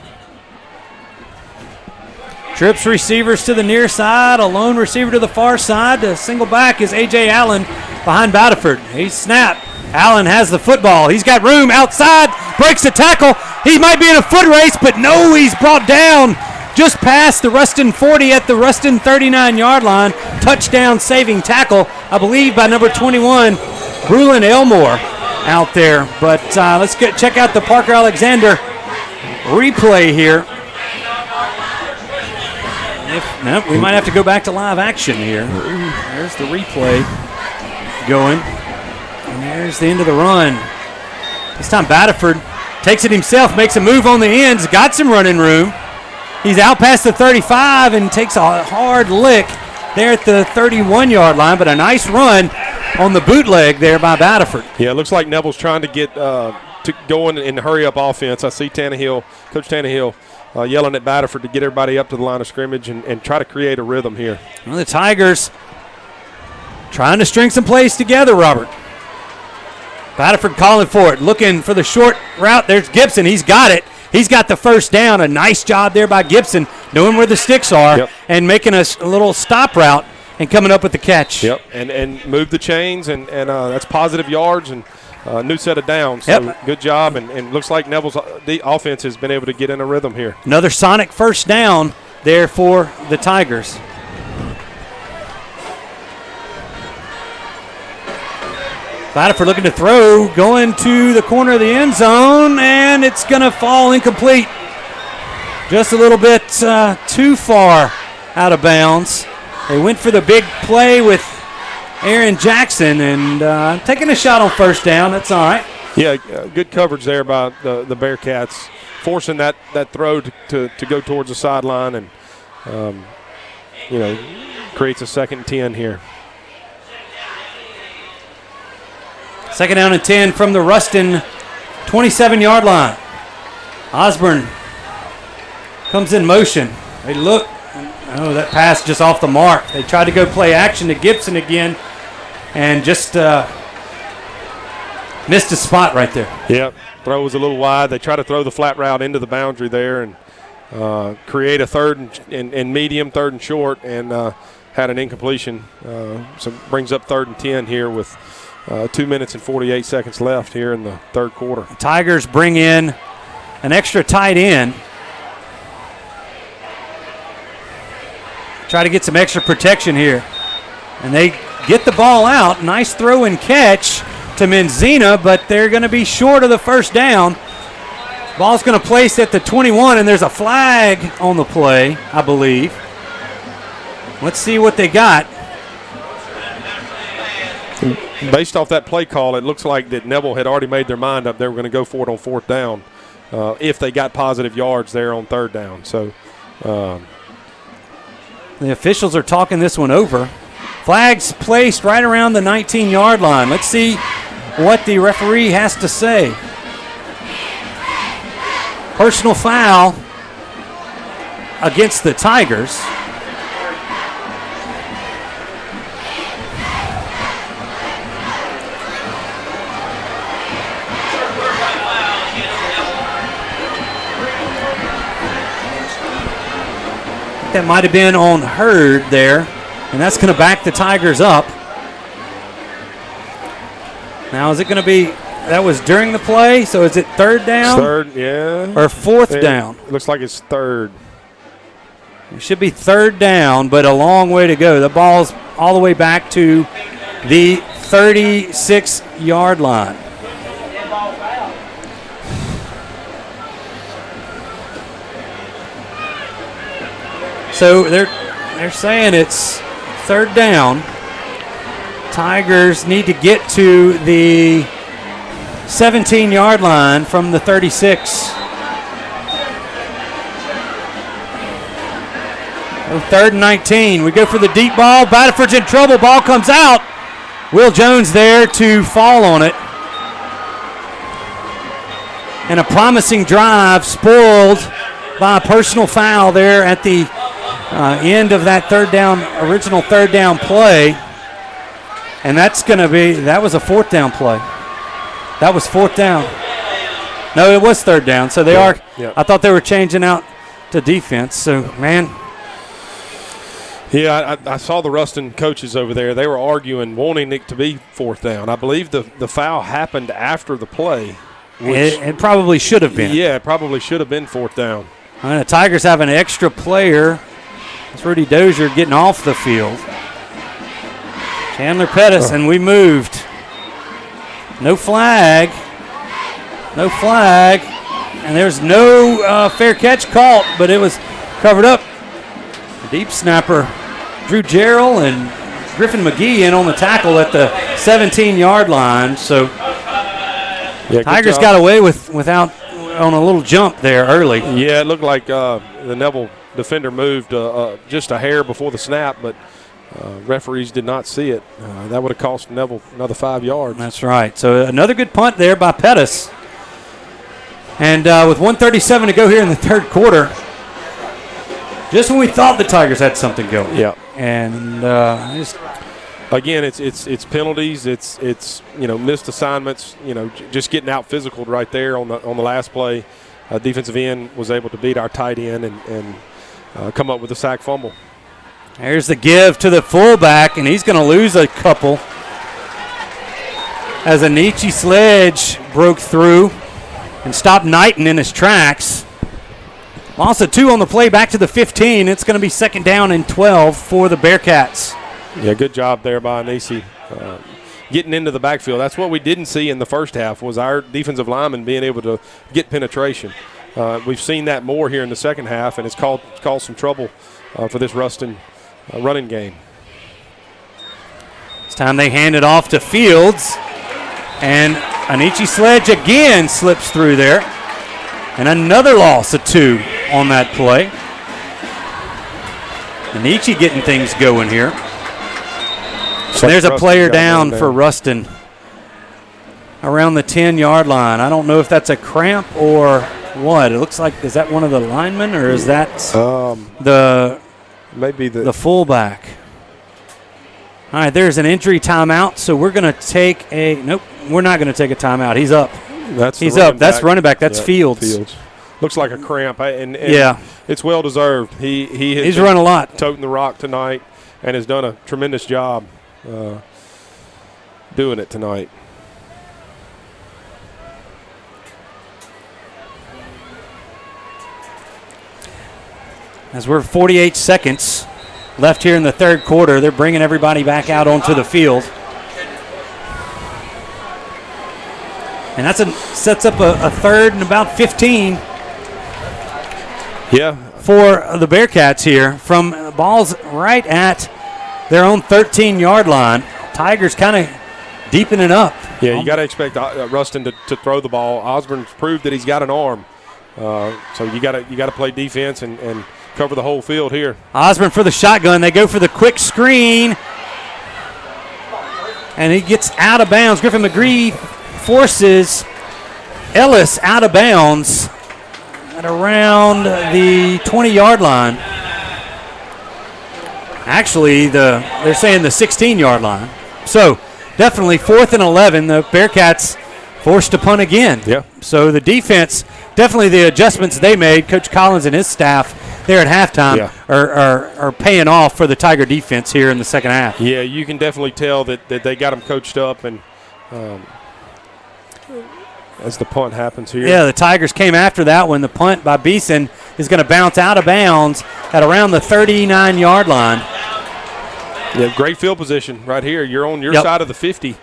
Trips receivers to the near side, a lone receiver to the far side. The single back is A.J. Allen behind Batterford. He snapped. Allen has the football. He's got room outside, breaks the tackle. He might be in a foot race, but no, he's brought down just past the Ruston 40 at the Ruston 39-yard line. Touchdown saving tackle, I believe, by number 21, Brulin Elmore out there. But let's check out the Parker Alexander replay here. No, we might have to go back to live action here. There's the replay going. And there's the end of the run. This time Batterford takes it himself, makes a move on the ends, got some running room. He's out past the 35 and takes a hard lick there at the 31-yard line, but a nice run on the bootleg there by Batterford. Yeah, it looks like Neville's trying to get to going in hurry-up offense. I see Coach Tannehill, yelling at Batterford to get everybody up to the line of scrimmage and try to create a rhythm here. Well, the Tigers trying to string some plays together, Robert. Batterford calling for it, looking for the short route. There's Gibson. He's got it. He's got the first down. A nice job there by Gibson, knowing where the sticks are and making a little stop route and coming up with the catch. Yep, and move the chains, and that's positive yards and new set of downs. So good job, and looks like Neville's the offense has been able to get in a rhythm here. Another sonic first down there for the Tigers. Batterford looking to throw, going to the corner of the end zone, and it's going to fall incomplete. Just a little bit too far out of bounds. They went for the big play with Aaron Jackson, and taking a shot on first down. That's all right. Yeah, good coverage there by the Bearcats, forcing that throw to go towards the sideline, and creates a 2nd and 10 here. 2nd down and 10 from the Ruston 27-yard line. Osborne comes in motion. They look. Oh, that pass just off the mark. They tried to go play action to Gibson again and just missed a spot right there. Yep, throw was a little wide. They try to throw the flat route into the boundary there and create a 3rd and medium, 3rd and short, and had an incompletion. So brings up 3rd and 10 here with 2 minutes and 48 seconds left here in the 3rd quarter. Tigers bring in an extra tight end. Try to get some extra protection here. And they get the ball out. Nice throw and catch to Menzina, but they're going to be short of the first down. Ball's going to place at the 21, and there's a flag on the play, I believe. Let's see what they got. Based off that play call, it looks like that Neville had already made their mind up. They were going to go for it on 4th down if they got positive yards there on 3rd down. So the officials are talking this one over. Flags placed right around the 19-yard line. Let's see what the referee has to say. Personal foul against the Tigers. That might have been on Hurd there, and that's going to back the Tigers up. Now, is it going to be, that was during the play, so is it 3rd down? 3rd, yeah. Or 4th down? It looks like it's 3rd. It should be 3rd down, but a long way to go. The ball's all the way back to the 36-yard line. So they're saying it's 3rd down. Tigers need to get to the 17-yard line from the 36. So 3rd and 19. We go for the deep ball. Batterford's in trouble. Ball comes out. Will Jones there to fall on it. And a promising drive spoiled by a personal foul there at the end of that original 3rd down play. And that's going to be, that was a 4th down play. That was 4th down. No, it was 3rd down. So they are, I thought they were changing out to defense. So, man. Yeah, I saw the Ruston coaches over there. They were arguing, wanting it to be 4th down. I believe the foul happened after the play. It probably should have been. Yeah, it probably should have been 4th down. All right, the Tigers have an extra player. It's Rudy Dozier getting off the field. Chandler Pettis, and we moved. No flag. No flag. And there's no fair catch caught, but it was covered up. The Deep snapper Drew Jarrell and Griffin McGee in on the tackle at the 17-yard line. So Tigers got away without on a little jump there early. Yeah, it looked like the Neville defender moved just a hair before the snap, but referees did not see it. That would have cost Neville another 5 yards. That's right. So another good punt there by Pettis. And with 1:37 to go here in the third quarter, just when we thought the Tigers had something going. Yeah. And again, it's penalties, it's missed assignments, just getting out physical right there on the last play. Defensive end was able to beat our tight end and come up with a sack fumble. There's the give to the fullback, and he's going to lose a couple as Anichi Sledge broke through and stopped Knighton in his tracks. Loss of 2 on the play, back to the 15. It's going to be 2nd down and 12 for the Bearcats. Yeah, good job there by Anichi. Getting into the backfield. That's what we didn't see in the first half, was our defensive linemen being able to get penetration. We've seen that more here in the second half, and it's caused some trouble for this Ruston running game. This time they hand it off to Fields, and Anichi Sledge again slips through there. And another loss of 2 on that play. Anichi getting things going here. So there's a player down for Ruston around the 10-yard line. I don't know if that's a cramp or what. It looks like, is that one of the linemen, or is that maybe the fullback? All right, there's an injury timeout, so we're going to take a – nope, we're not going to take a timeout. He's up. He's up. That's running back. That's Fields. Looks like a cramp, and yeah, it's well deserved. He's run a lot, toting the rock tonight, and has done a tremendous job doing it tonight. As we're 48 seconds left here in the third quarter, they're bringing everybody back out onto the field. And sets up a 3rd and about 15. Yeah. For the Bearcats here from balls right at their own 13-yard line. Tigers kind of deepening up. Yeah, you got to expect Ruston to throw the ball. Osborne's proved that he's got an arm, so you got to play defense and cover the whole field here. Osborne for the shotgun. They go for the quick screen, and he gets out of bounds. Griffin McGee forces Ellis out of bounds at around the 20-yard line. Actually, they're saying the 16-yard line. So definitely 4th and 11. The Bearcats forced to punt again. Yeah. So the defense, definitely the adjustments they made, Coach Collins and his staff there at halftime are paying off for the Tiger defense here in the second half. Yeah, you can definitely tell that they got them coached up, and as the punt happens here. Yeah, the Tigers came after that one. The punt by Beeson is going to bounce out of bounds at around the 39-yard line. Yeah, great field position right here. You're on your side of the 50.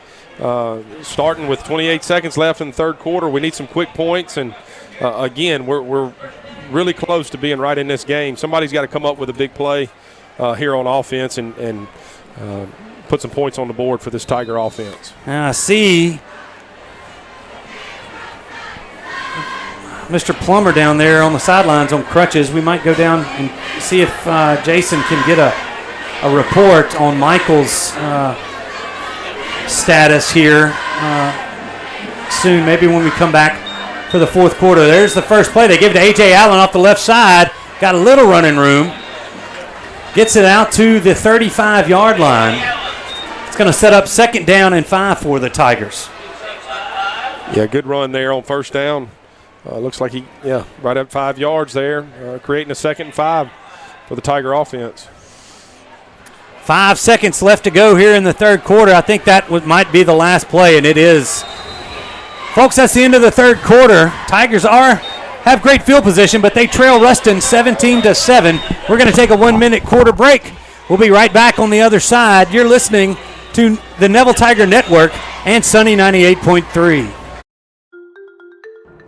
Starting with 28 seconds left in the third quarter, we need some quick points, and again, we're really close to being right in this game. Somebody's got to come up with a big play here on offense and put some points on the board for this Tiger offense. I see Mr. Plummer down there on the sidelines on crutches. We might go down and see if Jason can get a report on Michael's status here soon, maybe when we come back for the fourth quarter. There's the first play. They give it to A.J. Allen off the left side. Got a little running room. Gets it out to the 35-yard line. It's going to set up 2nd down and 5 for the Tigers. Yeah, good run there on first down. Looks like right at 5 yards there, creating a 2nd and 5 for the Tiger offense. 5 seconds left to go here in the third quarter. I think that might be the last play, and it is. Folks, that's the end of the third quarter. Tigers have great field position, but they trail Ruston 17-7. We're going to take a 1-minute quarter break. We'll be right back on the other side. You're listening to the Neville Tiger Network and Sunny 98.3.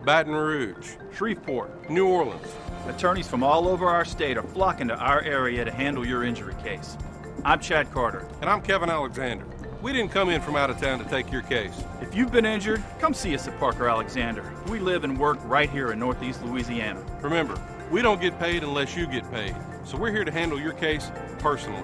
Baton Rouge, Shreveport. New Orleans. Attorneys from all over our state are flocking to our area to handle your injury case. I'm Chad Carter. And I'm Kevin Alexander. We didn't come in from out of town to take your case. If you've been injured, come see us at Parker Alexander. We live and work right here in Northeast Louisiana. Remember, we don't get paid unless you get paid. So we're here to handle your case personally.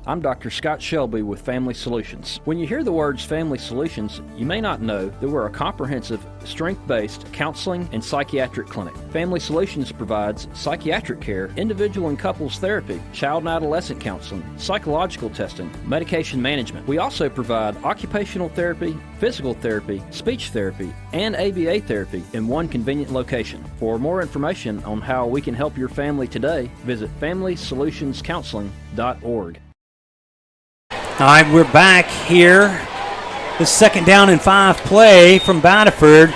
I'm Dr. Scott Shelby with Family Solutions. When you hear the words Family Solutions, you may not know that we're a comprehensive, strength-based counseling and psychiatric clinic. Family Solutions provides psychiatric care, individual and couples therapy, child and adolescent counseling, psychological testing, medication management. We also provide occupational therapy, physical therapy, speech therapy, and ABA therapy in one convenient location. For more information on how we can help your family today, visit FamilySolutionsCounseling.org. All right, we're back here. The 2nd down and 5 play from Batterford.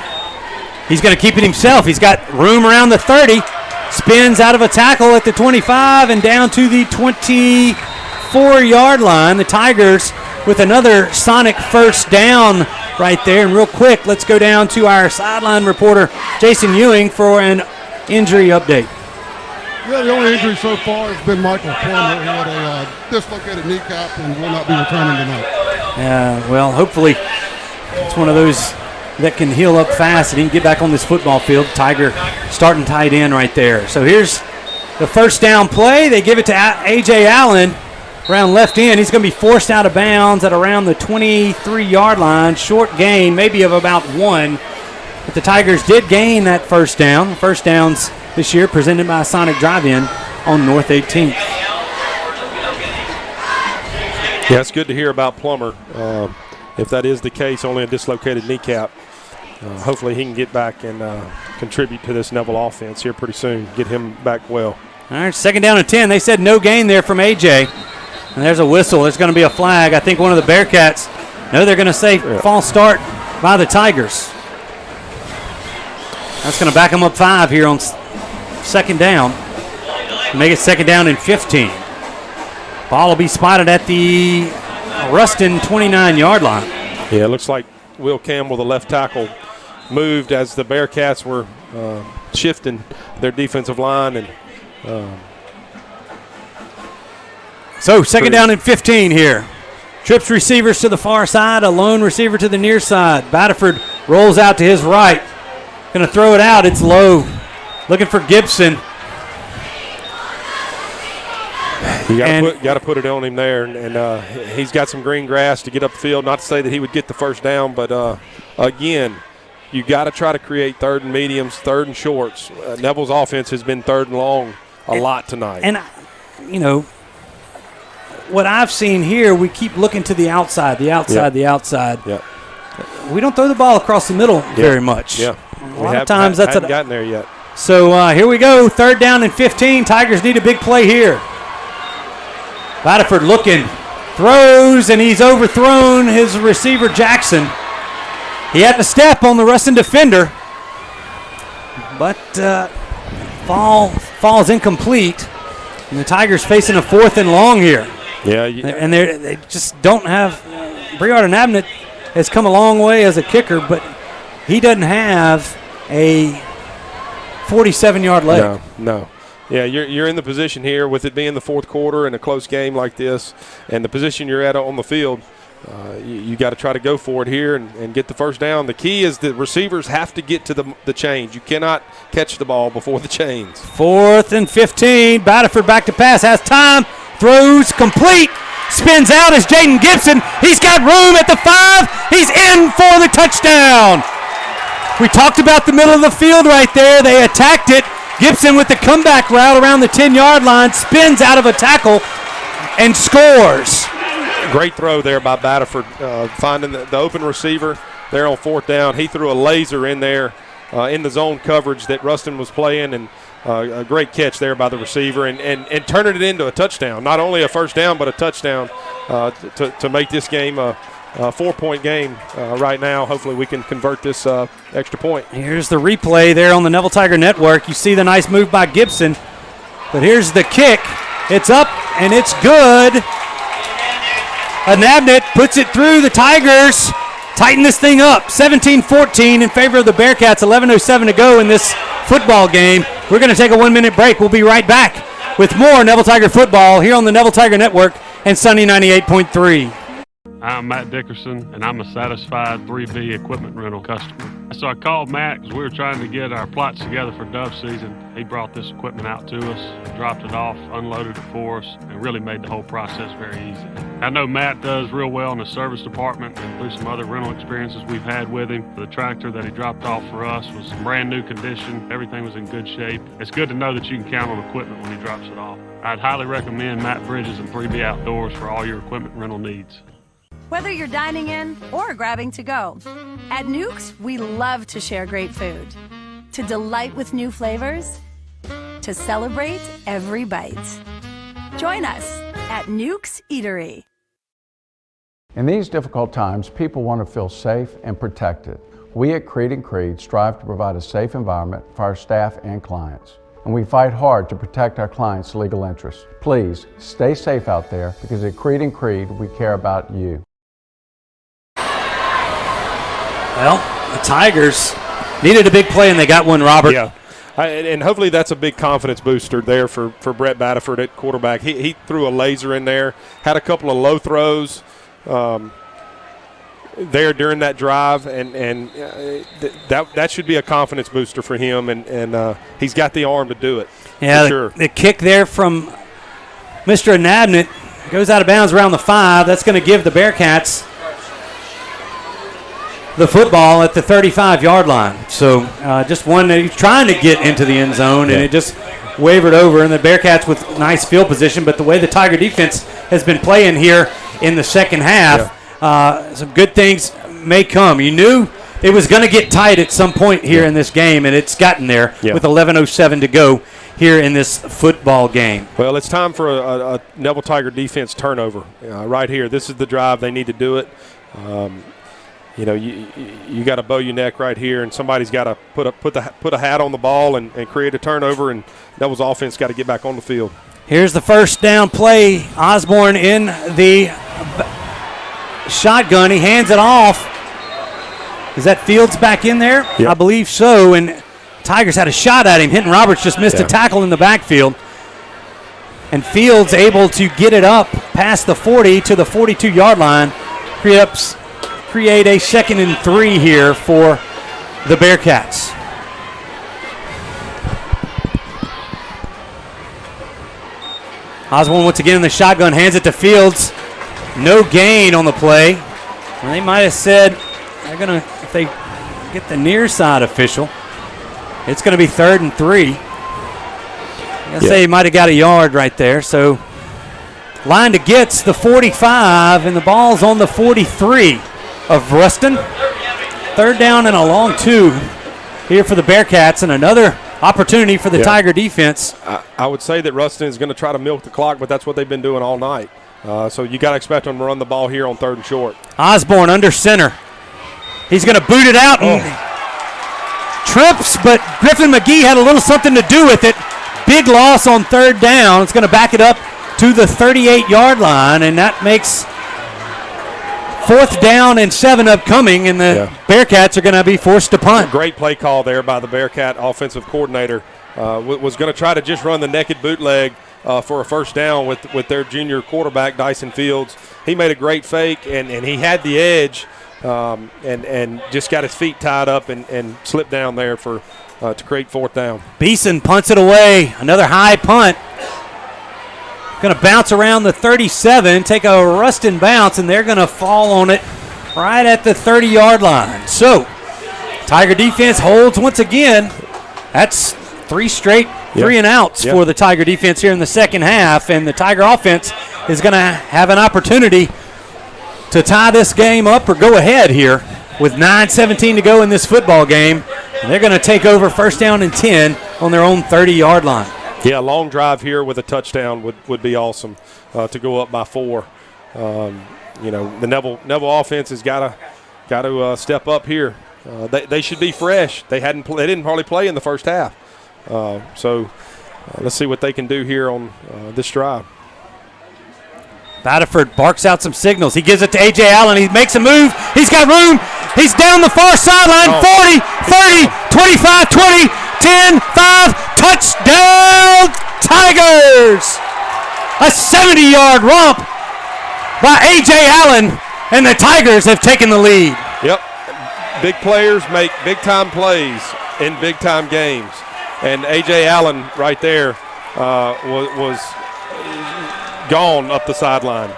He's going to keep it himself. He's got room around the 30. Spins out of a tackle at the 25 and down to the 24-yard line. The Tigers with another Sonic first down right there. And real quick, let's go down to our sideline reporter, Jason Ewing, for an injury update. Yeah, the only injury so far has been Michael Plummer. He had a dislocated kneecap and will not be returning tonight. Well, hopefully it's one of those that can heal up fast and he can get back on this football field. Tiger starting tight end right there. So here's the first down play. They give it to A.J. Allen around left end. He's going to be forced out of bounds at around the 23-yard line. Short gain, maybe of about 1. But the Tigers did gain that first down. First downs this year presented by Sonic Drive-In on North 18th. Yeah, it's good to hear about Plummer. If that is the case, only a dislocated kneecap. Hopefully he can get back and contribute to this Neville offense here pretty soon. Get him back well. All right, 2nd down and 10. They said no gain there from A.J. And there's a whistle. There's going to be a flag. I think one of the Bearcats, no, they're going to say false start by the Tigers. That's going to back them up 5 here on 2nd down. Make it 2nd down and 15. Ball will be spotted at the Ruston 29-yard line. Yeah, it looks like Will Campbell, the left tackle, moved as the Bearcats were shifting their defensive line. And so 2nd down and 15 here. Trips receivers to the far side, a lone receiver to the near side. Batterford rolls out to his right. Going to throw it out. It's low. Looking for Gibson. You got to put it on him there, and he's got some green grass to get up the field. Not to say that he would get the first down, but again, you got to try to create 3rd and mediums, 3rd and shorts. Neville's offense has been 3rd and long a lot tonight. And what I've seen here, we keep looking to the outside. Yeah. We don't throw the ball across the middle very much. Yeah. A lot of times that's haven't gotten there yet. So here we go, 3rd down and 15. Tigers need a big play here. Batterford looking, throws, and he's overthrown his receiver Jackson. He had to step on the Ruston defender, but falls incomplete. And the Tigers facing a 4th and long here. Yeah, and they just don't have. Briard and Abnett has come a long way as a kicker, but he doesn't have a 47-yard leg. No. Yeah, you're in the position here with it being the 4th quarter and a close game like this, and the position you're at on the field, you got to try to go for it here and get the first down. The key is that receivers have to get to the chains. You cannot catch the ball before the chains. 4th and 15. Batterford back to pass, has time, throws complete, spins out as Jaden Gibson. He's got room at the 5. He's in for the touchdown. We talked about the middle of the field right there. They attacked it. Gibson with the comeback route around the 10-yard line, spins out of a tackle and scores. Great throw there by Batterford, finding the open receiver there on 4th down. He threw a laser in there in the zone coverage that Ruston was playing, and a great catch there by the receiver and turning it into a touchdown. Not only a first down, but a touchdown to make this game a 4-point game right now. Hopefully we can convert this extra point. Here's the replay there on the Neville Tiger Network. You see the nice move by Gibson, but here's the kick. It's up and it's good. Anabnett puts it through. The Tigers tighten this thing up. 17-14 in favor of the Bearcats. 11:07 to go in this football game. We're going to take a 1-minute break. We'll be right back with more Neville Tiger football here on the Neville Tiger Network and Sunny 98.3. I'm Matt Dickerson, and I'm a satisfied 3B equipment rental customer. So I called Matt because we were trying to get our plots together for dove season. He brought this equipment out to us, dropped it off, unloaded it for us, and really made the whole process very easy. I know Matt does real well in the service department, and through some other rental experiences we've had with him. The tractor that he dropped off for us was in brand new condition. Everything was in good shape. It's good to know that you can count on equipment when he drops it off. I'd highly recommend Matt Bridges and 3B Outdoors for all your equipment rental needs. Whether you're dining in or grabbing to go, at Nukes, we love to share great food. To delight with new flavors, to celebrate every bite. Join us at Nukes Eatery. In these difficult times, people want to feel safe and protected. We at Creed & Creed strive to provide a safe environment for our staff and clients. And we fight hard to protect our clients' legal interests. Please stay safe out there because at Creed & Creed, we care about you. Well, the Tigers needed a big play, and they got one, Robert. Yeah. And hopefully that's a big confidence booster there for Brett Batterford at quarterback. He threw a laser in there, had a couple of low throws there during that drive, and that should be a confidence booster for him, and he's got the arm to do it. Yeah, for sure. The kick there from Mr. Anabnett goes out of bounds around the 5. That's going to give the Bearcats the football at the 35-yard line. So just one that he's trying to get into the end zone, and it just wavered over. And the Bearcats with nice field position, but the way the Tiger defense has been playing here in the second half, some good things may come. You knew it was going to get tight at some point here in this game, and it's gotten there with 11:07 to go here in this football game. Well, it's time for a Neville Tiger defense turnover right here. This is the drive. They need to do it. You know, you got to bow your neck right here, and somebody's got to put a hat on the ball and create a turnover, and Neville's offense got to get back on the field. Here's the first down play. Osborne in the shotgun. He hands it off. Is that Fields back in there? Yep. I believe so, and Tigers had a shot at him. Hinton Roberts just missed a tackle in the backfield. And Fields able to get it up past the 40 to the 42-yard line. Create a 2nd and 3 here for the Bearcats. Osborne once again in the shotgun, hands it to Fields. No gain on the play. Well, they might have said they're going to, if they get the near side official, it's going to be 3rd and 3. I'll say he might have got a yard right there. So line to gets the 45, and the ball's on the 43 of Ruston. 3rd down and a long 2 here for the Bearcats, and another opportunity for the Tiger defense. I would say that Ruston is going to try to milk the clock, but that's what they've been doing all night. So you got to expect them to run the ball here on 3rd and short. Osborne under center. He's going to boot it out and trips, but Griffin McGee had a little something to do with it. Big loss on 3rd down. It's going to back it up to the 38-yard line, and that makes 4th down and 7 upcoming, and the Bearcats are going to be forced to punt. Great play call there by the Bearcat offensive coordinator. Was going to try to just run the naked bootleg for a 1st down with their junior quarterback, Dyson Fields. He made a great fake, and he had the edge and just got his feet tied up and slipped down there to create 4th down. Beeson punts it away. Another high punt. Going to bounce around the 37, take a Ruston bounce, and they're going to fall on it right at the 30-yard line. So, Tiger defense holds once again. That's 3 straight 3 and outs for the Tiger defense here in the second half, and the Tiger offense is going to have an opportunity to tie this game up or go ahead here with 9:17 to go in this football game. And they're going to take over 1st down and 10 on their own 30-yard line. Yeah, a long drive here with a touchdown would be awesome to go up by 4. You know, the Neville offense has got to step up here. They should be fresh. They didn't hardly play in the first half. So let's see what they can do here on this drive. Batterford barks out some signals. He gives it to A.J. Allen. He makes a move. He's got room. He's down the far sideline. 40, 30, 25, 20, 10, 5. Touchdown, Tigers! A 70-yard romp by A.J. Allen, and the Tigers have taken the lead. Yep. Big players make big-time plays in big-time games. And A.J. Allen right there was gone up the sideline.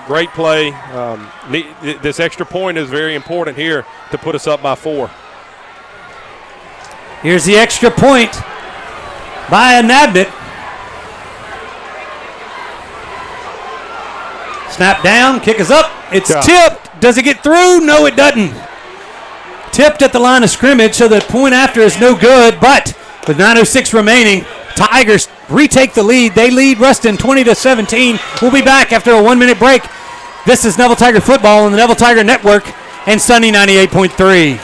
Great play. This extra point is very important here to put us up by 4. Here's the extra point by Nabnett. Snap down, kick is up. It's tipped. Does it get through? No, it doesn't. Tipped at the line of scrimmage, so the point after is no good. But with 9:06 remaining, Tigers retake the lead. They lead Ruston 20-17. We'll be back after a 1-minute break. This is Neville Tiger Football on the Neville Tiger Network and Sunny 98.3.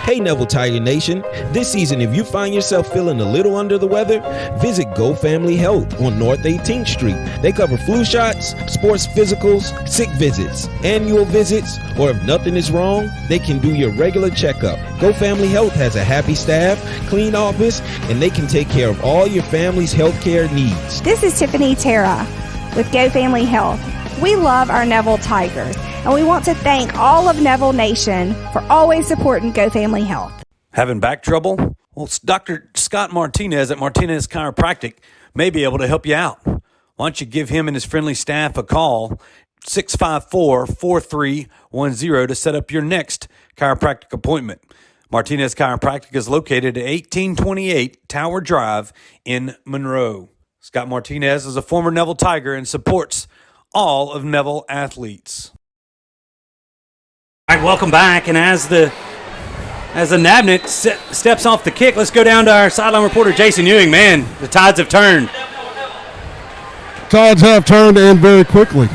Hey Neville Tiger Nation, this season if you find yourself feeling a little under the weather, visit Go Family Health on North 18th Street. They cover flu shots, sports physicals, sick visits, annual visits, or if nothing is wrong, they can do your regular checkup. Go Family Health has a happy staff, clean office, and they can take care of all your family's health care needs. This is Tiffany Terra with Go Family Health. We love our Neville Tigers, and we want to thank all of Neville Nation for always supporting Go Family Health. Having back trouble? Well, Dr. Scott Martinez at Martinez Chiropractic may be able to help you out. Why don't you give him and his friendly staff a call, 654-4310, to set up your next chiropractic appointment. Martinez Chiropractic is located at 1828 Tower Drive in Monroe. Scott Martinez is a former Neville Tiger and supports all of Neville athletes. All right, welcome back. And as the Nabnett steps off the kick, let's go down to our sideline reporter, Jason Ewing. Man, the tides have turned. Tides have turned, and very quickly.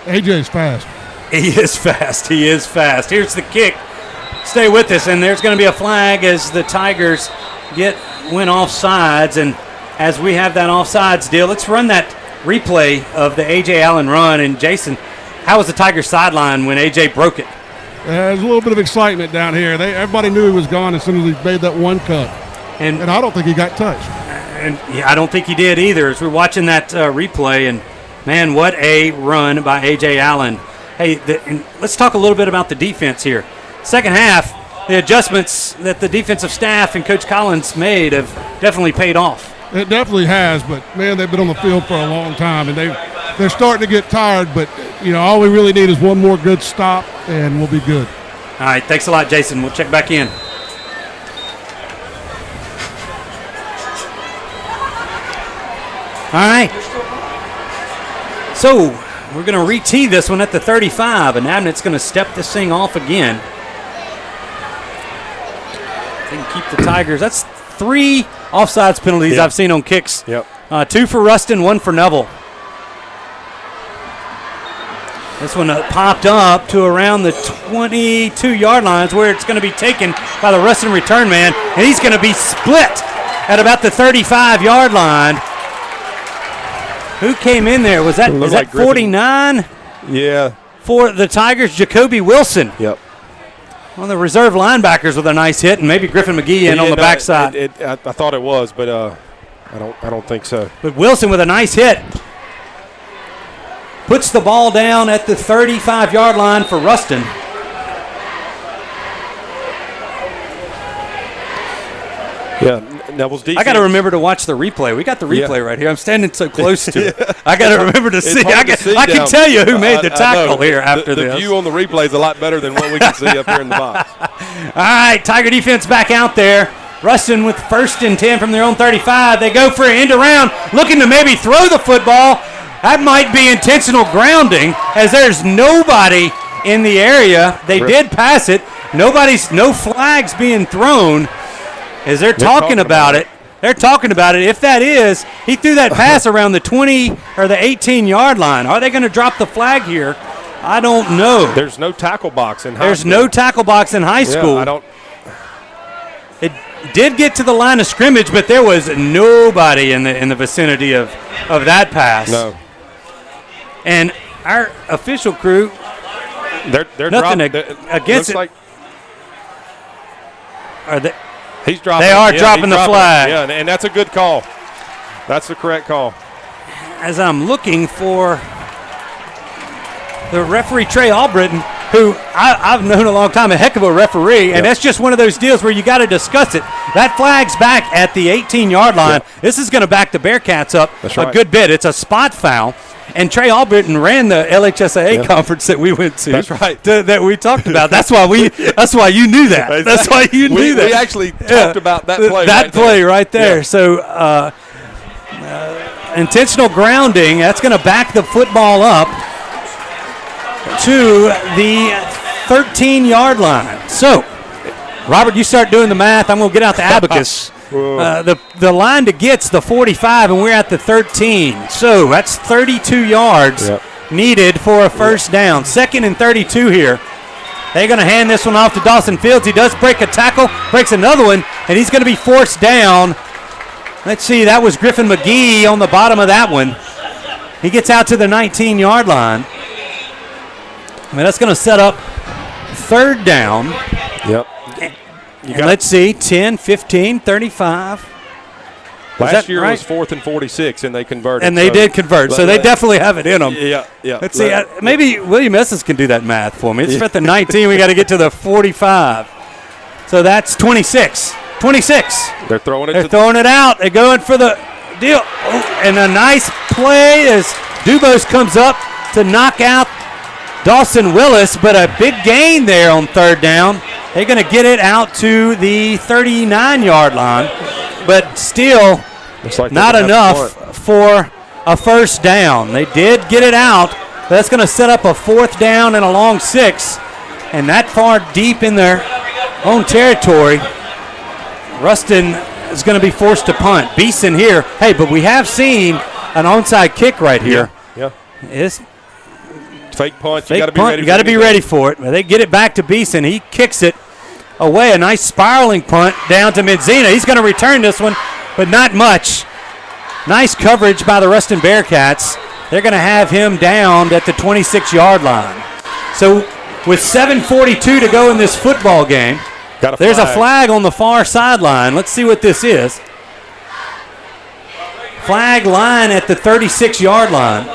AJ's fast. He is fast. He is fast. Here's the kick. Stay with us, and there's going to be a flag as the Tigers went offsides. And as we have that offsides deal, let's run that replay of the A.J. Allen run. And Jason, how was the Tigers sideline when A.J. broke it? There's a little bit of excitement down here. Everybody knew he was gone as soon as he made that one cut. And I don't think he got touched. And I don't think he did either. As we're watching that replay, and man, what a run by A.J. Allen. Hey, and let's talk a little bit about the defense here. Second half, the adjustments that the defensive staff and Coach Collins made have definitely paid off. It definitely has, but, man, they've been on the field for a long time, and they're starting to get tired, but, all we really need is one more good stop, and we'll be good. All right, thanks a lot, Jason. We'll check back in. All right. So we're going to re-tee this one at the 35, and Nabnett's going to step this thing off again. They can keep the Tigers. That's 3 offsides penalties I've seen on kicks. Yep. 2 for Ruston, 1 for Neville. This one popped up to around the 22-yard lines where it's going to be taken by the Ruston return man, and he's going to be split at about the 35-yard line. Who came in there? Was that 49? Yeah. For the Tigers, Jacoby Wilson. Yep. One of the reserve linebackers with a nice hit, and maybe Griffin McGee on the backside. I thought it was, but I don't think so. But Wilson with a nice hit. Puts the ball down at the 35-yard line for Ruston. Yeah, Neville's defense. I got to remember to watch the replay. We got the replay right here. I'm standing so close to it. I got to remember to see. I can tell you who made the tackle here after this. The view on the replay is a lot better than what we can see up here in the box. All right, Tiger defense back out there. Ruston with 1st and 10 from their own 35. They go for an end around, looking to maybe throw the football. That might be intentional grounding, as there's nobody in the area. They did pass it. No flags being thrown. As they're talking about it. They're talking about it. If that is, he threw that pass around the 20 or the 18-yard line. Are they going to drop the flag here? I don't know. There's no tackle box in high school. There's no tackle box in high school. Yeah, I don't. It did get to the line of scrimmage, but there was nobody in the vicinity of that pass. No. And our official crew, they're nothing against it. Are they? He's dropping. They are dropping the flag. Yeah, and that's a good call. That's the correct call. As I'm looking for the referee, Trey Albritton, who I've known a long time, a heck of a referee, and that's just one of those deals where you got to discuss it. That flag's back at the 18-yard line. This is going to back the Bearcats up a good bit. It's a spot foul. And Trey Albritton ran the LHSAA conference that we went to. That's right. That we talked about. That's why you knew that. That's why you knew that. We actually talked about that play. That play right there. Yeah. So intentional grounding. That's going to back the football up to the 13-yard line. So, Robert, you start doing the math. I'm going to get out the abacus. The line to get's the 45, and we're at the 13. So that's 32 yards needed for a first down. 2nd and 32 here. They're going to hand this one off to Dawson Fields. He does break a tackle, breaks another one, and he's going to be forced down. Let's see, that was Griffin McGee on the bottom of that one. He gets out to the 19-yard line. I mean, that's going to set up 3rd down. Yep. And let's see, 10, 15, 35. Last year was 4th and 46, and they converted. And they did convert, so they definitely have it in them. Yeah. Let's see, maybe William Esses can do that math for me. It's at the 19. We got to get to the 45. So that's 26. 26. They're throwing it. They're throwing it out. They're going for the deal. Oh, and a nice play as Dubose comes up to knock out Dawson Willis, but a big gain there on 3rd down. They're going to get it out to the 39-yard line, but still like not enough for a first down. They did get it out. That's going to set up a 4th down and a long 6, and that far deep in their own territory, Ruston is going to be forced to punt. Beeson here. Hey, but we have seen an onside kick right here. Yeah. It's fake punt. You got to be ready for it. They get it back to Beeson. He kicks it away. A nice spiraling punt down to Medzina. He's going to return this one, but not much. Nice coverage by the Ruston Bearcats. They're going to have him down at the 26-yard line. So with 7:42 to go in this football game, there's a flag on the far sideline. Let's see what this is. Flag line at the 36-yard line.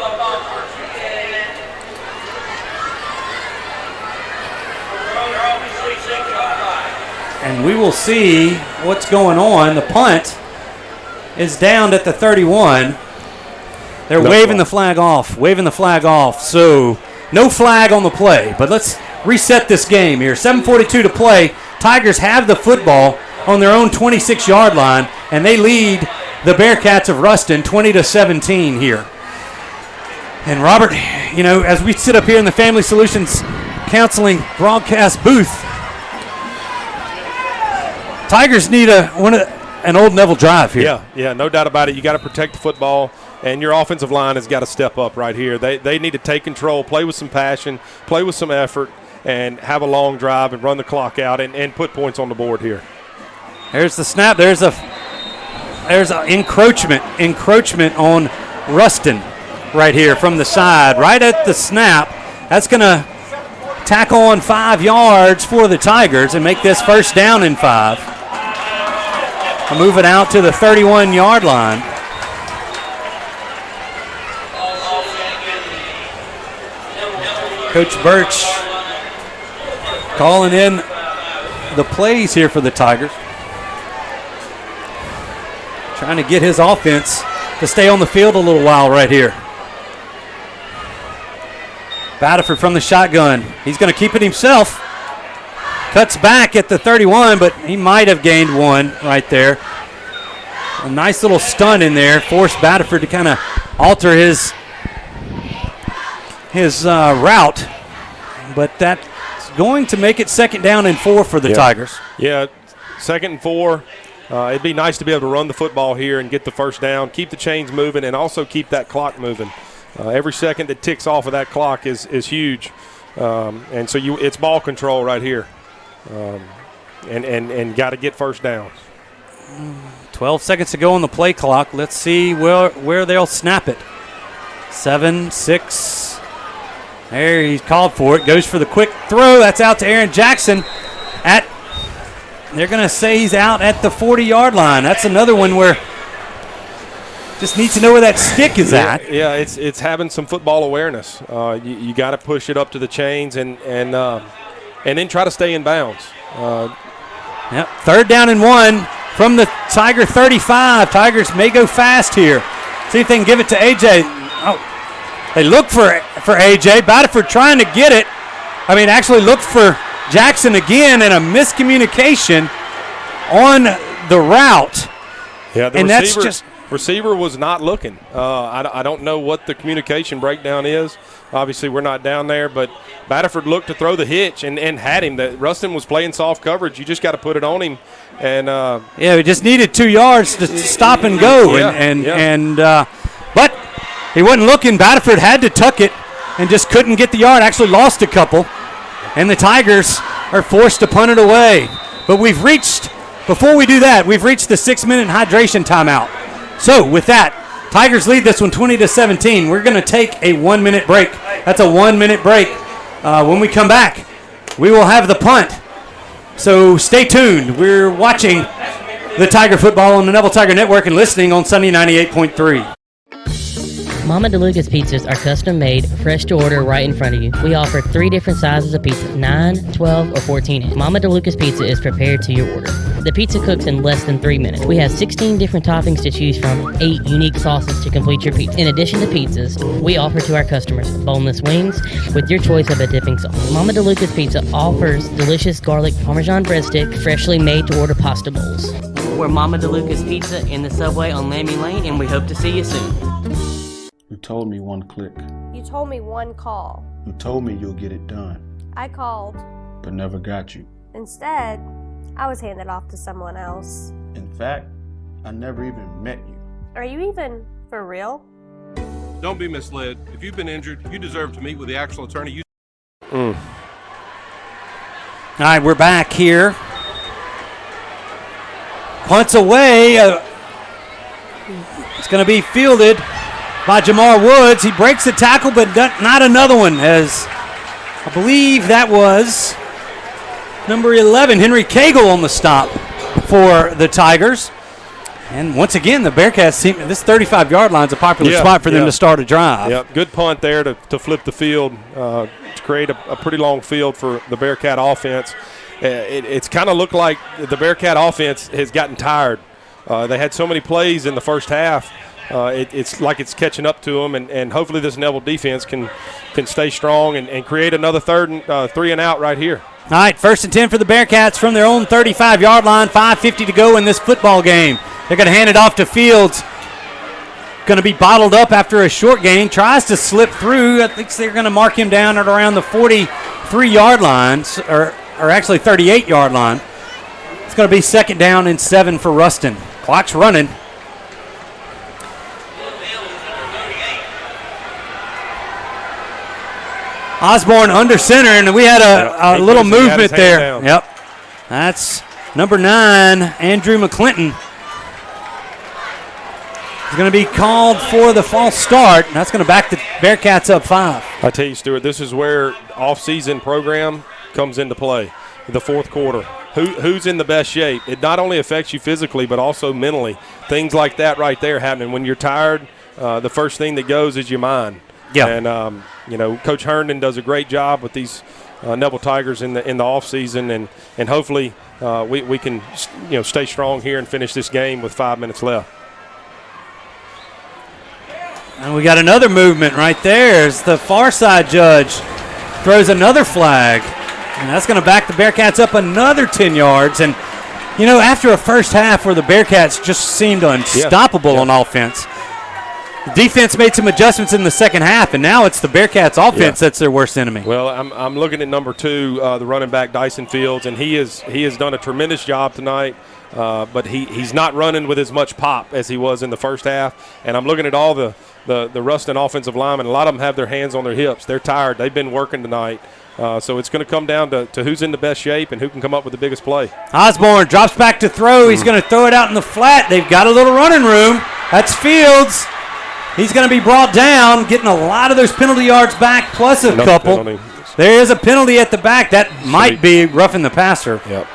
And we will see what's going on. The punt is down at the 31. They're waving the flag off. So no flag on the play. But let's reset this game here. 7:42 to play. Tigers have the football on their own 26-yard line, and they lead the Bearcats of Ruston 20-17 here. And Robert, you know, as we sit up here in the Family Solutions Counseling broadcast booth, Tigers need an old Neville drive here. Yeah, no doubt about it. You got to protect the football, and your offensive line has got to step up right here. They need to take control, play with some passion, play with some effort, and have a long drive and run the clock out and put points on the board here. There's the snap. There's a encroachment on Ruston right here from the side, right at the snap. That's going to tackle on 5 yards for the Tigers and make this first down and 5. I'll move it out to the 31-yard line. Coach Birch calling in the plays here for the Tigers. Trying to get his offense to stay on the field a little while right here. Batterford from the shotgun. He's going to keep it himself. Cuts back at the 31, but he might have gained one right there. A nice little stun in there. Forced Batterford to kind of alter his route. But that's going to make it 2nd down and 4 for the Tigers. Yeah, 2nd and 4. It'd be nice to be able to run the football here and get the first down, keep the chains moving, and also keep that clock moving. Every second that ticks off of that clock is huge. And so it's ball control right here. And got to get first down. 12 seconds to go on the play clock. Let's see where they'll snap it. 7, 6. There, he's called for it. Goes for the quick throw. That's out to Aaron Jackson. They're going to say he's out at the 40-yard line. That's another one where just needs to know where that stick is at. Yeah, it's having some football awareness. You got to push it up to the chains and then try to stay in bounds. Yep, 3rd down and 1 from the Tiger 35. Tigers may go fast here. See if they can give it to A.J. Oh, they look for A.J. Batterford trying to get it. Actually looked for Jackson again, and a miscommunication on the route. Yeah, and that's just receiver was not looking. I don't know what the communication breakdown is. Obviously, we're not down there, but Batterford looked to throw the hitch and had him. That Ruston was playing soft coverage. You just got to put it on him. And we just needed 2 yards to stop and go. But he wasn't looking. Batterford had to tuck it and just couldn't get the yard. Actually lost a couple. And the Tigers are forced to punt it away. But before we do that, we've reached the 6-minute hydration timeout. So with that, Tigers lead this one 20-17. We're going to take a 1-minute break. That's a 1-minute break. When we come back, we will have the punt. So stay tuned. We're watching the Tiger football on the Neville Tiger Network and listening on Sunny 98.3. Mama DeLuca's pizzas are custom made, fresh to order right in front of you. We offer 3 different sizes of pizza, 9, 12, or 14 inch. Mama DeLuca's pizza is prepared to your order. The pizza cooks in less than 3 minutes. We have 16 different toppings to choose from, 8 unique sauces to complete your pizza. In addition to pizzas, we offer to our customers boneless wings with your choice of a dipping sauce. Mama DeLuca's Pizza offers delicious garlic Parmesan breadstick, freshly made to order pasta bowls. We're Mama DeLuca's Pizza in the subway on Lammy Lane, and we hope to see you soon. You told me one click. You told me one call. You told me you'll get it done, I called. but never got you. Instead, I was handed off to someone else. In fact, I never even met you. Are you even for real? Don't be misled. If you've been injured, you deserve to meet with the actual attorney. All right, we're back here. Punts away. It's going to be fielded by Jamar Woods. He breaks the tackle, but not another one, as I believe that was number 11, Henry Cagle, on the stop for the Tigers. And once again, the Bearcats team, this 35-yard line is a popular spot for them to start a drive. Yep, good punt there to flip the field, to create a pretty long field for the Bearcat offense. It's kind of looked like the Bearcat offense has gotten tired. They had so many plays in the first half. It's like it's catching up to them, and hopefully this Neville defense can stay strong and create another 3 and out right here. All right, 1st and 10 for the Bearcats from their own 35-yard line, 5:50 to go in this football game. They're going to hand it off to Fields. Going to be bottled up after a short gain. Tries to slip through. I think they're going to mark him down at around the 43-yard line, or actually 38-yard line. It's going to be 2nd down and 7 for Ruston. Clock's running. Osborne under center, and we had a little movement there. Yep. That's number 9, Andrew McClinton. He's going to be called for the false start. That's going to back the Bearcats up 5. I tell you, Stuart, this is where off-season program comes into play, the 4th quarter. Who's in the best shape? It not only affects you physically, but also mentally. Things like that right there happening. When you're tired, the first thing that goes is your mind. Yeah. And, Coach Herndon does a great job with these Neville Tigers in the offseason, and hopefully we can stay strong here and finish this game with 5 minutes left. And we got another movement right there as the far side judge throws another flag. And that's going to back the Bearcats up another 10 yards. And, after a first half where the Bearcats just seemed unstoppable on offense, the defense made some adjustments in the second half, and now it's the Bearcats offense that's their worst enemy. Well, I'm looking at number 2, the running back, Dyson Fields, and he has done a tremendous job tonight. But he's not running with as much pop as he was in the first half. And I'm looking at all the Ruston offensive linemen. A lot of them have their hands on their hips. They're tired. They've been working tonight. So it's going to come down to who's in the best shape and who can come up with the biggest play. Osborne drops back to throw. He's going to throw it out in the flat. They've got a little running room. That's Fields. He's going to be brought down, getting a lot of those penalty yards back, plus a couple. Penalty. There is a penalty at the back. That might be roughing the passer. Yep.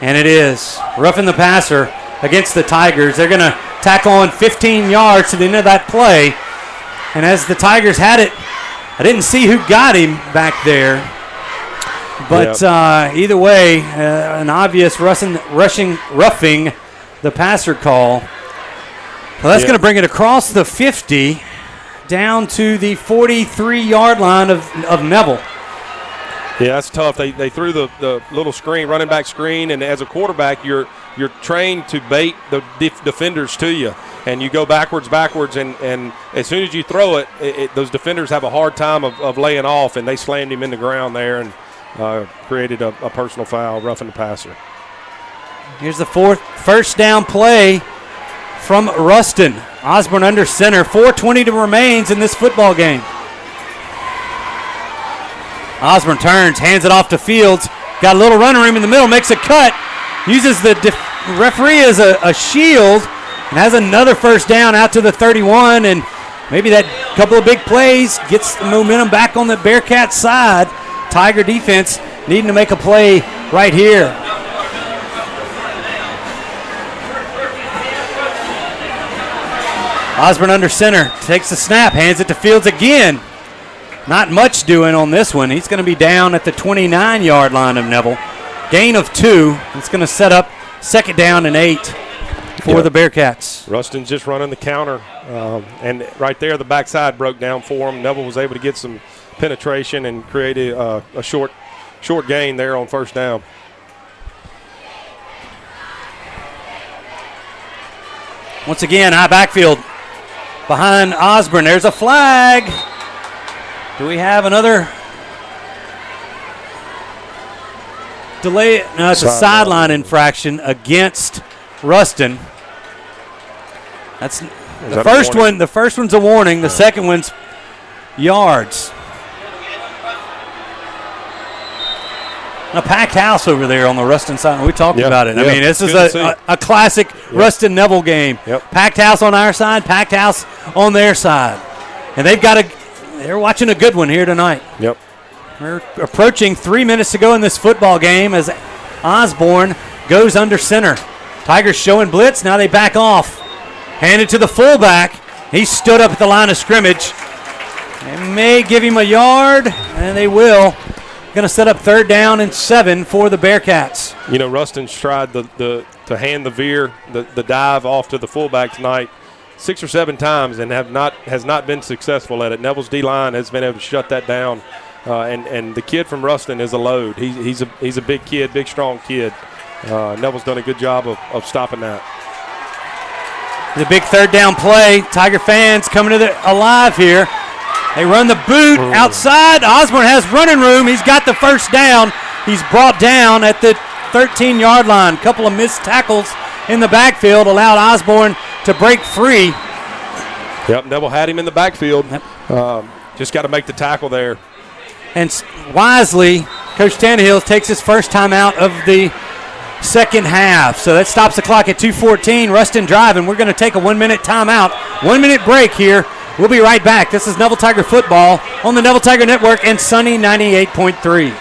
And it is roughing the passer against the Tigers. They're going to tackle on 15 yards to the end of that play. And as the Tigers had it, I didn't see who got him back there. But either way, an obvious roughing the passer call. Well, that's going to bring it across the 50 down to the 43-yard line of Neville. Yeah, that's tough. They threw the little screen, running back screen, and as a quarterback, you're trained to bait the defenders to you, and you go backwards, and as soon as you throw it, those defenders have a hard time of laying off, and they slammed him in the ground there and created a personal foul, roughing the passer. Here's the first down play from Ruston. Osborne under center. 4:20 to remains in this football game. Osborne turns, hands it off to Fields. Got a little running room in the middle, makes a cut. Uses the referee as a shield and has another first down out to the 31. And maybe that couple of big plays gets the momentum back on the Bearcats side. Tiger defense needing to make a play right here. Osborne under center, takes the snap, hands it to Fields again. Not much doing on this one. He's going to be down at the 29-yard line of Neville. Gain of 2. It's going to set up second down and 8 for the Bearcats. Ruston's just running the counter, and right there the backside broke down for him. Neville was able to get some penetration and create a short gain there on first down. Once again, high backfield behind Osborne. There's a flag. Do we have another delay? No, it's a sideline infraction against Ruston. That's the first one. The first one's a warning. The second one's yards. A packed house over there on the Ruston side. We talked about it. I mean, this is a classic Ruston Neville game. Packed house on our side, packed house on their side. And they're watching a good one here tonight. Yep. We're approaching 3 minutes to go in this football game as Osborne goes under center. Tigers showing blitz. Now they back off. Hand it to the fullback. He stood up at the line of scrimmage. They may give him a yard, and they will. Going to set up third down and 7 for the Bearcats. You know, Ruston's tried to hand the veer, the dive off to the fullback tonight 6 or 7 times and has not been successful at it. Neville's D-line has been able to shut that down, and the kid from Ruston is a load. He's a big kid, big strong kid. Neville's done a good job of stopping that. The big third down play. Tiger fans coming alive here. They run the boot outside. Osborne has running room. He's got the first down. He's brought down at the 13-yard line. A couple of missed tackles in the backfield allowed Osborne to break free. Yep, Neville had him in the backfield. Just got to make the tackle there. And wisely, Coach Tannehill takes his first time out of the second half. So that stops the clock at 2:14. Ruston driving. We're going to take a 1-minute timeout. 1-minute break here. We'll be right back. This is Neville Tiger football on the Neville Tiger Network and Sunny 98.3.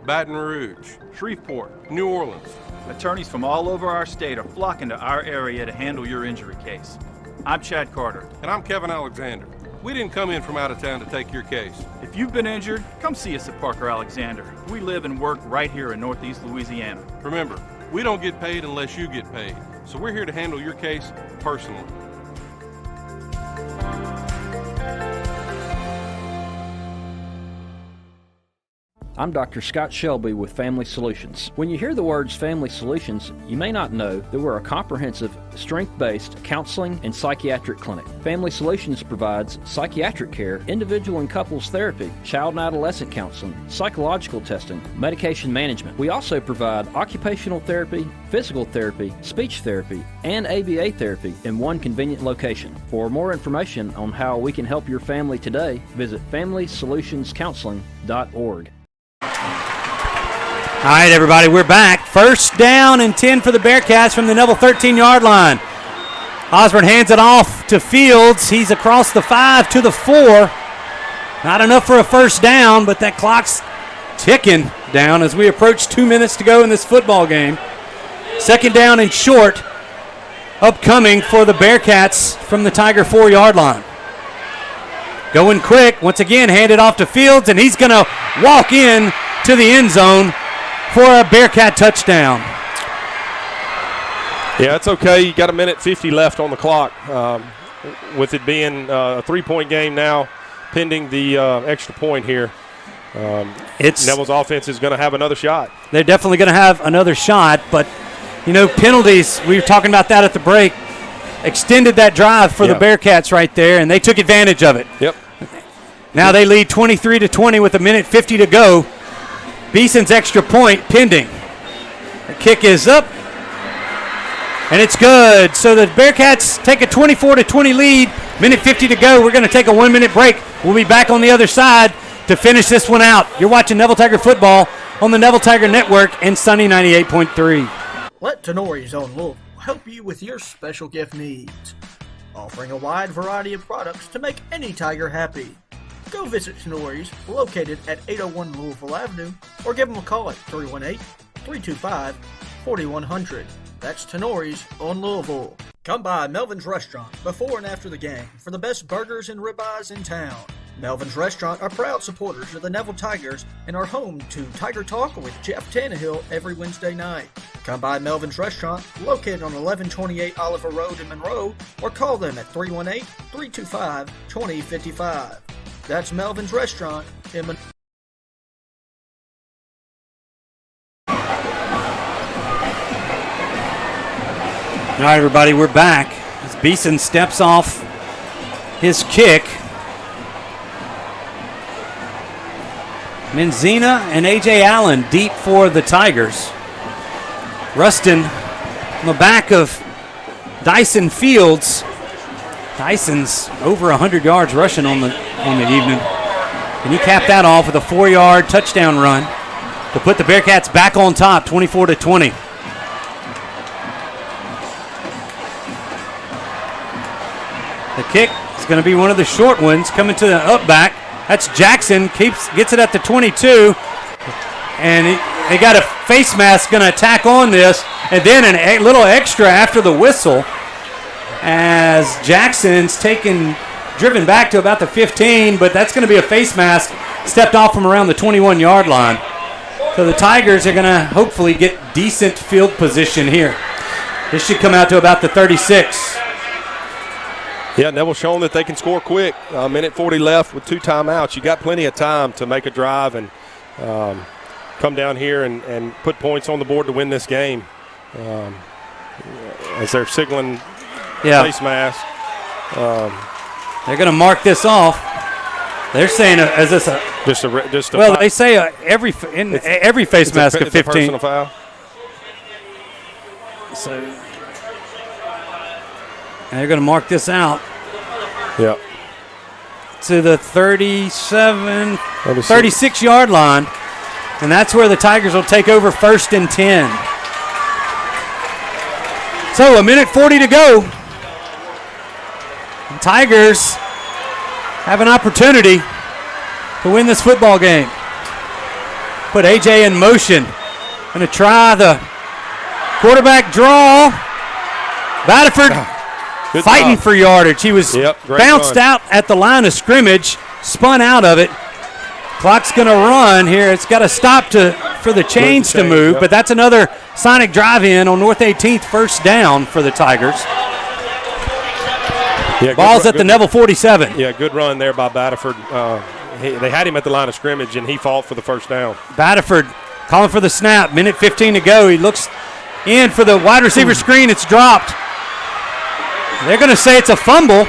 Baton Rouge, Shreveport, New Orleans. Attorneys from all over our state are flocking to our area to handle your injury case. I'm Chad Carter. And I'm Kevin Alexander. We didn't come in from out of town to take your case. If you've been injured, come see us at Parker Alexander. We live and work right here in Northeast Louisiana. Remember, we don't get paid unless you get paid. So we're here to handle your case personally. I'm Dr. Scott Shelby with Family Solutions. When you hear the words Family Solutions, you may not know that we're a comprehensive, strength-based counseling and psychiatric clinic. Family Solutions provides psychiatric care, individual and couples therapy, child and adolescent counseling, psychological testing, medication management. We also provide occupational therapy, physical therapy, speech therapy, and ABA therapy in one convenient location. For more information on how we can help your family today, visit FamilySolutionsCounseling.org. All right, everybody, we're back. First down and 10 for the Bearcats from the Neville 13-yard line. Osborne hands it off to Fields. He's across the 5 to the 4. Not enough for a first down, but that clock's ticking down as we approach 2 minutes to go in this football game. Second down and short upcoming for the Bearcats from the Tiger 4-yard line. Going quick, once again, handed off to Fields, and he's going to walk in to the end zone for a Bearcat touchdown. Yeah, it's okay. You got 1:50 left on the clock. With it being a 3-point game now, pending the extra point here, Neville's offense is going to have another shot. They're definitely going to have another shot, but, penalties, we were talking about that at the break, extended that drive for the Bearcats right there, and they took advantage of it. Yep. Now they lead 23-20 with 1:50 to go. Beeson's extra point pending. The kick is up, and it's good. So the Bearcats take a 24-20 lead. 1:50 to go. We're going to take a 1-minute break. We'll be back on the other side to finish this one out. You're watching Neville Tiger football on the Neville Tiger Network and Sunny 98.3. Let Tenori's own Louisville help you with your special gift needs. Offering a wide variety of products to make any Tiger happy. Go visit Tenori's, located at 801 Louisville Avenue, or give them a call at 318-325-4100. That's Tenori's on Louisville. Come by Melvin's Restaurant before and after the game for the best burgers and ribeyes in town. Melvin's Restaurant are proud supporters of the Neville Tigers and are home to Tiger Talk with Jeff Tannehill every Wednesday night. Come by Melvin's Restaurant, located on 1128 Oliver Road in Monroe, or call them at 318-325-2055. That's Melvin's Restaurant in Monroe. All right, everybody, we're back as Beeson steps off his kick. Menzina and A.J. Allen deep for the Tigers. Ruston on the back of Dyson Fields. Dyson's over 100 yards rushing on the evening. And he capped that off with a 4-yard touchdown run to put the Bearcats back on top, 24-20. The kick is going to be one of the short ones coming to the up back. That's Jackson, gets it at the 22, and they got a face mask going to attack on this, and then a little extra after the whistle as Jackson's driven back to about the 15, but that's going to be a face mask stepped off from around the 21-yard line. So the Tigers are going to hopefully get decent field position here. This should come out to about the 36. Yeah, Neville showing that they can score quick. 1:40 left with 2 timeouts. You got plenty of time to make a drive and come down here and put points on the board to win this game. As they're signaling face mask. They're going to mark this off. They're saying, is this a well? They say every face mask of 15. It's a personal foul. So and they're going to mark this out. Yep. To the 36-yard line, and that's where the Tigers will take over 1st and 10. So 1:40 to go. The Tigers have an opportunity to win this football game. Put AJ in motion. Going to try the quarterback draw. Batterford fighting for yardage. He was bounced out at the line of scrimmage, spun out of it. Clock's going to run here. It's got to stop for the chains to move, but that's another Sonic drive-in on North 18th, first down for the Tigers. Yeah, Ball's at the Neville 47. Yeah, good run there by Batterford. They had him at the line of scrimmage, and he fought for the first down. Batterford calling for the snap. 1:15 to go. He looks in for the wide receiver screen. It's dropped. They're going to say it's a fumble,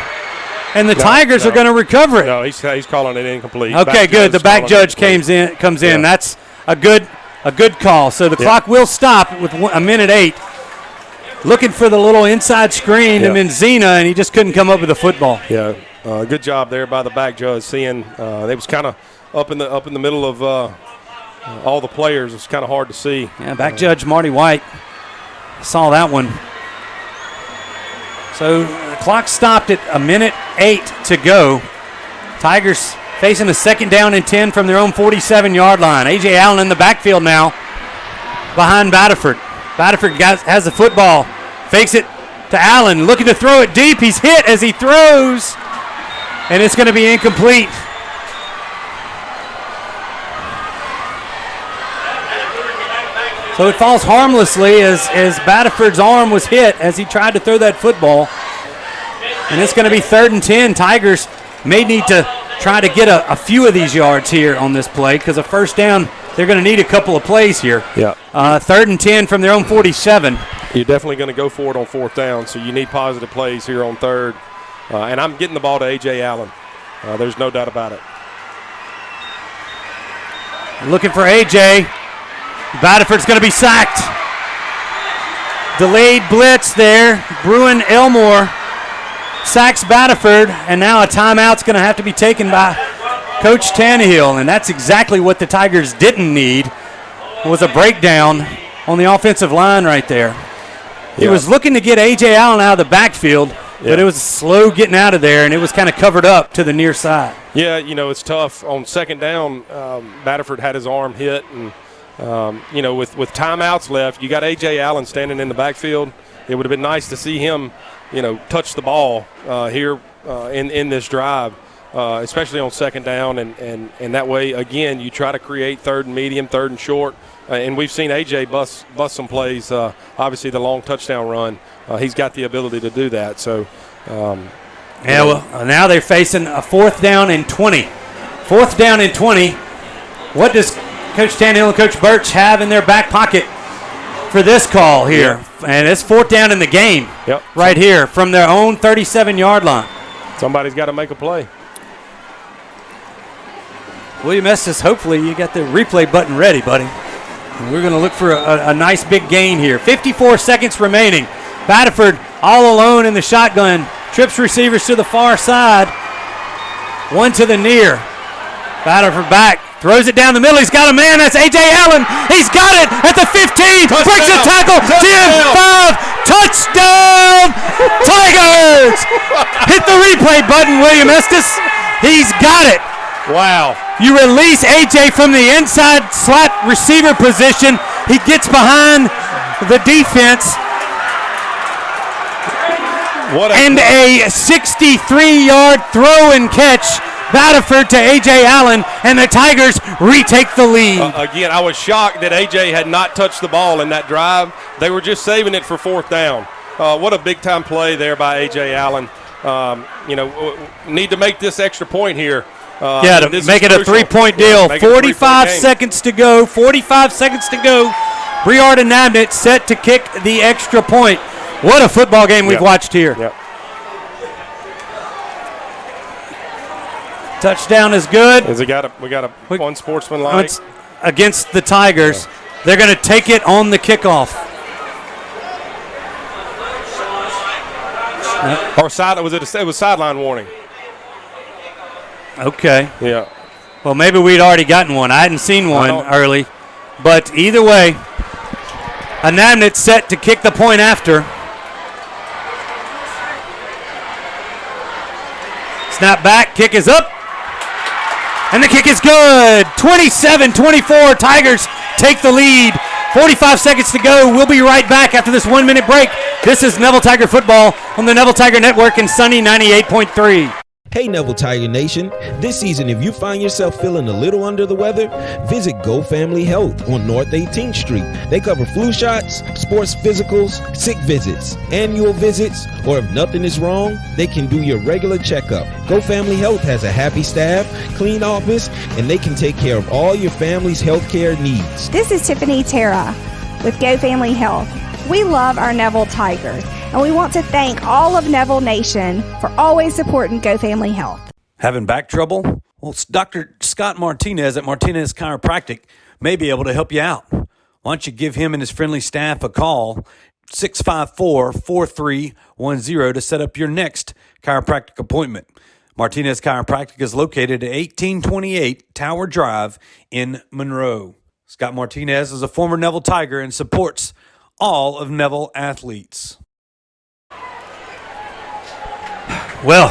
and the Tigers are going to recover it. No, he's calling it incomplete. Okay, good. The back judge comes in. That's a good call. So the clock will stop with 1:08. Looking for the little inside screen to Menzina, and he just couldn't come up with the football. Yeah, good job there by the back judge. Seeing they was kind of up in the middle of all the players. It's kind of hard to see. Yeah, back judge Marty White saw that one. So the clock stopped at 1:08 to go. Tigers facing a 2nd down and 10 from their own 47-yard line. A.J. Allen in the backfield now behind Batterford. Batterford has the football, fakes it to Allen, looking to throw it deep. He's hit as he throws, and it's going to be incomplete. So it falls harmlessly as Batterford's arm was hit as he tried to throw that football. And it's going to be 3rd and 10. Tigers may need to try to get a few of these yards here on this play because a 1st down, they're going to need a couple of plays here. Yeah. 3rd and 10 from their own 47. You're definitely going to go for it on 4th down, so you need positive plays here on 3rd. And I'm getting the ball to A.J. Allen. There's no doubt about it. Looking for A.J. Batterford's going to be sacked. Delayed blitz there. Bruin Elmore sacks Batterford, and now a timeout's going to have to be taken by Coach Tannehill, and that's exactly what the Tigers didn't need, was a breakdown on the offensive line right there. He was looking to get A.J. Allen out of the backfield, but it was slow getting out of there, and it was kind of covered up to the near side. Yeah, it's tough. On 2nd down, Batterford had his arm hit, and with timeouts left, you got A.J. Allen standing in the backfield. It would have been nice to see him, touch the ball here in this drive, especially on 2nd down. And that way, again, you try to create 3rd and medium, 3rd and short. And we've seen A.J. bust some plays. Obviously, the long touchdown run, he's got the ability to do that. So, now they're facing a 4th down and 20. 4th down and 20. What does Coach Tannehill and Coach Birch have in their back pocket for this call here? And it's 4th down in the game right here from their own 37-yard line. Somebody's got to make a play. William Estes, hopefully you got the replay button ready, buddy. And we're going to look for a nice big gain here. 54 seconds remaining. Batterford all alone in the shotgun. Trips receivers to the far side. One to the near. Batterford back. Throws it down the middle. He's got a man. That's A.J. Allen. He's got it at the 15. Touchdown. Breaks the tackle. 10, 5. Touchdown, Tigers. Hit the replay button, William Estes. He's got it. Wow. You release A.J. from the inside slot receiver position. He gets behind the defense. And a 63-yard throw and catch. Batterford to A.J. Allen, and the Tigers retake the lead. Again, I was shocked that A.J. had not touched the ball in that drive. They were just saving it for 4th down. What a big-time play there by A.J. Allen. Need to make this extra point here. To make it a 3-point deal. 45 seconds to go. 45 seconds to go. Briard and Nabnett set to kick the extra point. What a football game we've watched here. Yep. Touchdown is good. We got a one sportsman line against the Tigers. They're going to take it on the kickoff. Or side? It was sideline warning. Okay. Yeah. Well, maybe we'd already gotten one. I hadn't seen one early, but either way, a Nabnett set to kick the point after. Snap back, kick is up. And the kick is good. 27-24. Tigers take the lead. 45 seconds to go. We'll be right back after this 1-minute break. This is Neville Tiger Football on the Neville Tiger Network and Sunny 98.3. Hey Neville Tiger Nation, this season if you find yourself feeling a little under the weather, visit Go Family Health on North 18th Street. They cover flu shots, sports physicals, sick visits, annual visits, or if nothing is wrong, they can do your regular checkup. Go Family Health has a happy staff, clean office, and they can take care of all your family's health care needs. This is Tiffany Terra with Go Family Health. We love our Neville Tigers, and we want to thank all of Neville Nation for always supporting Go Family Health. Having back trouble? Well, Dr. Scott Martinez at Martinez Chiropractic may be able to help you out. Why don't you give him and his friendly staff a call, 654-4310, to set up your next chiropractic appointment. Martinez Chiropractic is located at 1828 Tower Drive in Monroe. Scott Martinez is a former Neville Tiger and supports all of Neville athletes. Well,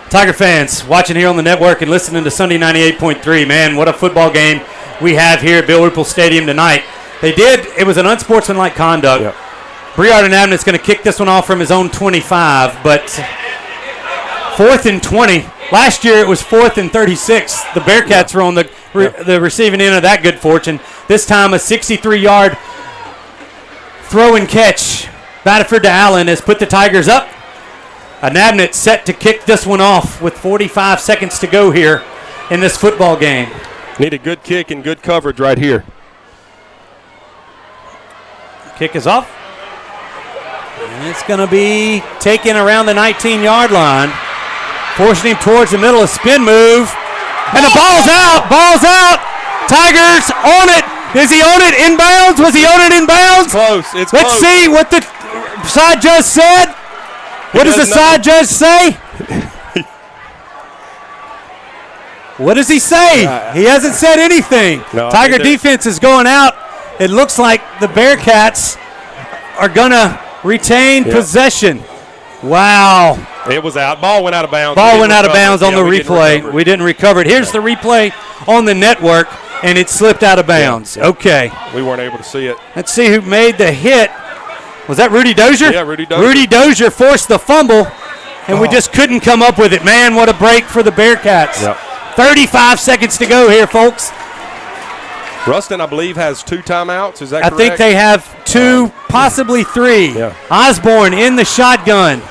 Tiger fans watching here on the network and listening to Sunday 98.3, man, what a football game we have here at Bill Ruple Stadium tonight. It was an unsportsmanlike conduct. Yep. Briard Abnett's going to kick this one off from his own 25, but 4th and 20. Last year it was 4th and 36. The Bearcats were on the receiving end of that good fortune. This time a 63-yard throw and catch. Batterford to Allen has put the Tigers up. Abnett set to kick this one off with 45 seconds to go here in this football game. Need a good kick and good coverage right here. Kick is off. And it's going to be taken around the 19-yard line. Forcing him towards the middle, a spin move. And the ball's out. Ball's out. Tigers on it. Is he on it inbounds? Was he on it inbounds? Close. It's Let's close. See what the side judge said. What does the side judge say? What does he say? He hasn't said anything. No, Tiger defense is going out. It looks like the Bearcats are going to retain possession. Wow. It was out. Ball went out of bounds. Ball went out of bounds on the replay. We didn't recover it. Here's the replay on the network, and it slipped out of bounds. Yeah. Okay. We weren't able to see it. Let's see who made the hit. Was that Rudy Dozier? Yeah, Rudy Dozier. Rudy Dozier forced the fumble, and we just couldn't come up with it. Man, what a break for the Bearcats. Yep. 35 seconds to go here, folks. Ruston, I believe, has 2 timeouts. Is that correct? I think they have 2, possibly 3. Yeah. Osborne in the shotgun.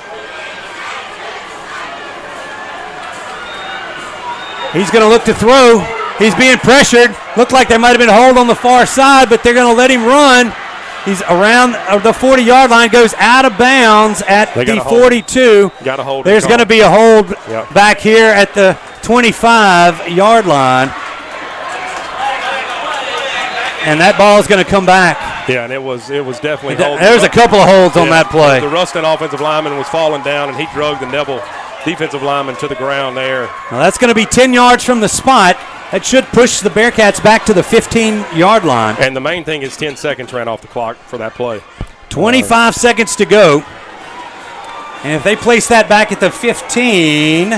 He's going to look to throw. He's being pressured. Looked like there might have been a hold on the far side, but they're going to let him run. He's around the 40-yard line, goes out of bounds at the 42. Got a hold. There's going to be a hold back here at the 25-yard line. And that ball is going to come back. Yeah, and it was definitely holding. There's a couple of holds on that play. The Ruston offensive lineman was falling down, and he drug the Neville defensive lineman to the ground there. Now that's going to be 10 yards from the spot. That should push the Bearcats back to the 15-yard line. And the main thing is 10 seconds ran off the clock for that play. 25 seconds to go. And if they place that back at the 15,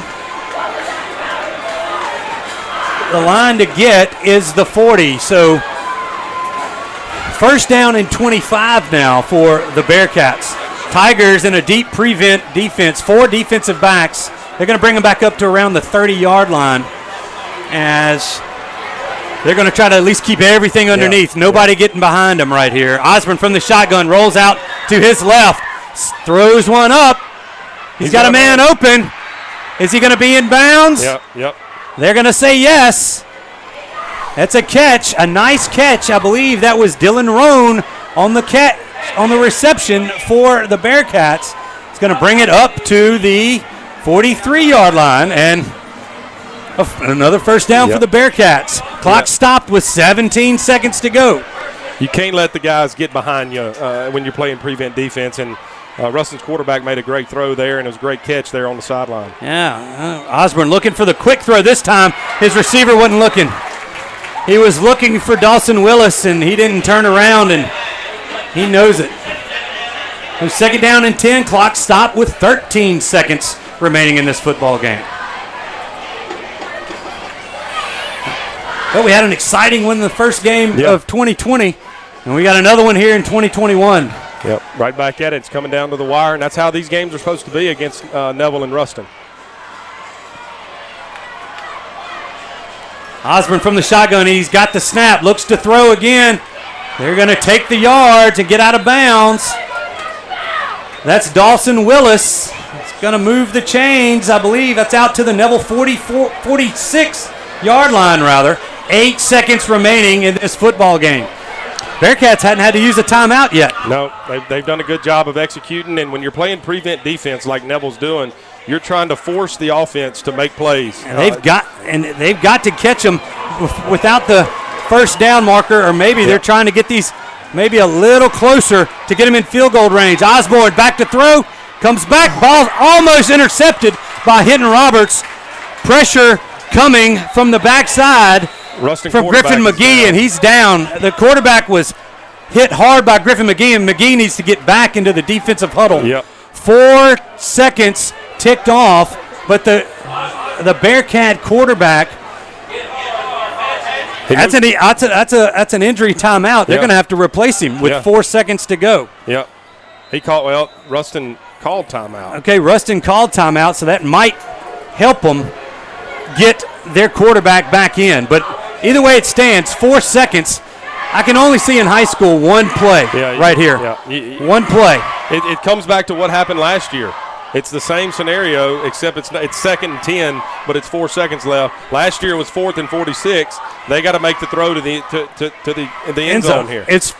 the line to get is the 40. So first down and 25 now for the Bearcats. Tigers in a deep prevent defense, 4 defensive backs. They're going to bring them back up to around the 30-yard line as they're going to try to at least keep everything underneath. Nobody getting behind them right here. Osborne from the shotgun rolls out to his left, throws one up. He's got a man open. Is he going to be in bounds? Yep. They're going to say yes. That's a catch, a nice catch. I believe that was Dylan Rohn on the reception for the Bearcats. It's going to bring it up to the 43-yard line, and another first down for the Bearcats. Clock stopped with 17 seconds to go. You can't let the guys get behind you when you're playing prevent defense, and Ruston's quarterback made a great throw there, and it was a great catch there on the sideline. Yeah, Osborne looking for the quick throw this time. His receiver wasn't looking. He was looking for Dawson Willis, and he didn't turn around, and he knows it. Second down and 10. Clock stopped with 13 seconds remaining in this football game. Well, we had an exciting one in the first game of 2020, and we got another one here in 2021. Yep, right back at it. It's coming down to the wire, and that's how these games are supposed to be against Neville and Ruston. Osborne from the shotgun. He's got the snap. Looks to throw again. They're going to take the yards and get out of bounds. That's Dawson Willis. It's going to move the chains, I believe. That's out to the Neville 46-yard line, rather. 8 seconds remaining in this football game. Bearcats hadn't had to use a timeout yet. No, they've done a good job of executing, and when you're playing prevent defense like Neville's doing, you're trying to force the offense to make plays. And they've got to catch them without the first down marker, or maybe they're trying to get these maybe a little closer to get them in field goal range. Osborne back to throw, comes back, ball almost intercepted by Hinton Roberts. Pressure coming from the backside from Griffin McGee, and he's down. The quarterback was hit hard by Griffin McGee, and McGee needs to get back into the defensive huddle. 4 seconds ticked off, but the Bearcat quarterback. That's an injury timeout. They're going to have to replace him with 4 seconds to go. Yep. Ruston called timeout. Okay, Ruston called timeout, so that might help them get their quarterback back in. But either way it stands, 4 seconds. I can only see in high school one play right here. Yeah. One play. It comes back to what happened last year. It's the same scenario, except it's 2nd and 10, but it's 4 seconds left. Last year was 4th and 46. They got to make the throw to the end zone here. It's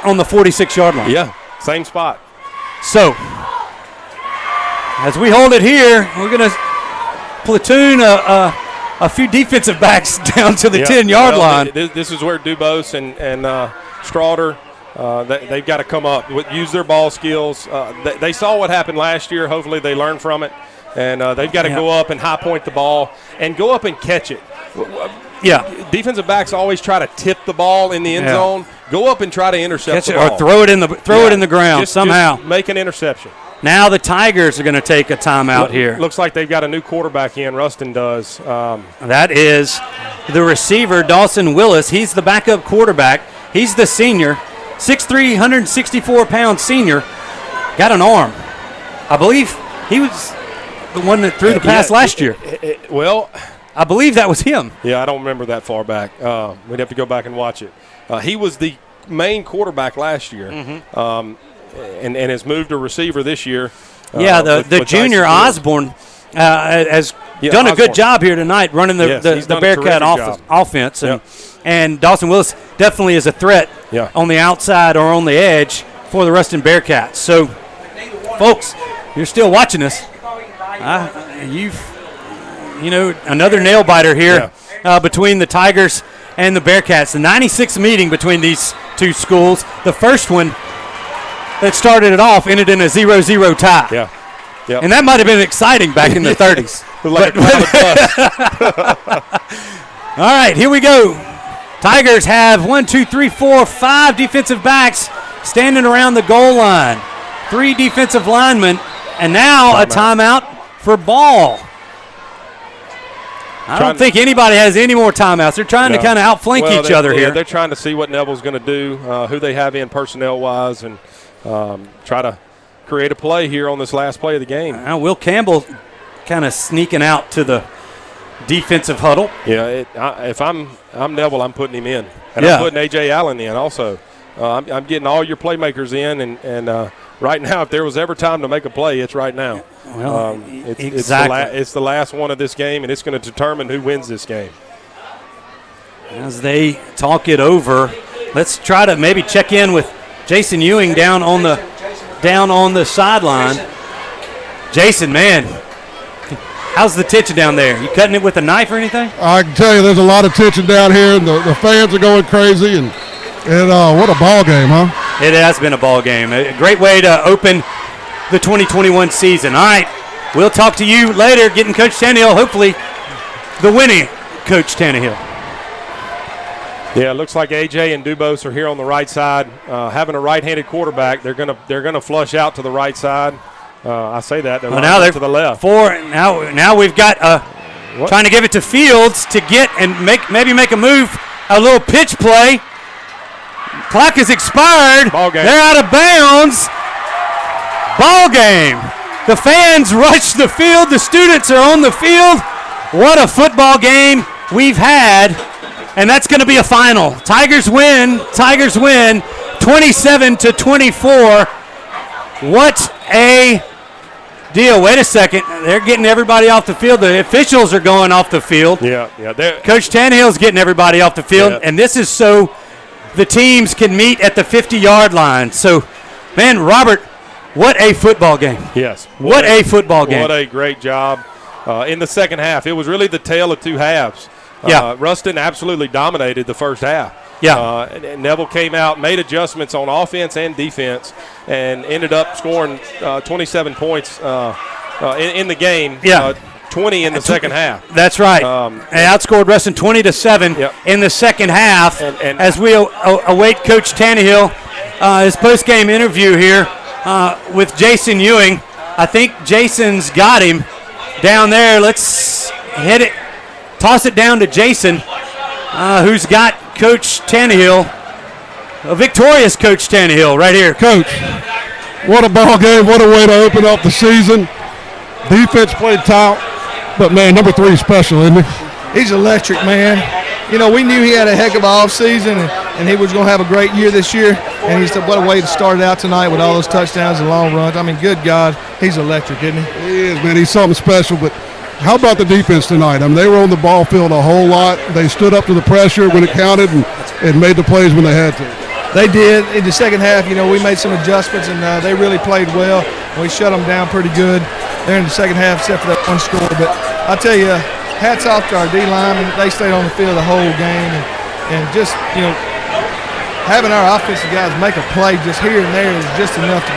on the 46-yard line. Yeah, same spot. So as we hold it here, we're going to platoon a few defensive backs down to the 10-yard line. This is where Dubose and Strawder. They've got to come up, use their ball skills. They saw what happened last year. Hopefully they learn from it. And they've got to go up and high point the ball and go up and catch it. Yeah. Defensive backs always try to tip the ball in the end zone. Go up and try to intercept the ball. Or throw it in the ground somehow. Just make an interception. Now the Tigers are going to take a timeout here. Looks like they've got a new quarterback in. Ruston does. That is the receiver, Dawson Willis. He's the backup quarterback. He's the senior. 6'3", 164-pound senior, got an arm. I believe he was the one that threw the pass last year. Well, I believe that was him. Yeah, I don't remember that far back. We'd have to go back and watch it. He was the main quarterback last year, and has moved to receiver this year. The junior Osborne has done a good job here tonight running the Bearcat offense. And Dawson Willis definitely is a threat on the outside or on the edge for the Ruston Bearcats. So, folks, you're still watching us. Another nail biter here between the Tigers and the Bearcats. The 96th meeting between these two schools. The first one that started it off ended in a 0-0 tie. Yeah. Yep. And that might have been exciting back in the 30s. All right, here we go. Tigers have 5 defensive backs standing around the goal line. 3 defensive linemen, and now a timeout for ball. I don't think anybody has any more timeouts. They're trying to kind of outflank each other here. They're trying to see what Neville's going to do, who they have in personnel-wise, and try to create a play here on this last play of the game. Will Campbell kind of sneaking out to the defensive huddle. Yeah, if I'm Neville, I'm putting him in. And I'm putting A.J. Allen in also. I'm getting all your playmakers in, and right now, if there was ever time to make a play, it's right now. Well, exactly. It's the last one of this game, and it's going to determine who wins this game. As they talk it over, let's try to maybe check in with Jason Ewing down on the sideline. Jason, man, how's the tension down there? You cutting it with a knife or anything? I can tell you there's a lot of tension down here, and the fans are going crazy, and what a ball game, huh? It has been a ball game. A great way to open the 2021 season. All right, we'll talk to you later, getting Coach Tannehill, hopefully the winning Coach Tannehill. Yeah, it looks like AJ and Dubose are here on the right side. Having a right-handed quarterback, they're gonna flush out to the right side. I say that now they're to the left. Now we've got trying to give it to Fields to get and maybe make a move, a little pitch play. Clock is expired. Ball game. They're out of bounds. Ball game. The fans rush the field. The students are on the field. What a football game we've had. And that's going to be a final. Tigers win. 27-24. What a deal. Wait a second. They're getting everybody off the field. The officials are going off the field. Yeah. Coach Tannehill's getting everybody off the field. Yeah. And this is so the teams can meet at the 50-yard line. So, man, Robert, what a football game. Yes. What a football game. What a great job in the second half. It was really the tale of two halves. Ruston absolutely dominated the first half. And Neville came out, made adjustments on offense and defense, and ended up scoring 27 points in the game. 20 in the second half. That's right. And outscored Ruston 20-7 in the second half. And as we await Coach Tannehill, his post-game interview here with Jason Ewing. I think Jason's got him down there. Let's hit it. Toss it down to Jason, who's got Coach Tannehill. A victorious Coach Tannehill right here. Coach, what a ball game. What a way to open up the season. Defense played top, but, man, number 3 is special, isn't he? He's electric, man. You know, we knew he had a heck of an offseason, and he was going to have a great year this year. And he said, what a way to start it out tonight with all those touchdowns and long runs. I mean, good God, he's electric, isn't he? He is, man. He's something special. But how about the defense tonight? I mean, they were on the ball field a whole lot. They stood up to the pressure when it counted and made the plays when they had to. They did. In the second half, you know, we made some adjustments, and they really played well. We shut them down pretty good there in the second half, except for that one score. But I tell you, hats off to our D-linemen. They stayed on the field the whole game, and just, you know, having our offensive guys make a play just here and there is just enough to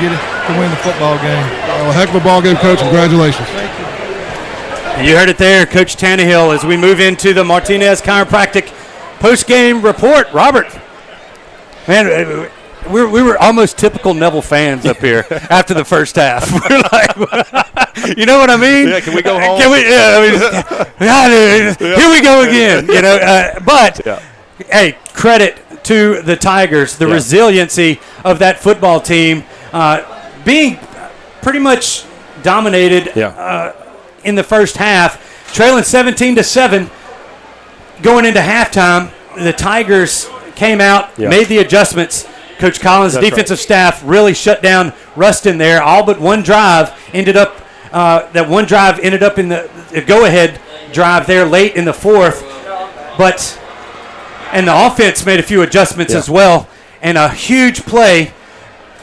win the football game. A heck of a ball game, Coach. Congratulations. Thank you. You heard it there, Coach Tannehill, as we move into the Martinez Chiropractic post-game report. Robert, man, we were almost typical Neville fans up here after the first half. We're like, you know what I mean? Yeah, can we go home? Can we? Here we go again. You know, but hey, credit to the Tigers, the resiliency of that football team, being pretty much dominated in the first half, trailing 17-7, going into halftime. The Tigers came out, made the adjustments. Coach Collins' defensive staff really shut down Ruston there. All but one drive ended up in the go-ahead drive there late in the fourth. And the offense made a few adjustments as well, and a huge play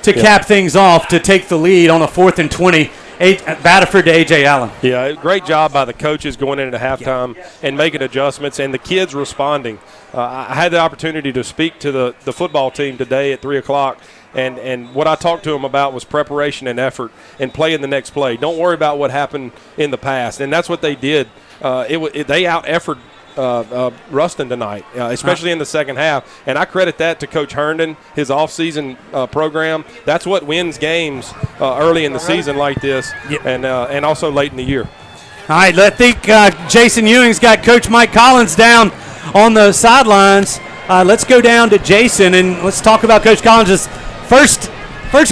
to cap things off to take the lead on a 4th and 20. Batterford to A.J. Allen. Yeah, great job by the coaches going into halftime and making adjustments, and the kids responding. I had the opportunity to speak to the football team today at 3 o'clock, and what I talked to them about was preparation and effort and playing the next play. Don't worry about what happened in the past, and that's what they did. They out-efforted Ruston tonight, especially in the second half. And I credit that to Coach Herndon, his off-season program. That's what wins games early in the season like this, and also late in the year. All right, I think Jason Ewing's got Coach Mike Collins down on the sidelines. Let's go down to Jason, and let's talk about Coach Collins' first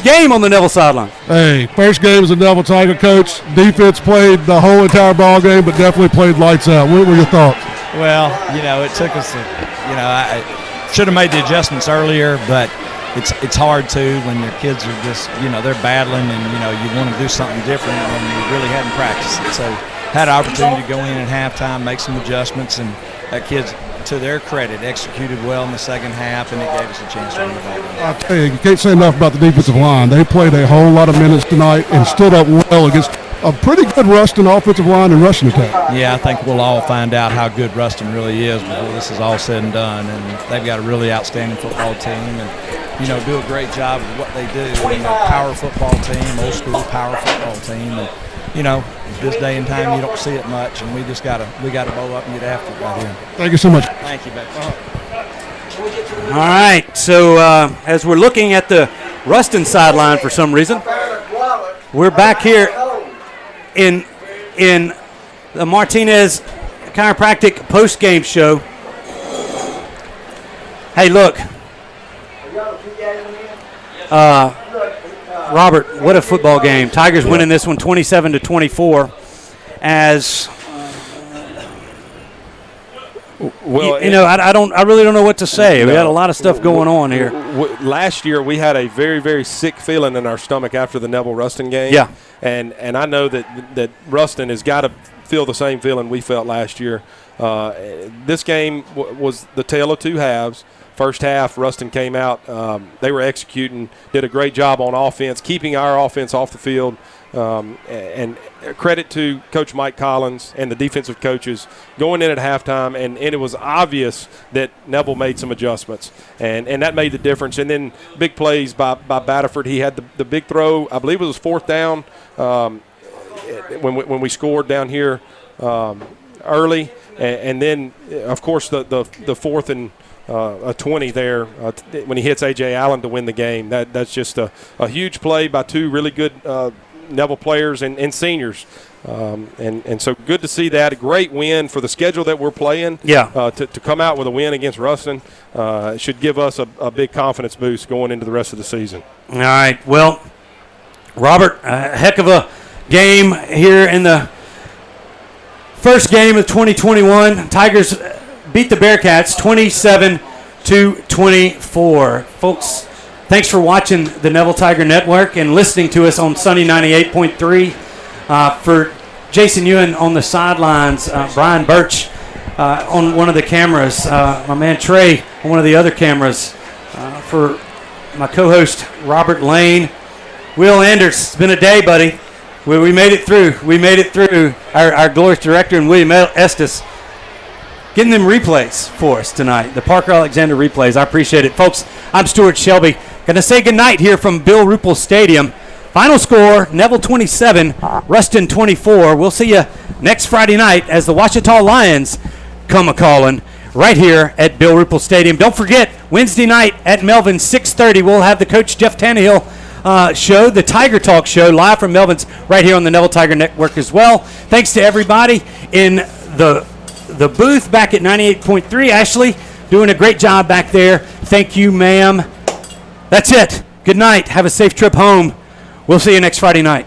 game on the Neville sideline. Hey, first game as a Neville Tiger coach. Defense played the whole entire ball game, but definitely played lights out. What were your thoughts? Well, you know, it took us, I should have made the adjustments earlier, but it's hard to when your kids are just, they're battling and, you want to do something different when you really hadn't practiced it. So had an opportunity to go in at halftime, make some adjustments, and that kids, to their credit, executed well in the second half, and it gave us a chance to win the ball game. I'll tell you can't say enough about the defensive line. They played a whole lot of minutes tonight and stood up well against a pretty good Ruston offensive line and rushing attack. Yeah, I think we'll all find out how good Ruston really is before this is all said and done. And they've got a really outstanding football team and, do a great job of what they do. Power football team, old school power football team. And, this day and time you don't see it much, and we got to bow up and get after it right here. Thank you so much. Thank you, Becky. All right, so as we're looking at the Ruston sideline for some reason, we're back here in the Martinez Chiropractic post-game show. Hey, look. Robert, what a football game. Tigers winning this one 27-24 as I really don't know what to say. We had a lot of stuff going on here. Last year we had a very, very sick feeling in our stomach after the Neville Ruston game. Yeah. And I know that Ruston has got to feel the same feeling we felt last year. This game was the tale of two halves. First half, Ruston came out. They were executing, did a great job on offense, keeping our offense off the field. And credit to Coach Mike Collins and the defensive coaches going in at halftime, and it was obvious that Neville made some adjustments, and that made the difference. And then big plays by Batterford. He had the big throw, I believe it was 4th down when we scored down here early. And then, of course, the 4th and a 20 there when he hits A.J. Allen to win the game. That's just a huge play by two really good Neville players and seniors. And so good to see that. A great win for the schedule that we're playing. Yeah. To come out with a win against Ruston should give us a big confidence boost going into the rest of the season. All right. Well, Robert, a heck of a game here in the first game of 2021. Tigers beat the Bearcats 27-24. Folks, thanks for watching the Neville Tiger Network and listening to us on Sunny 98.3. For Jason Ewan on the sidelines, Brian Birch on one of the cameras, my man Trey on one of the other cameras, for my co-host Robert Lane, Will Anders. It's been a day, buddy. We made it through. We made it through. Our glorious director and William Estes getting them replays for us tonight, the Parker Alexander replays. I appreciate it. Folks, I'm Stuart Shelby. Going to say goodnight here from Bill Ruple Stadium. Final score, Neville 27, Ruston 24. We'll see you next Friday night as the Ouachita Lions come a-calling right here at Bill Ruple Stadium. Don't forget, Wednesday night at Melvin, 6:30, we'll have the Coach Jeff Tannehill show, the Tiger Talk show, live from Melvin's right here on the Neville Tiger Network as well. Thanks to everybody in the booth back at 98.3. Ashley, doing a great job back there. Thank you, ma'am. That's it. Good night. Have a safe trip home. We'll see you next Friday night.